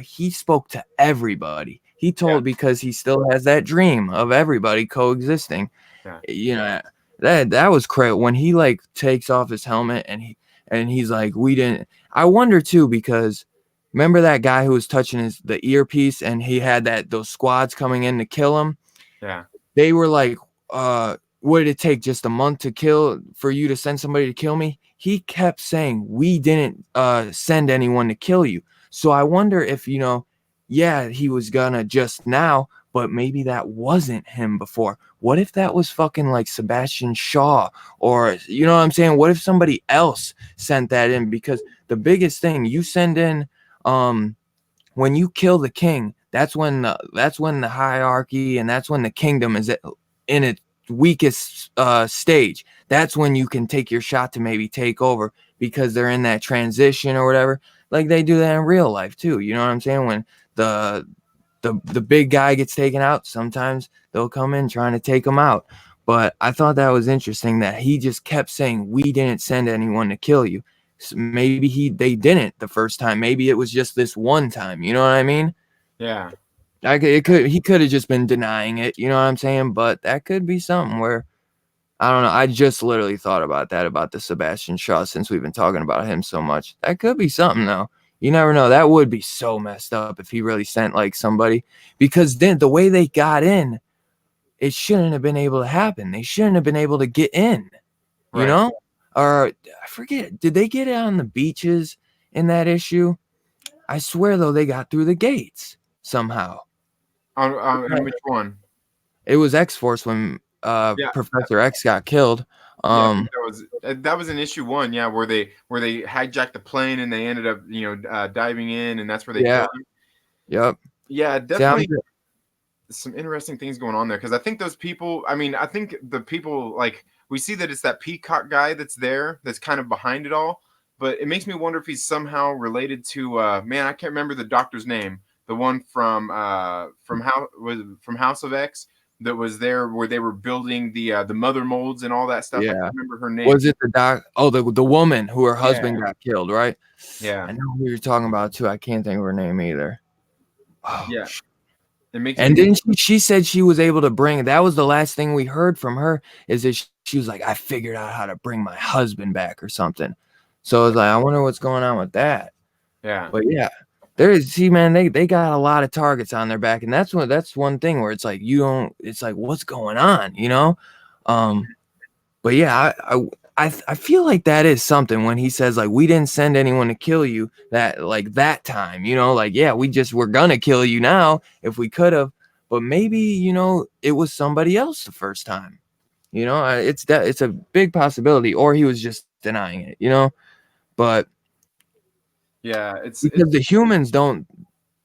he spoke to everybody. He yeah, told because he still has that dream of everybody coexisting. yeah, You know, that was crazy when he like takes off his helmet and he's like, we didn't. I wonder too because remember that guy who was touching the earpiece and he had those squads coming in to kill him. yeah, They were like, what did it take just a month to kill for you to send somebody to kill me? He kept saying we didn't send anyone to kill you. So I wonder if, you know, yeah, he was gonna just now, but maybe that wasn't him before. What if that was fucking like Sebastian Shaw or you know what I'm saying? What if somebody else sent that in? Because the biggest thing you send in when you kill the king, that's when the hierarchy and that's when the kingdom is in its weakest stage. That's when you can take your shot to maybe take over because they're in that transition or whatever. Like they do that in real life too. You know what I'm saying? When the big guy gets taken out, sometimes they'll come in trying to take him out. But I thought that was interesting that he just kept saying we didn't send anyone to kill you. Maybe they didn't the first time. Maybe it was just this one time. You know what I mean? yeah. He could have just been denying it. You know what I'm saying? But that could be something where I don't know. I just literally thought about that about the Sebastian Shaw since we've been talking about him so much. That could be something though. You never know. That would be so messed up if he really sent like somebody because then the way they got in, it shouldn't have been able to happen. They shouldn't have been able to get in. You Right. know? Or I forget, did they get it on the beaches in that issue? I swear though, they got through the gates somehow. And which one? It was X-Force when Yeah, Professor X got killed. yeah. I think that was in issue 1. Yeah, where they hijacked the plane and they ended up, you know, diving in, and that's where they Yeah. killed him. Yep. Yeah, See, definitely some interesting things going on there because I think those people. I mean, I think the people like we see that it's that Peacock guy that's there, that's kind of behind it all. But it makes me wonder if he's somehow related to man, I can't remember the doctor's name. The one from House of X that was there where they were building the mother molds and all that stuff. I yeah. can't remember her name. Was it the doc? Oh, the woman who her Yeah, husband got killed, right? yeah, I know who you're talking about too. I can't think of her name either. Oh, yeah. It makes and me. then she said she was able to bring. That was the last thing we heard from her. Is that she was like, I figured out how to bring my husband back or something. So I was like, I wonder what's going on with that. Yeah, But yeah, man, they got a lot of targets on their back, and that's one thing where it's like you don't. It's like what's going on, you know? Um, but yeah, I feel like that is something when he says like we didn't send anyone to kill you that like that time, you know, like yeah, we're gonna kill you now if we could have, but maybe you know it was somebody else the first time, you know, it's a big possibility, or he was just denying it, you know, but yeah. because the humans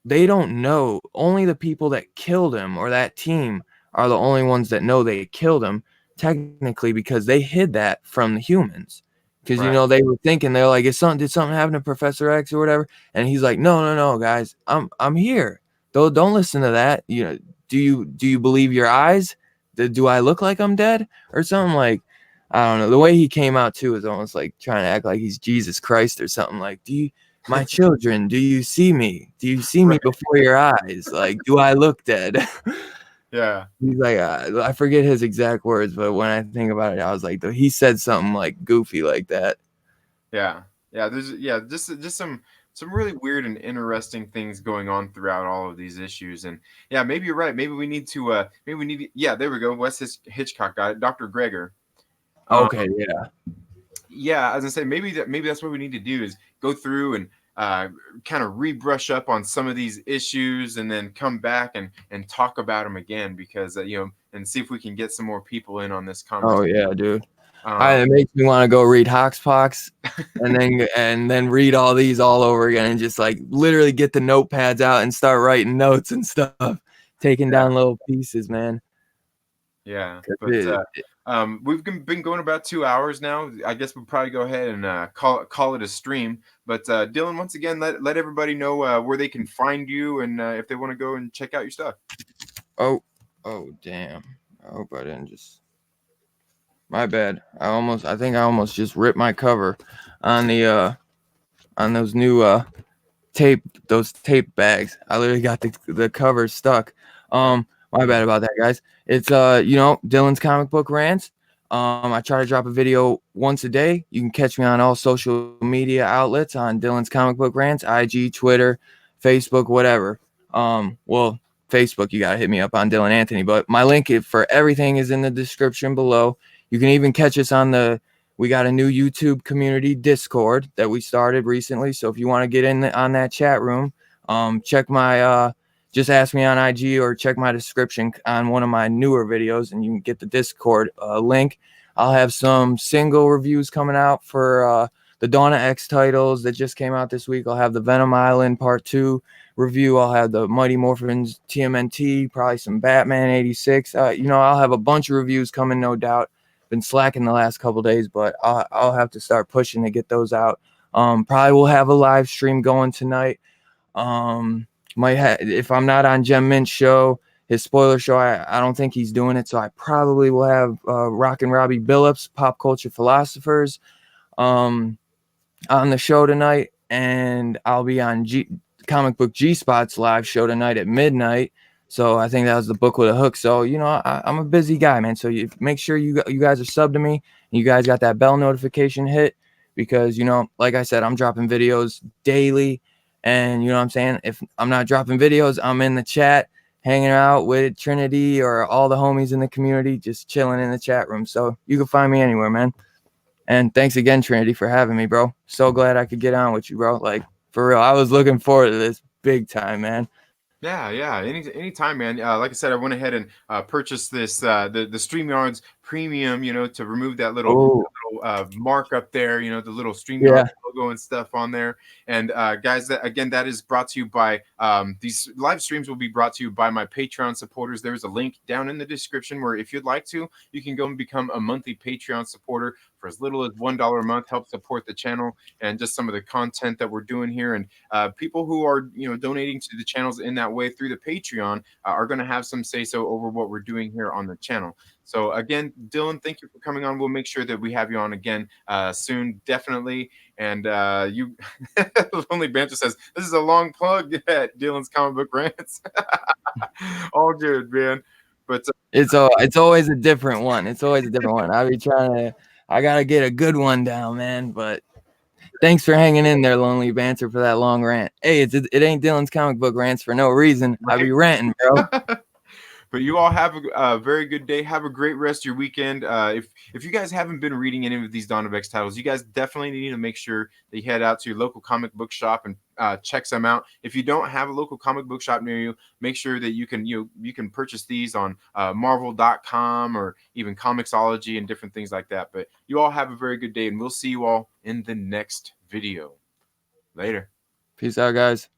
they don't know. Only the people that killed him or that team are the only ones that know they killed him, technically, because they hid that from the humans. Because you right. know they were thinking they're like, did something happen to Professor X or whatever? And he's like, no, guys, I'm here. Don't listen to that. You know, do you believe your eyes? Do I look like I'm dead or something like? I don't know. The way he came out too is almost like trying to act like he's Jesus Christ or something. Like, my children, do you see me? Do you see me Right. before your eyes? Like, do I look dead? Yeah. He's like, I forget his exact words, but when I think about it, I was like, he said something like goofy like that. Yeah. Yeah. There's just some really weird and interesting things going on throughout all of these issues. And yeah, maybe you're right. Maybe we need to yeah, there we go. Wes Hitchcock got it. Dr. Gregor. Um, Okay, yeah. yeah, as I say, maybe that's what we need to do is go through and uh, kind of rebrush up on some of these issues, and then come back and talk about them again, because and see if we can get some more people in on this Oh conversation. yeah, dude. Um, It makes me want to go read Hoxpox and then read all these all over again and just like literally get the notepads out and start writing notes and stuff, taking yeah, down little pieces, man. yeah, 'Cause but we've been going about 2 hours now. I guess we'll probably go ahead and call it a stream. But Dylan, once again, let everybody know where they can find you, and if they want to go and check out your stuff. oh, oh, damn. I hope I didn't just. My bad. I think I almost just ripped my cover on on those new those tape bags. I literally got the cover stuck. My bad about that, guys. It's Dylan's comic book rants. I try to drop a video once a day. You can catch me on all social media outlets on Dylan's comic book rants, IG, Twitter, Facebook, whatever. Well, Facebook, you gotta hit me up on Dylan Anthony, but my link for everything is in the description below. You can even catch us on we got a new YouTube community Discord that we started recently. So if you want to get in on that chat room, check my just ask me on IG or check my description on one of my newer videos, and you can get the Discord link. I'll have some single reviews coming out for the Dawn of X titles that just came out this week. I'll have the Venom Island Part 2 review. I'll have the Mighty Morphins TMNT, probably some Batman 86. I'll have a bunch of reviews coming, no doubt. Been slacking the last couple days, but I'll have to start pushing to get those out. Probably will have a live stream going tonight. If I'm not on Gem Mint's show, his spoiler show, I don't think he's doing it, so I probably will have Rock and Robbie Billups, Pop Culture Philosophers, on the show tonight, and I'll be on Comic Book G Spot's live show tonight at midnight. So I think that was the book with a hook. So I'm a busy guy, man. So you make sure you guys are subbed to me, and you guys got that bell notification hit, because like I said, I'm dropping videos daily, and you know what I'm saying. If I'm not dropping videos, I'm in the chat hanging out with Trinity or all the homies in the community, just chilling in the chat room. So you can find me anywhere, man. And thanks again, Trinity, for having me, bro. So glad I could get on with you, bro. Like, for real, I was looking forward to this big time, man. Yeah, yeah. Anytime, man. Like I said, I went ahead and purchased this the StreamYards Premium, to remove that Oh, little mark up there, the little StreamYards yeah. logo and stuff on there. And guys, that is brought to you by these live streams will be brought to you by my Patreon supporters. There's a link down in the description where, if you'd like to, you can go and become a monthly Patreon supporter for as little as $1 a month. Help support the channel and just some of the content that we're doing here. And people who are donating to the channels in that way through the Patreon are going to have some say so over what we're doing here on the channel. So again, Dylan, thank you for coming on. We'll make sure that we have you on again soon, definitely. And you, Lonely Banter says this is a long plug at Dylan's comic book rants. All good, man. But It's always a different one. It's always a different one. I gotta get a good one down, man. But thanks for hanging in there, Lonely Banter, for that long rant. Hey, it ain't Dylan's comic book rants for no reason. I be ranting, bro. But you all have a very good day. Have a great rest of your weekend. If you guys haven't been reading any of these Dawn of X titles, you guys definitely need to make sure that you head out to your local comic book shop and check some out. If you don't have a local comic book shop near you, make sure that you can purchase these on Marvel.com or even Comixology and different things like that. But you all have a very good day, and we'll see you all in the next video. Later. Peace out, guys.